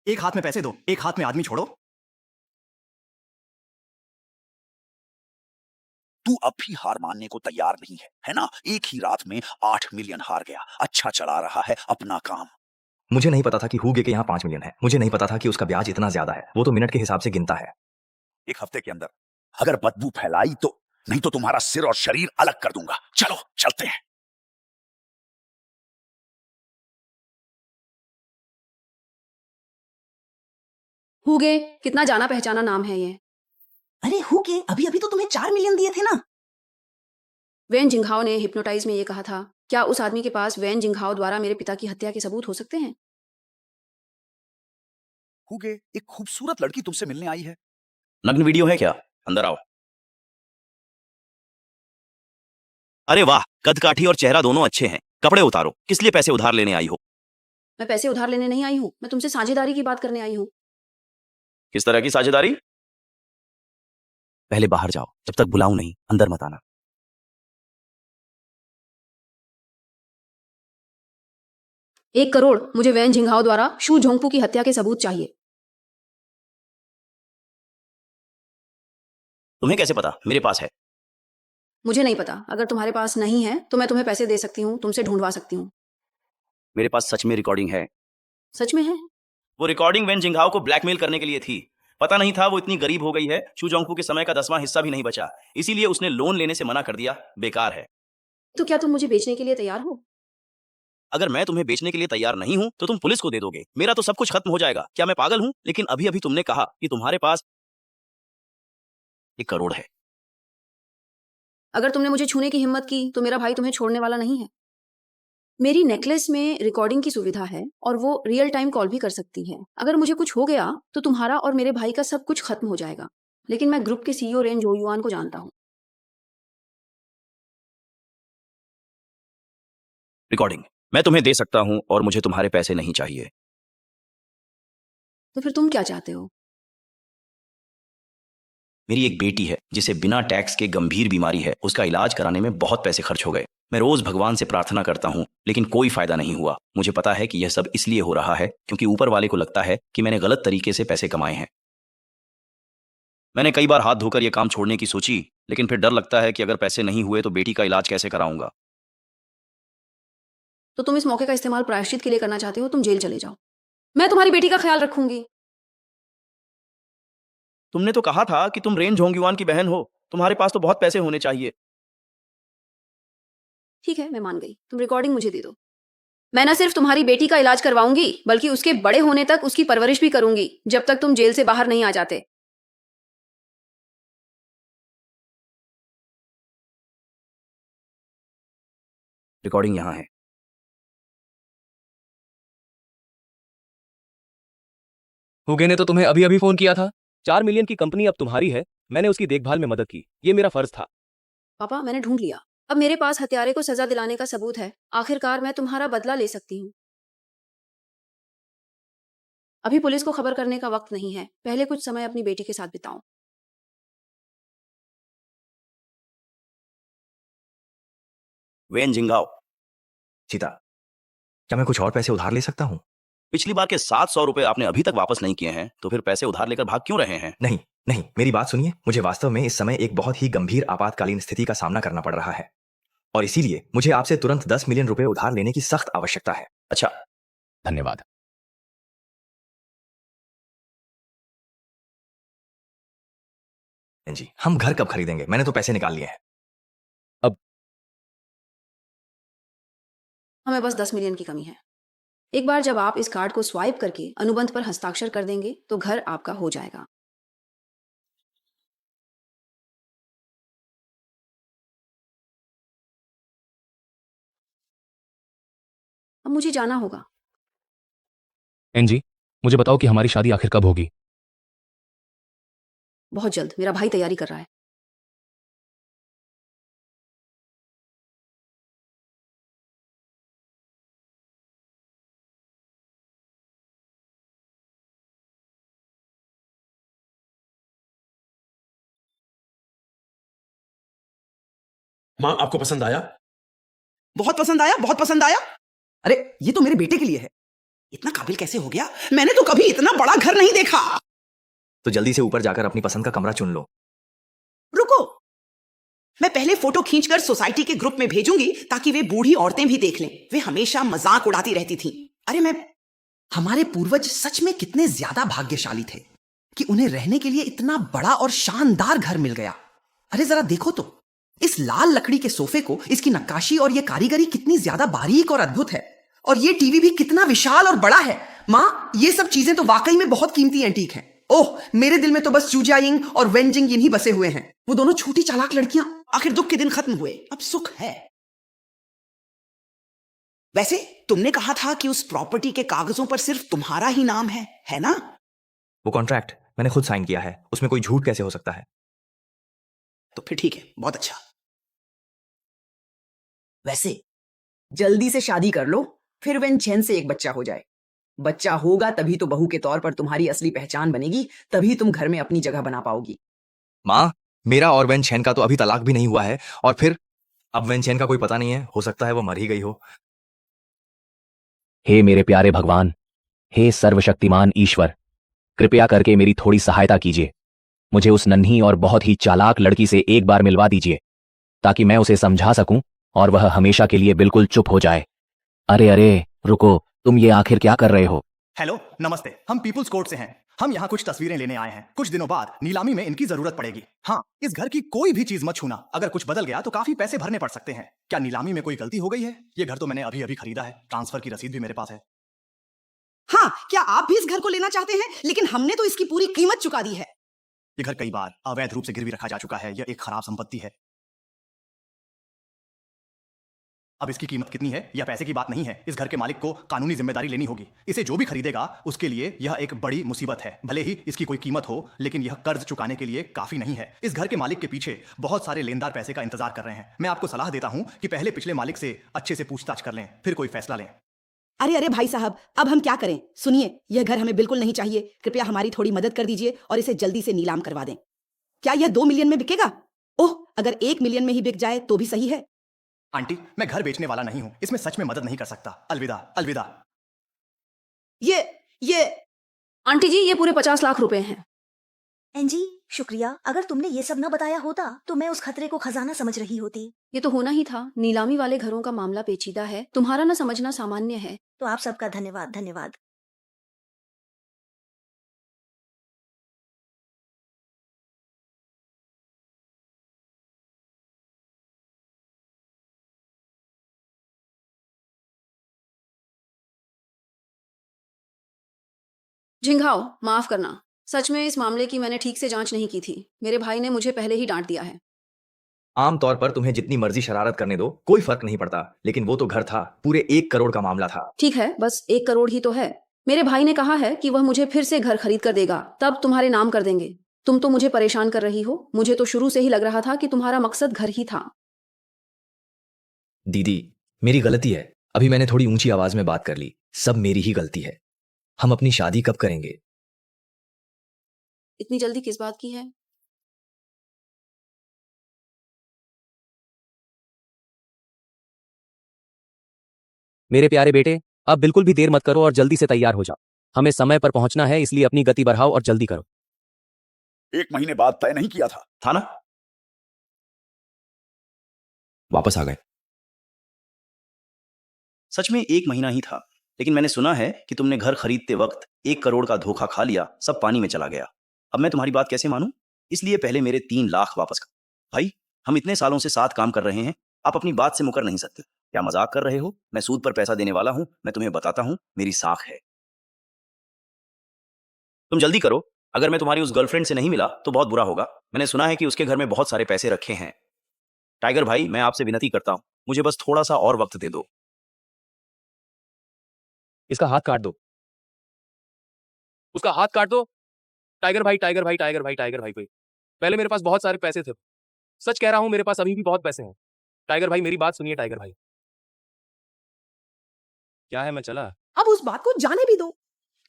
Speaker 24: एक हाथ में पैसे दो, एक हाथ में आदमी छोड़ो।
Speaker 25: तू अब भी हार मानने को तैयार नहीं है ना? एक ही रात में 8 मिलियन हार गया। अच्छा चला रहा है अपना काम।
Speaker 3: मुझे नहीं पता था कि हुगे के यहाँ 5 मिलियन है। मुझे नहीं पता था कि उसका ब्याज इतना ज्यादा है। वो तो मिनट के हिसाब से गिनता है।
Speaker 25: एक हफ्ते के अंदर अगर बदबू फैलाई तो, नहीं तो तुम्हारा सिर और शरीर अलग कर दूंगा। चलो चलते हैं।
Speaker 1: हुगे, कितना जाना पहचाना नाम है ये।
Speaker 17: अरे हुगे, अभी अभी तो तुम्हें 4 मिलियन दिए थे ना।
Speaker 1: वेन जिंघाओ ने हिप्नोटाइज में ये कहा था, क्या उस आदमी के पास वेन जिंघाओ द्वारा मेरे पिता की हत्या के सबूत हो सकते हैं?
Speaker 25: हुगे, एक खूबसूरत लड़की तुमसे मिलने आई है।
Speaker 4: नग्न वीडियो है क्या? अंदर आओ। अरे वाह, कद काठी और चेहरा दोनों अच्छे हैं। कपड़े उतारो। किस लिए पैसे उधार लेने आई हो?
Speaker 1: मैं पैसे उधार लेने नहीं आई हूँ, मैं तुमसे साझेदारी की बात करने आई हूँ।
Speaker 4: किस तरह की साझेदारी? पहले बाहर जाओ, जब तक बुलाऊं नहीं, अंदर मत आना।
Speaker 1: 1 करोड़ मुझे वैन झिंघाओ द्वारा शू झोंगपू की हत्या के सबूत चाहिए।
Speaker 4: तुम्हें कैसे पता? मेरे पास है।
Speaker 1: मुझे नहीं पता, अगर तुम्हारे पास नहीं है तो मैं तुम्हें पैसे दे सकती हूँ, तुमसे ढूंढवा सकती हूँ।
Speaker 4: मेरे पास सच में रिकॉर्डिंग है।
Speaker 1: सच में है?
Speaker 4: वो रिकॉर्डिंग वेन जिंघाओ को ब्लैकमेल करने के लिए थी। पता नहीं था वो इतनी गरीब हो गई है, शू जोंगपू के समय का 10वां हिस्सा भी नहीं बचा, इसीलिए उसने लोन लेने से मना कर दिया। बेकार है।
Speaker 1: तो क्या तुम मुझे बेचने के लिए तैयार हो?
Speaker 4: अगर मैं तुम्हें बेचने के लिए तैयार नहीं हूं तो तुम पुलिस को दे दोगे, मेरा तो सब कुछ खत्म हो जाएगा। क्या मैं पागल हूं? लेकिन अभी अभी तुमने कहा कि तुम्हारे पास 1 करोड़ है।
Speaker 1: अगर तुमने मुझे छूने की हिम्मत की तो मेरा भाई तुम्हें छोड़ने वाला नहीं है। मेरी नेकलेस में रिकॉर्डिंग की सुविधा है और वो रियल टाइम कॉल भी कर सकती है। अगर मुझे कुछ हो गया तो तुम्हारा और मेरे भाई का सब कुछ खत्म हो जाएगा। लेकिन मैं ग्रुप के सीईओ रेन जो युआन को जानता हूँ।
Speaker 4: रिकॉर्डिंग मैं तुम्हें दे सकता हूं और मुझे तुम्हारे पैसे नहीं चाहिए।
Speaker 1: तो फिर तुम क्या चाहते हो?
Speaker 4: मेरी एक बेटी है जिसे बिना टैक्स के गंभीर बीमारी है, उसका इलाज कराने में बहुत पैसे खर्च हो गए। मैं रोज भगवान से प्रार्थना करता हूँ लेकिन कोई फायदा नहीं हुआ। मुझे पता है कि यह सब इसलिए हो रहा है क्योंकि ऊपर वाले को लगता है कि मैंने गलत तरीके से पैसे कमाए हैं। मैंने कई बार हाथ धोकर यह काम छोड़ने की सोची, लेकिन फिर डर लगता है कि अगर पैसे नहीं हुए तो बेटी का इलाज कैसे कराऊंगा।
Speaker 1: तो तुम इस मौके का इस्तेमाल प्रायश्चित के लिए करना चाहते हो? तुम जेल चले जाओ, मैं तुम्हारी बेटी का ख्याल रखूंगी।
Speaker 4: तुमने तो कहा था कि तुम रेन जोंगयुआन की बहन हो, तुम्हारे पास तो बहुत पैसे होने चाहिए।
Speaker 1: ठीक है, मैं मान गई। तुम रिकॉर्डिंग मुझे दे दो। मैं न सिर्फ तुम्हारी बेटी का इलाज करवाऊंगी बल्कि उसके बड़े होने तक उसकी परवरिश भी करूंगी, जब तक तुम जेल से बाहर नहीं आ जाते।
Speaker 4: रिकॉर्डिंग यहाँ है।
Speaker 12: हुगे ने तो तुम्हें अभी अभी फोन किया था। 4 मिलियन की कंपनी अब तुम्हारी है। मैंने उसकी देखभाल में मदद की, ये मेरा फर्ज था।
Speaker 1: पापा, मैंने ढूंढ लिया। अब मेरे पास हत्यारे को सजा दिलाने का सबूत है। आखिरकार मैं तुम्हारा बदला ले सकती हूँ। अभी पुलिस को खबर करने का वक्त नहीं है, पहले कुछ समय अपनी बेटी के साथ बिताओ।
Speaker 4: वेन जिंगाओ।
Speaker 3: सीता, क्या मैं कुछ और पैसे उधार ले सकता हूँ?
Speaker 4: पिछली बार के 700 रुपए आपने अभी तक वापस नहीं किए हैं, तो फिर पैसे उधार लेकर भाग क्यों रहे हैं?
Speaker 3: नहीं नहीं, मेरी बात सुनिए। मुझे वास्तव में इस समय एक बहुत ही गंभीर आपातकालीन स्थिति का सामना करना पड़ रहा है और इसीलिए मुझे आपसे तुरंत 10 मिलियन रुपए उधार लेने की सख्त आवश्यकता है।
Speaker 4: अच्छा,
Speaker 12: धन्यवाद।
Speaker 3: जी, हम घर कब खरीदेंगे? मैंने तो पैसे निकाल लिए हैं।
Speaker 1: हमें बस 10 मिलियन की कमी है। एक बार जब आप इस कार्ड को स्वाइप करके अनुबंध पर हस्ताक्षर कर देंगे तो घर आपका हो जाएगा। अब मुझे जाना होगा।
Speaker 12: एनजी, मुझे बताओ कि हमारी शादी आखिर कब होगी?
Speaker 1: बहुत जल्द। मेरा भाई तैयारी कर रहा है।
Speaker 5: माँ, आपको पसंद आया?
Speaker 17: बहुत पसंद आया, बहुत पसंद आया। अरे ये तो मेरे बेटे के लिए है। इतना काबिल कैसे हो गया? मैंने तो कभी इतना बड़ा घर नहीं देखा।
Speaker 3: तो जल्दी से ऊपर जाकर अपनी पसंद का कमरा चुन लो।
Speaker 17: रुको, मैं पहले फोटो खींचकर सोसाइटी के ग्रुप में भेजूंगी ताकि वे बूढ़ी औरतें भी देख लें। वे हमेशा मजाक उड़ाती रहती थीं। अरे हमारे पूर्वज सच में कितने ज्यादा भाग्यशाली थे कि उन्हें रहने के लिए इतना बड़ा और शानदार घर मिल गया। अरे जरा देखो तो, इस लाल लकड़ी के सोफे को, इसकी नक्काशी और ये कारीगरी कितनी ज्यादा बारीक और अद्भुत है। और ये टीवी भी कितना विशाल और बड़ा है। माँ, ये सब चीजें तो वाकई में बहुत कीमती एंटीक हैं। ओह, मेरे दिल में तो बस चूजाइंग और वेंजिंग ही बसे हुए हैं। वो दोनों छोटी चालाक लड़कियां, आखिर दुख के दिन खत्म हुए, अब सुख है। वैसे तुमने कहा था कि उस प्रॉपर्टी के कागजों पर सिर्फ तुम्हारा ही नाम है ना?
Speaker 3: वो कॉन्ट्रैक्ट मैंने खुद साइन किया है, उसमें कोई झूठ कैसे हो सकता है?
Speaker 17: तो फिर ठीक है, बहुत अच्छा।
Speaker 14: वैसे जल्दी से शादी कर लो, फिर वेन चैन से एक बच्चा हो जाए। बच्चा होगा तभी तो बहू के तौर पर तुम्हारी असली पहचान बनेगी, तभी तुम घर में अपनी जगह बना पाओगी।
Speaker 3: माँ, मेरा और वेन छेन का तो अभी तलाक भी नहीं हुआ है, और फिर अब वेन छेन का कोई पता नहीं है, हो सकता है वो मर ही गई हो।
Speaker 12: हे मेरे प्यारे भगवान, हे सर्वशक्तिमान ईश्वर, कृपया करके मेरी थोड़ी सहायता कीजिए। मुझे उस नन्ही और बहुत ही चालाक लड़की से एक बार मिलवा दीजिए, ताकि मैं उसे समझा सकूं और वह हमेशा के लिए बिल्कुल चुप हो जाए। अरे अरे रुको, तुम ये आखिर क्या कर रहे हो?
Speaker 24: हेलो, नमस्ते। हम पीपुल्स कोर्ट से हैं। हम यहाँ कुछ तस्वीरें लेने आए हैं। कुछ दिनों बाद नीलामी में इनकी जरूरत पड़ेगी। हाँ, इस घर की कोई भी चीज मत छूना। अगर कुछ बदल गया तो काफी पैसे भरने पड़ सकते हैं। क्या नीलामी में कोई गलती हो गई है? ये घर तो मैंने अभी अभी खरीदा है, ट्रांसफर की रसीद भी मेरे पास है।
Speaker 17: हाँ, क्या आप भी इस घर को लेना चाहते हैं? लेकिन हमने तो इसकी पूरी कीमत चुका दी है।
Speaker 24: ये घर कई बार अवैध रूप से गिरवी रखा जा चुका है। यह एक खराब संपत्ति है। अब इसकी कीमत कितनी है यह पैसे की बात नहीं है। इस घर के मालिक को कानूनी जिम्मेदारी लेनी होगी। इसे जो भी खरीदेगा उसके लिए यह एक बड़ी मुसीबत है। भले ही इसकी कोई कीमत हो, लेकिन यह कर्ज चुकाने के लिए काफी नहीं है। इस घर के मालिक के पीछे बहुत सारे लेनदार पैसे का इंतजार कर रहे हैं। मैं आपको सलाह देता हूं कि पहले पिछले मालिक से अच्छे से पूछताछ कर लें, फिर कोई फैसला लें।
Speaker 17: अरे भाई साहब, अब हम क्या करें? सुनिए, यह घर हमें बिल्कुल नहीं चाहिए। कृपया हमारी थोड़ी मदद कर दीजिए और इसे जल्दी से नीलाम करवा दें। क्या यह 2 मिलियन में बिकेगा? ओह, अगर 1 मिलियन में ही बिक जाए तो भी सही है।
Speaker 24: आंटी, मैं घर बेचने वाला नहीं हूं। इसमें सच में मदद नहीं कर सकता। अलविदा, अलविदा।
Speaker 17: ये
Speaker 1: आंटी जी, ये पूरे 50 लाख रुपए हैं।
Speaker 9: एंजी, शुक्रिया। अगर तुमने ये सब न बताया होता तो मैं उस खतरे को खजाना समझ रही होती।
Speaker 1: ये तो होना ही था। नीलामी वाले घरों का मामला पेचीदा है, तुम्हारा न समझना सामान्य है।
Speaker 9: तो आप सबका धन्यवाद, धन्यवाद।
Speaker 1: झिंगाओ, माफ करना। सच में इस मामले की मैंने ठीक से जांच नहीं की थी। मेरे भाई ने मुझे पहले ही डांट दिया है।
Speaker 3: आमतौर पर तुम्हें जितनी मर्जी शरारत करने दो, कोई फर्क नहीं पड़ता, लेकिन वो तो घर था, पूरे 1 करोड़ का मामला था।
Speaker 1: ठीक है, बस 1 करोड़ ही तो है। मेरे भाई ने कहा है कि वह मुझे फिर से घर खरीद कर देगा, तब तुम्हारे नाम कर देंगे। तुम तो मुझे परेशान कर रही हो। मुझे तो शुरू से ही लग रहा था कि तुम्हारा मकसद घर ही था।
Speaker 3: दीदी, मेरी गलती है। अभी मैंने थोड़ी ऊंची आवाज में बात कर ली। सब मेरी ही गलती है। हम अपनी शादी कब करेंगे?
Speaker 1: इतनी जल्दी किस बात की है?
Speaker 12: मेरे प्यारे बेटे, अब बिल्कुल भी देर मत करो और जल्दी से तैयार हो जाओ। हमें समय पर पहुंचना है, इसलिए अपनी गति बढ़ाओ और जल्दी करो।
Speaker 25: 1 महीने बाद तय नहीं किया था ना?
Speaker 3: वापस आ गए।
Speaker 4: सच में 1 महीना ही था, लेकिन मैंने सुना है कि तुमने घर खरीदते वक्त 1 करोड़ का धोखा खा लिया, सब पानी में चला गया। अब मैं तुम्हारी बात कैसे मानूं? इसलिए पहले मेरे 3 लाख वापस कर। भाई, हम इतने सालों से साथ काम कर रहे हैं, आप अपनी बात से मुकर नहीं सकते। क्या मजाक कर रहे हो? मैं सूद पर पैसा देने वाला हूं। मैं तुम्हें बताता हूं, मेरी साख है। तुम जल्दी करो। अगर मैं तुम्हारी उस गर्लफ्रेंड से नहीं मिला तो बहुत बुरा होगा। मैंने सुना है कि उसके घर में बहुत सारे पैसे रखे हैं। टाइगर भाई, मैं आपसे विनती करता हूं, मुझे बस थोड़ा सा और वक्त दे दो।
Speaker 12: इसका हाथ काट दो। उसका हाथ काट दो। टाइगर भाई, टाइगर भाई, टाइगर भाई, टाइगर भाई कोई। पहले मेरे पास बहुत सारे पैसे थे। सच कह रहा हूं, मेरे पास अभी भी बहुत पैसे हैं। टाइगर भाई, मेरी बात सुनिए टाइगर भाई। क्या है, मैं चला?
Speaker 17: अब उस बात को जाने भी दो,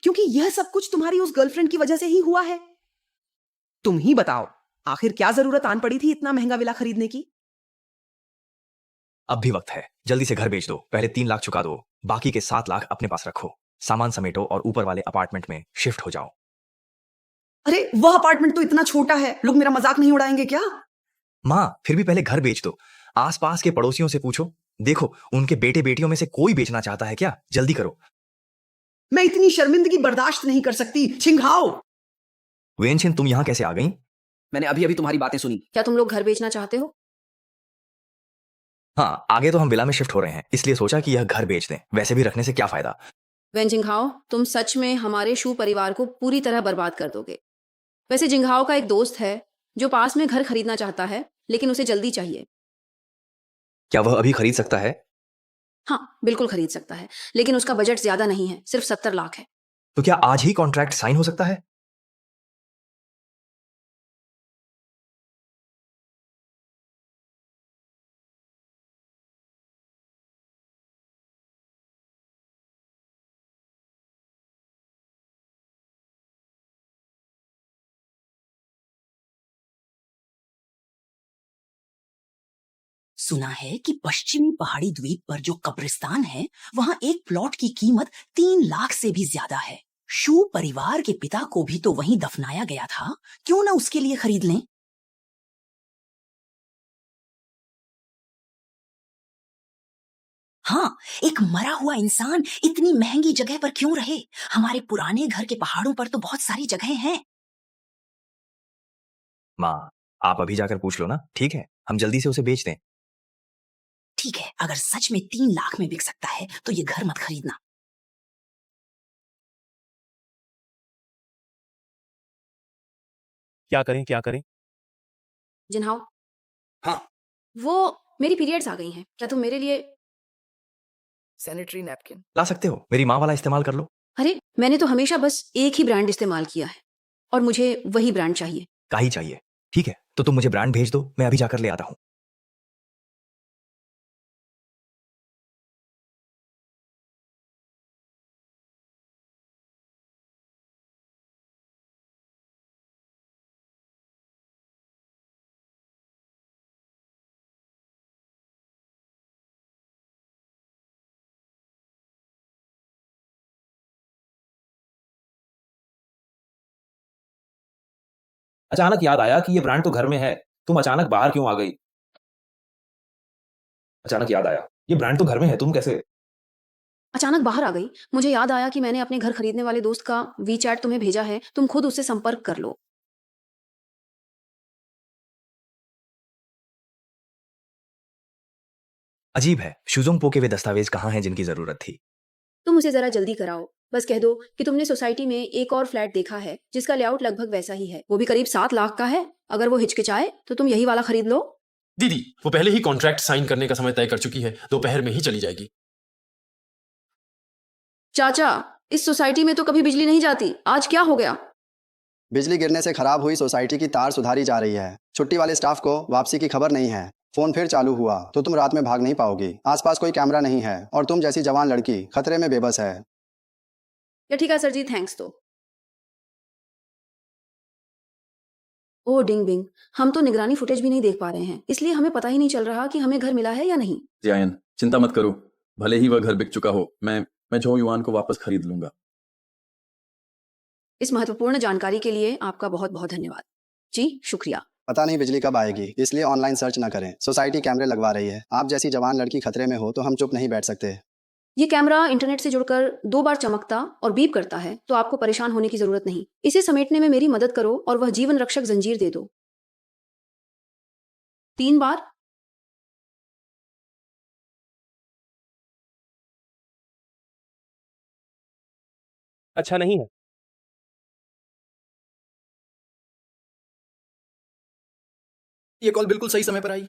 Speaker 17: क्योंकि यह सब कुछ तुम्हारी उस गर्लफ्रेंड की वजह से ही हुआ है। तुम ही बताओ, आखिर क्या जरूरत आन पड़ी थी इतना महंगा विला खरीदने की?
Speaker 3: अब भी वक्त है। जल्दी से घर बेच दो। पहले 3 लाख चुका दो, बाकी के 7 लाख अपने पास रखो। सामान समेटो और ऊपर वाले अपार्टमेंट में शिफ्ट हो जाओ।
Speaker 17: अरे, वह अपार्टमेंट तो इतना छोटा है, लोग मेरा मजाक नहीं उड़ाएंगे क्या?
Speaker 3: माँ, फिर भी पहले घर बेच दो। आसपास के पड़ोसियों से पूछो, देखो उनके बेटे बेटियों में से कोई बेचना चाहता है क्या? जल्दी करो।
Speaker 17: मैं इतनी शर्मिंदगी बर्दाश्त नहीं कर सकती। छिंघाओ।
Speaker 3: वेनछिन, तुम यहाँ कैसे आ गई?
Speaker 14: मैंने अभी अभी तुम्हारी बातें सुनी।
Speaker 1: क्या तुम लोग घर बेचना चाहते हो?
Speaker 3: हाँ, आगे तो हम विला में शिफ्ट हो रहे हैं, इसलिए सोचा कि यह घर बेच दें। वैसे भी रखने से क्या फायदा।
Speaker 1: वेन जिंघाओ, तुम सच में हमारे शू परिवार को पूरी तरह बर्बाद कर दोगे। वैसे जिंघाओ का एक दोस्त है जो पास में घर खरीदना चाहता है, लेकिन उसे जल्दी चाहिए।
Speaker 3: क्या वह अभी खरीद सकता है?
Speaker 1: हाँ, बिल्कुल खरीद सकता है, लेकिन उसका बजट ज्यादा नहीं है, सिर्फ 70 लाख है।
Speaker 3: तो क्या आज ही कॉन्ट्रैक्ट साइन हो सकता है?
Speaker 17: सुना है कि पश्चिमी पहाड़ी द्वीप पर जो कब्रिस्तान है वहां एक प्लॉट की कीमत 3 लाख से भी ज्यादा है। शू परिवार के पिता को भी तो वहीं दफनाया गया था, क्यों ना उसके लिए खरीद लें। हाँ, एक मरा हुआ इंसान इतनी महंगी जगह पर क्यों रहे? हमारे पुराने घर के पहाड़ों पर तो बहुत सारी जगह हैं।
Speaker 3: माँ, आप अभी जाकर पूछ लो ना, ठीक है? हम जल्दी से उसे बेच दें।
Speaker 17: ठीक है, अगर सच में 3 लाख में बिक सकता है तो ये घर मत खरीदना।
Speaker 12: क्या करें क्या करें?
Speaker 1: जिन्हाओ,
Speaker 8: हाँ।
Speaker 1: वो मेरी पीरियड्स आ गई हैं, क्या तुम मेरे लिए
Speaker 8: सैनिटरी नैपकिन
Speaker 3: ला सकते हो, मेरी माँ वाला इस्तेमाल कर लो।
Speaker 1: अरे, मैंने तो हमेशा बस एक ही ब्रांड इस्तेमाल किया है और मुझे वही ब्रांड चाहिए।
Speaker 3: का ही चाहिए? ठीक है, तो तुम मुझे ब्रांड भेज दो, मैं अभी जाकर ले आता हूँ।
Speaker 12: अचानक याद आया कि ये ब्रांड तो घर में है। तुम अचानक बाहर क्यों आ गई? अचानक याद आया, ये ब्रांड तो घर में है, तुम कैसे?
Speaker 1: अचानक बाहर आ गई, मुझे याद आया कि मैंने अपने घर खरीदने वाले दोस्त का वी चैट तुम्हें भेजा है, तुम खुद उससे संपर्क कर लो।
Speaker 3: अजीब है, शुजोंग के वे दस्तावेज कहाँ हैं जिनकी जरूरत थी?
Speaker 1: तुम उसे जरा जल्दी कराओ, बस कह दो कि तुमने सोसाइटी में एक और फ्लैट देखा है जिसका लेआउट लगभग वैसा ही है, वो भी करीब 7 लाख का है। अगर वो हिचकिचाए तो तुम यही वाला खरीद लो।
Speaker 5: दीदी, वो पहले ही कॉन्ट्रैक्ट साइन करने का समय तय कर चुकी है, दोपहर में ही चली जाएगी।
Speaker 1: चाचा, इस सोसाइटी में तो कभी बिजली नहीं जाती, आज क्या हो गया?
Speaker 15: बिजली गिरने से खराब हुई सोसाइटी की तार सुधारी जा रही है। छुट्टी वाले स्टाफ को वापसी की खबर नहीं है। फोन फिर चालू हुआ तो तुम रात में भाग नहीं पाओगी। आसपास कोई कैमरा नहीं है और तुम जैसी जवान लड़की खतरे में बेबस है।
Speaker 1: या ठीक है सर जी, थैंक्स तो। ओ डिंग बिंग, हम तो निगरानी फुटेज भी नहीं देख पा रहे हैं, इसलिए हमें पता ही नहीं चल रहा कि हमें घर मिला है या नहीं।
Speaker 13: जियान, चिंता मत करो, भले ही वह घर बिक चुका हो, मैं जो युआन को वापस खरीद लूंगा।
Speaker 1: इस महत्वपूर्ण जानकारी के लिए आपका बहुत बहुत धन्यवाद। जी शुक्रिया।
Speaker 15: पता नहीं बिजली कब आएगी, इसलिए ऑनलाइन सर्च न करें। सोसाइटी कैमरे लगवा रही है। आप जैसी जवान लड़की खतरे में हो तो हम चुप नहीं बैठ सकते।
Speaker 1: ये कैमरा इंटरनेट से जुड़कर 2 बार चमकता और बीप करता है, तो आपको परेशान होने की जरूरत नहीं। इसे समेटने में मेरी मदद करो और वह जीवन रक्षक जंजीर दे दो। 3 बार।
Speaker 12: अच्छा नहीं है।
Speaker 8: ये कॉल बिल्कुल सही समय पर आई।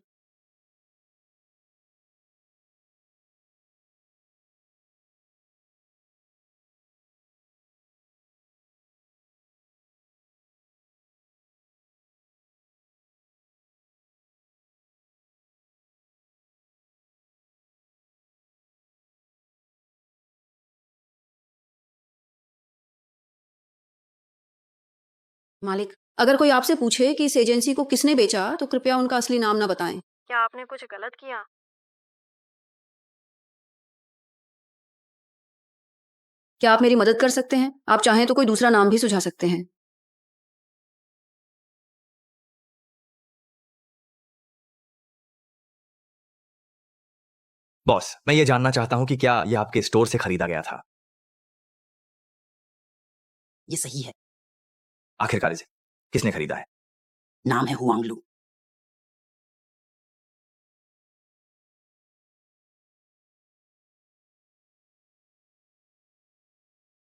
Speaker 1: मालिक, अगर कोई आपसे पूछे कि इस एजेंसी को किसने बेचा तो कृपया उनका असली नाम न बताएं।
Speaker 7: क्या आपने कुछ गलत किया?
Speaker 1: क्या आप मेरी मदद कर सकते हैं? आप चाहें तो कोई दूसरा नाम भी सुझा सकते हैं।
Speaker 3: बॉस, मैं ये जानना चाहता हूँ कि क्या ये आपके स्टोर से खरीदा गया था?
Speaker 17: ये सही है।
Speaker 3: आखिरकार इसे किसने खरीदा है?
Speaker 17: नाम है हुआंगलू।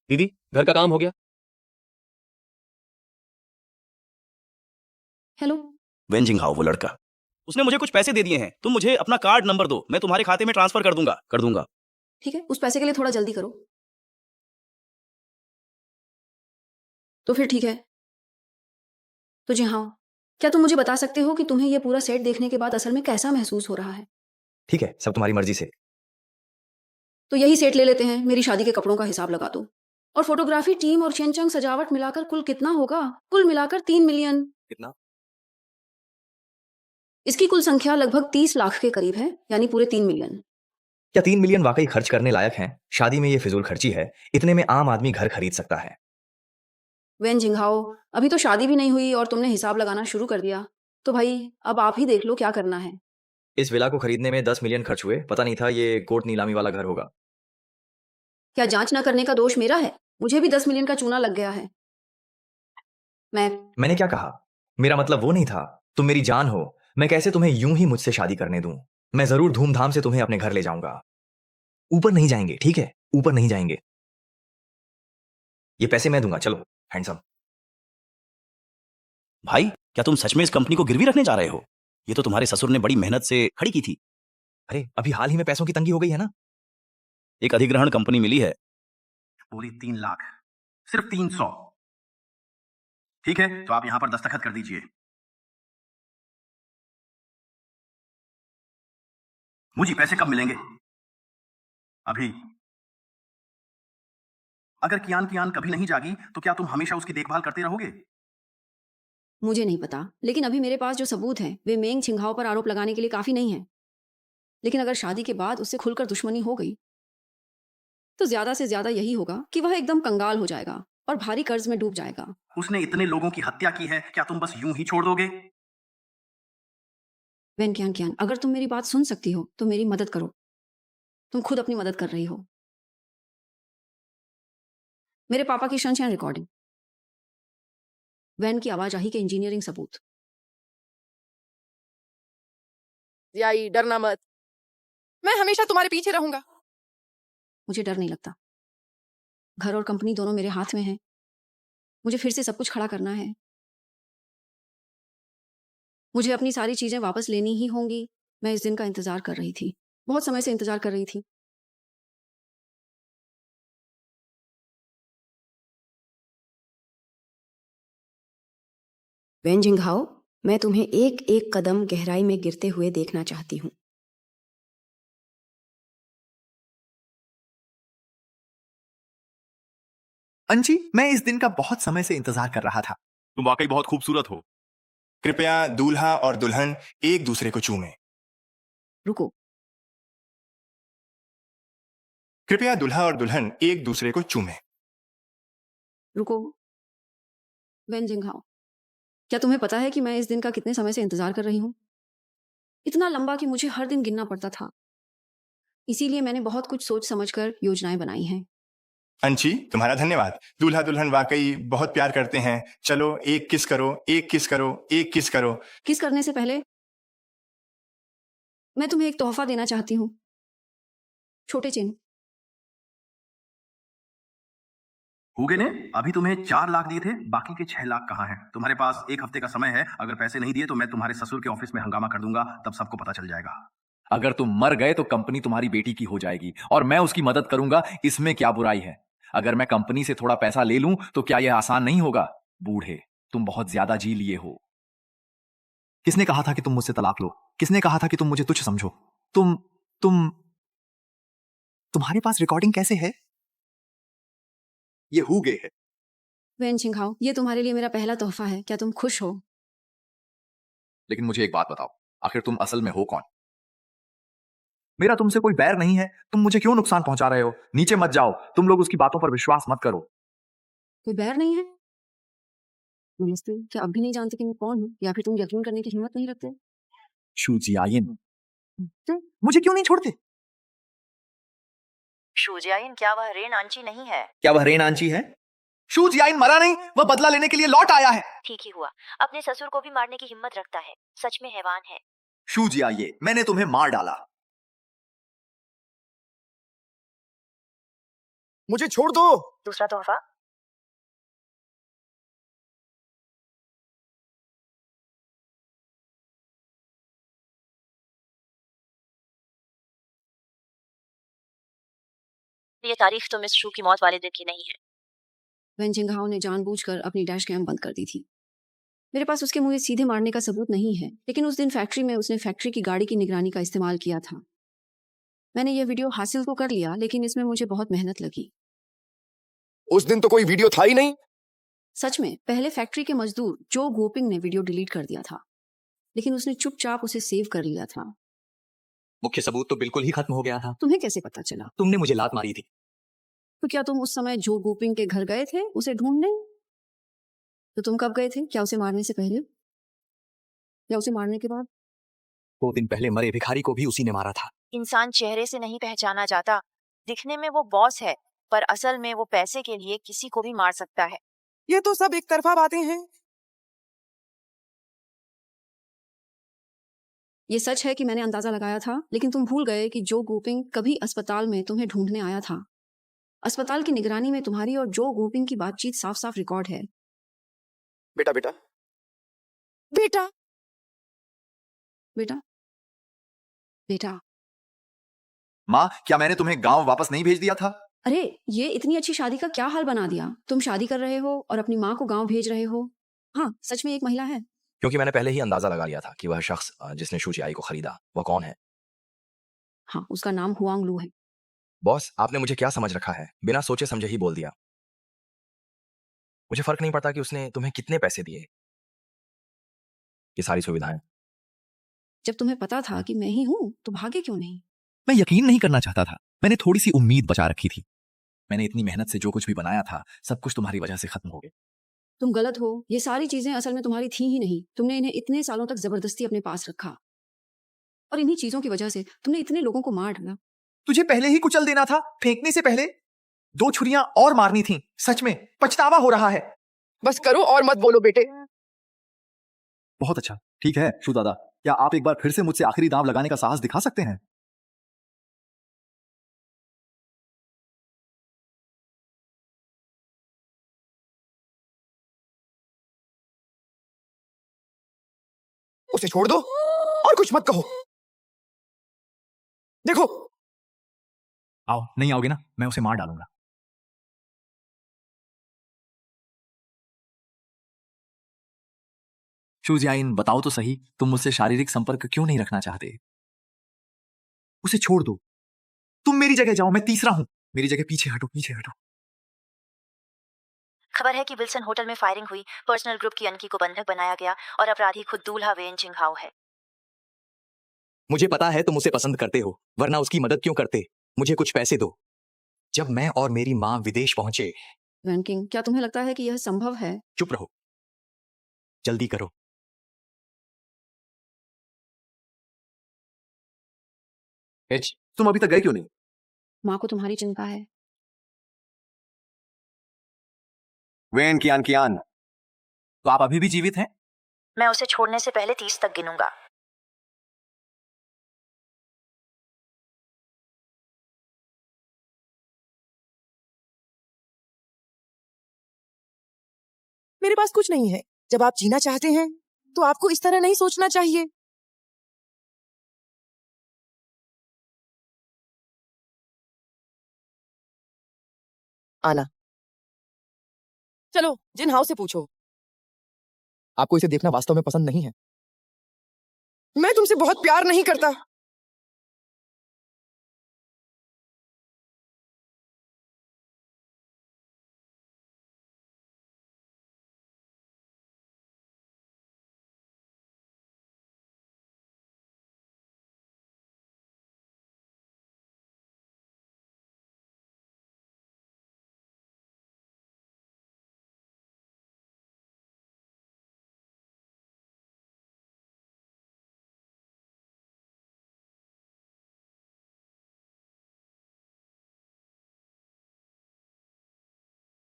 Speaker 12: दीदी, घर का काम हो गया?
Speaker 1: हेलो।
Speaker 4: वेन जिंगहाओ, वो लड़का। उसने मुझे कुछ पैसे दे दिए हैं। तुम मुझे अपना कार्ड नंबर दो, मैं तुम्हारे खाते में ट्रांसफर कर दूंगा।
Speaker 1: ठीक है, उस पैसे के लिए थोड़ा जल्दी करो। तो फिर ठीक है। तो जी हाँ, क्या तुम मुझे बता सकते हो कि तुम्हें ये पूरा सेट देखने के बाद असल में कैसा महसूस हो रहा है?
Speaker 3: ठीक है, सब तुम्हारी मर्जी से।
Speaker 1: तो यही सेट ले लेते हैं, मेरी शादी के कपड़ों का हिसाब लगा दो। और फोटोग्राफी टीम और चेंचंग सजावट मिलाकर कुल कितना होगा? कुल मिलाकर 3 मिलियन।
Speaker 3: कितना?
Speaker 1: इसकी कुल संख्या लगभग 30 लाख के करीब है, यानी पूरे 3 मिलियन।
Speaker 3: क्या 3 मिलियन वाकई खर्च करने लायक हैं? शादी में ये फिजूल खर्ची है। इतने में आम आदमी घर खरीद सकता है।
Speaker 1: वेन जिंगहाओ, अभी तो शादी भी नहीं हुई और तुमने हिसाब लगाना शुरू कर दिया। तो भाई, अब आप ही देख लो क्या करना है।
Speaker 3: इस विला को खरीदने में 10 मिलियन खर्च हुए। पता नहीं था ये कोर्ट नीलामी वाला घर होगा।
Speaker 1: क्या जांच न करने का दोष मेरा है? मुझे भी 10 मिलियन का चूना लग गया है।
Speaker 3: मैंने क्या कहा? मेरा मतलब वो नहीं था। तुम मेरी जान हो। मैं कैसे तुम्हें यूं ही मुझसे शादी करने दूं? मैं जरूर धूमधाम से तुम्हें अपने घर ले जाऊंगा। ऊपर नहीं जाएंगे, ठीक है? ऊपर नहीं जाएंगे। ये पैसे मैं दूंगा। चलो हैंडसम।
Speaker 4: भाई, क्या तुम सच में इस कंपनी को गिरवी रखने जा रहे हो? ये तो तुम्हारे ससुर ने बड़ी मेहनत से खड़ी की थी।
Speaker 3: अरे, अभी हाल ही में पैसों की तंगी हो गई है ना।
Speaker 4: एक अधिग्रहण कंपनी मिली है।
Speaker 24: पूरी 3 लाख, सिर्फ 300। ठीक है, तो आप यहां पर दस्तखत कर दीजिए। मुझे पैसे कब मिलेंगे? अभी। अगर कियान कभी नहीं जागी तो क्या तुम हमेशा उसकी देखभाल करते रहोगे?
Speaker 1: मुझे नहीं पता, लेकिन अभी मेरे पास जो सबूत हैं वे मेंग छिंगहाओ पर आरोप लगाने के लिए काफी नहीं है। लेकिन अगर शादी के बाद उससे खुलकर दुश्मनी हो गई तो ज्यादा से ज्यादा यही होगा कि वह एकदम कंगाल हो जाएगा और भारी कर्ज में डूब जाएगा।
Speaker 24: उसने इतने लोगों की हत्या की है, क्या तुम बस यूं ही छोड़ दोगे?
Speaker 1: वेन कियान, अगर तुम मेरी बात सुन सकती हो तो मेरी मदद करो। तुम खुद अपनी मदद कर रही हो। मेरे पापा की सनशाइन रिकॉर्डिंग, वैन की आवाजाही के इंजीनियरिंग सबूत।
Speaker 16: याई, डरना मत, मैं हमेशा तुम्हारे पीछे रहूंगा।
Speaker 1: मुझे डर नहीं लगता। घर और कंपनी दोनों मेरे हाथ में है। मुझे फिर से सब कुछ खड़ा करना है। मुझे अपनी सारी चीजें वापस लेनी ही होंगी। मैं इस दिन का इंतजार कर रही थी, बहुत समय से इंतजार कर रही थी। वेन जिंगहाओ, मैं तुम्हें एक एक कदम गहराई में गिरते हुए देखना चाहती हूँ।
Speaker 24: अंशी, मैं इस दिन का बहुत समय से इंतजार कर रहा था।
Speaker 19: तुम वाकई बहुत खूबसूरत हो।
Speaker 24: कृपया दूल्हा और दुल्हन एक दूसरे को चूमें।
Speaker 1: रुको।
Speaker 24: कृपया दूल्हा और दुल्हन एक दूसरे को चूमें।
Speaker 1: रुको। वेन जिंगहाओ, क्या तुम्हें पता है कि मैं इस दिन का कितने समय से इंतजार कर रही हूँ? इतना लंबा कि मुझे हर दिन गिनना पड़ता था। इसीलिए मैंने बहुत कुछ सोच समझकर योजनाएं बनाई हैं।
Speaker 24: अंशी, तुम्हारा धन्यवाद। दूल्हा दुल्हन वाकई बहुत प्यार करते हैं। चलो एक किस करो, एक किस करो, एक किस करो।
Speaker 1: किस करने से पहले मैं तुम्हें एक तोहफा देना चाहती हूँ। छोटे चिन्ह।
Speaker 24: हुगे ने अभी तुम्हें 4 लाख दिए थे, बाकी के 6 लाख कहाँ हैं? तुम्हारे पास 1 हफ्ते का समय है। अगर पैसे नहीं दिए तो मैं तुम्हारे ससुर के ऑफिस में हंगामा कर दूंगा, तब सबको पता चल जाएगा।
Speaker 20: अगर तुम मर गए तो कंपनी तुम्हारी बेटी की हो जाएगी और मैं उसकी मदद करूंगा। इसमें क्या बुराई है? अगर मैं कंपनी से थोड़ा पैसा ले लूं तो क्या यह आसान नहीं होगा? बूढ़े, तुम बहुत ज्यादा जी लिए हो।
Speaker 24: किसने कहा था कि तुम मुझसे तलाक लो? किसने कहा था कि तुम मुझे तुच्छ समझो? तुम्हारे पास रिकॉर्डिंग कैसे है? ये हुगे है।
Speaker 1: वेन जिंगहाओ, ये तुम्हारे लिए मेरा पहला तोहफा है। क्या तुम खुश हो?
Speaker 20: लेकिन मुझे एक बात बताओ, आखिर तुम असल में हो कौन? मेरा तुमसे कोई बैर नहीं है। तुम मुझे क्यों नुकसान पहुंचा रहे हो? नीचे मत जाओ। तुम लोग उसकी बातों पर विश्वास मत करो।
Speaker 1: कोई बैर नहीं है? नमस्ते, क्या अब भी नहीं जानते कि मैं कौन हूँ, या फिर तुम यकीन करने की हिम्मत नहीं रखते?
Speaker 20: शू जियायिन, मुझे क्यों नहीं छोड़ते?
Speaker 7: शू जियायिन, क्या वह रेन आंची नहीं है?
Speaker 3: क्या वह रेन आंची है?
Speaker 24: शू जियायिन मरा नहीं, वह बदला लेने के लिए लौट आया है।
Speaker 7: ठीक ही हुआ, अपने ससुर को भी मारने की हिम्मत रखता है। सच में हैवान है।
Speaker 24: शू जियाये, मैंने तुम्हें मार डाला। मुझे छोड़ दो।
Speaker 7: दूसरा तोहफा? ये तारीख तो मिस शू की मौत वाले दिन की नहीं है।
Speaker 1: वेन जिंगहाओ ने जानबूझकर अपनी डैश कैम बंद कर दी थी। मेरे पास उसके मुझे सीधे मारने का सबूत नहीं है, लेकिन उस दिन फैक्ट्री में उसने फैक्ट्री की गाड़ी की निगरानी का इस्तेमाल किया था। मैंने यह वीडियो हासिल तो कर लिया, लेकिन इसमें मुझे बहुत मेहनत लगी।
Speaker 6: उस दिन तो कोई वीडियो था ही नहीं।
Speaker 1: सच में पहले फैक्ट्री के मजदूर जो गोपिंग ने वीडियो डिलीट कर दिया था, लेकिन उसने चुपचाप उसे सेव कर लिया था।
Speaker 12: मुख्य सबूत तो बिल्कुल ही खत्म हो गया था।
Speaker 1: तुम्हें कैसे पता चला?
Speaker 12: तुमने मुझे लात मारी थी।
Speaker 1: तो क्या तुम उस समय जो गोपिंग के घर गए थे उसे ढूंढने? तो तुम कब गए थे? क्या उसे मारने से पहले या उसे मारने के बाद?
Speaker 12: 2 दिन पहले मरे भिखारी को भी उसी ने मारा था।
Speaker 7: इंसान चेहरे से नहीं पहचाना जाता। दिखने में वो बॉस है, पर असल में वो पैसे के लिए किसी को भी मार सकता है।
Speaker 16: ये तो सब एक तरफा बातें हैं।
Speaker 1: ये सच है कि मैंने अंदाजा लगाया था, लेकिन तुम भूल गए कि जो गोपिंग कभी अस्पताल में तुम्हें ढूंढने आया था। अस्पताल की निगरानी में तुम्हारी और जो गोपिंग की बातचीत साफ साफ रिकॉर्ड है।
Speaker 6: बेटा बेटा
Speaker 16: बेटा
Speaker 1: बेटा बेटा
Speaker 24: माँ, क्या मैंने तुम्हें गांव वापस नहीं भेज दिया था?
Speaker 1: अरे, ये इतनी अच्छी शादी का क्या हाल बना दिया? तुम शादी कर रहे हो और अपनी माँ को गांव भेज रहे हो। हाँ, सच में एक महिला है।
Speaker 3: क्योंकि मैंने पहले ही अंदाजा लगा लिया था कि वह शख्स जिसने शूचियाई को खरीदा वह कौन है।
Speaker 1: हाँ, उसका नाम हुआंग लू है।
Speaker 3: बॉस, आपने मुझे क्या समझ रखा है? बिना सोचे समझे ही बोल दिया। मुझे फर्क नहीं पड़ता कि उसने तुम्हें कितने पैसे दिए, ये सारी सुविधाएं।
Speaker 1: जब तुम्हें पता था कि मैं ही हूँ तो भागे क्यों नहीं?
Speaker 12: मैं यकीन नहीं करना चाहता था। मैंने थोड़ी सी उम्मीद बचा रखी थी। मैंने इतनी मेहनत से जो कुछ भी बनाया था, सब कुछ तुम्हारी वजह से खत्म हो गया।
Speaker 1: तुम गलत हो। ये सारी चीजें असल में तुम्हारी थी ही नहीं। तुमने इन्हें इतने सालों तक जबरदस्ती अपने पास रखा, और इन्हीं चीजों की वजह से तुमने इतने लोगों को मार डाला।
Speaker 24: तुझे पहले ही कुचल देना था, फेंकने से पहले 2 छुरियां और मारनी थी। सच में पछतावा हो रहा है।
Speaker 16: बस करो और मत बोलो बेटे।
Speaker 13: बहुत अच्छा, ठीक है शू दादा, क्या आप एक बार फिर से मुझसे आखिरी दांव लगाने का साहस दिखा सकते हैं?
Speaker 6: उसे छोड़ दो और कुछ मत कहो। देखो,
Speaker 13: आओ, नहीं आओगे ना, मैं उसे मार डालूंगा। शूजियाइन, बताओ तो सही, तुम मुझसे शारीरिक संपर्क क्यों नहीं रखना चाहते? उसे छोड़ दो। तुम मेरी जगह जाओ, मैं तीसरा हूं। मेरी जगह पीछे हटो, पीछे हटो।
Speaker 7: खबर है कि विल्सन होटल में फायरिंग हुई, पर्सनल ग्रुप की अनकी को बंधक बनाया गया और अपराधी खुद दूल्हा वेन जिंगहाओ है।
Speaker 12: मुझे पता है तुम उसे पसंद करते हो, वरना उसकी मदद क्यों करते? मुझे कुछ पैसे दो। जब मैं और मेरी माँ विदेश पहुंचे।
Speaker 1: वैन किंग, क्या तुम्हें लगता है कि यह संभव है?
Speaker 12: चुप रहो, जल्दी करो।
Speaker 13: एच, तुम अभी तक गए क्यों नहीं?
Speaker 1: माँ को तुम्हारी चिंता है।
Speaker 13: वेन कियान कियान, तो आप अभी भी जीवित हैं?
Speaker 7: मैं उसे छोड़ने से पहले 30 तक गिनूंगा।
Speaker 16: मेरे पास कुछ नहीं है। जब आप जीना चाहते हैं तो आपको इस तरह नहीं सोचना चाहिए। आना, चलो जिन हाउ से पूछो। आपको इसे देखना वास्तव में पसंद नहीं है। मैं तुमसे बहुत प्यार नहीं करता।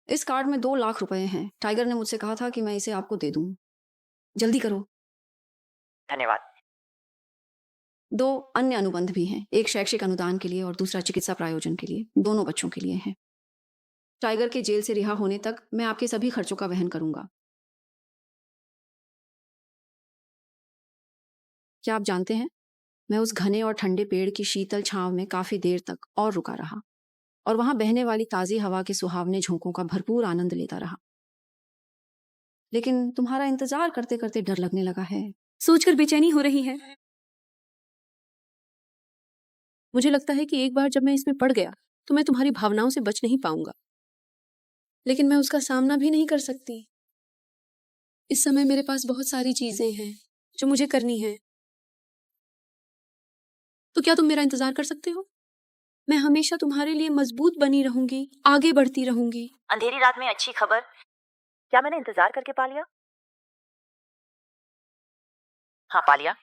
Speaker 1: इस कार्ड में 2 लाख रुपए हैं। टाइगर ने मुझसे कहा था कि मैं इसे आपको दे दूं। जल्दी करो।
Speaker 7: धन्यवाद।
Speaker 1: 2 अन्य अनुबंध भी हैं, एक शैक्षिक अनुदान के लिए और दूसरा चिकित्सा प्रायोजन के लिए। दोनों बच्चों के लिए हैं। टाइगर के जेल से रिहा होने तक मैं आपके सभी खर्चों का वहन करूंगा। क्या आप जानते हैं, मैं उस घने और ठंडे पेड़ की शीतल छांव में काफी देर तक और रुका रहा। और वहां बहने वाली ताजी हवा के सुहावने झोंकों का भरपूर आनंद लेता रहा। लेकिन तुम्हारा इंतजार करते करते डर लगने लगा है, सोचकर बेचैनी हो रही है। मुझे लगता है कि एक बार जब मैं इसमें पड़ गया तो मैं तुम्हारी भावनाओं से बच नहीं पाऊंगा, लेकिन मैं उसका सामना भी नहीं कर सकती। इस समय मेरे पास बहुत सारी चीजें हैं जो मुझे करनी है। तो क्या तुम मेरा इंतजार कर सकते हो? मैं हमेशा तुम्हारे लिए मजबूत बनी रहूंगी, आगे बढ़ती रहूंगी।
Speaker 7: अंधेरी रात में अच्छी खबर, क्या मैंने इंतजार करके पा लिया? हाँ पा लिया।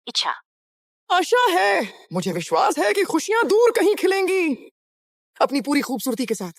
Speaker 7: इच्छा,
Speaker 16: आशा है, मुझे विश्वास है कि खुशियां दूर कहीं खिलेंगी अपनी पूरी खूबसूरती के साथ।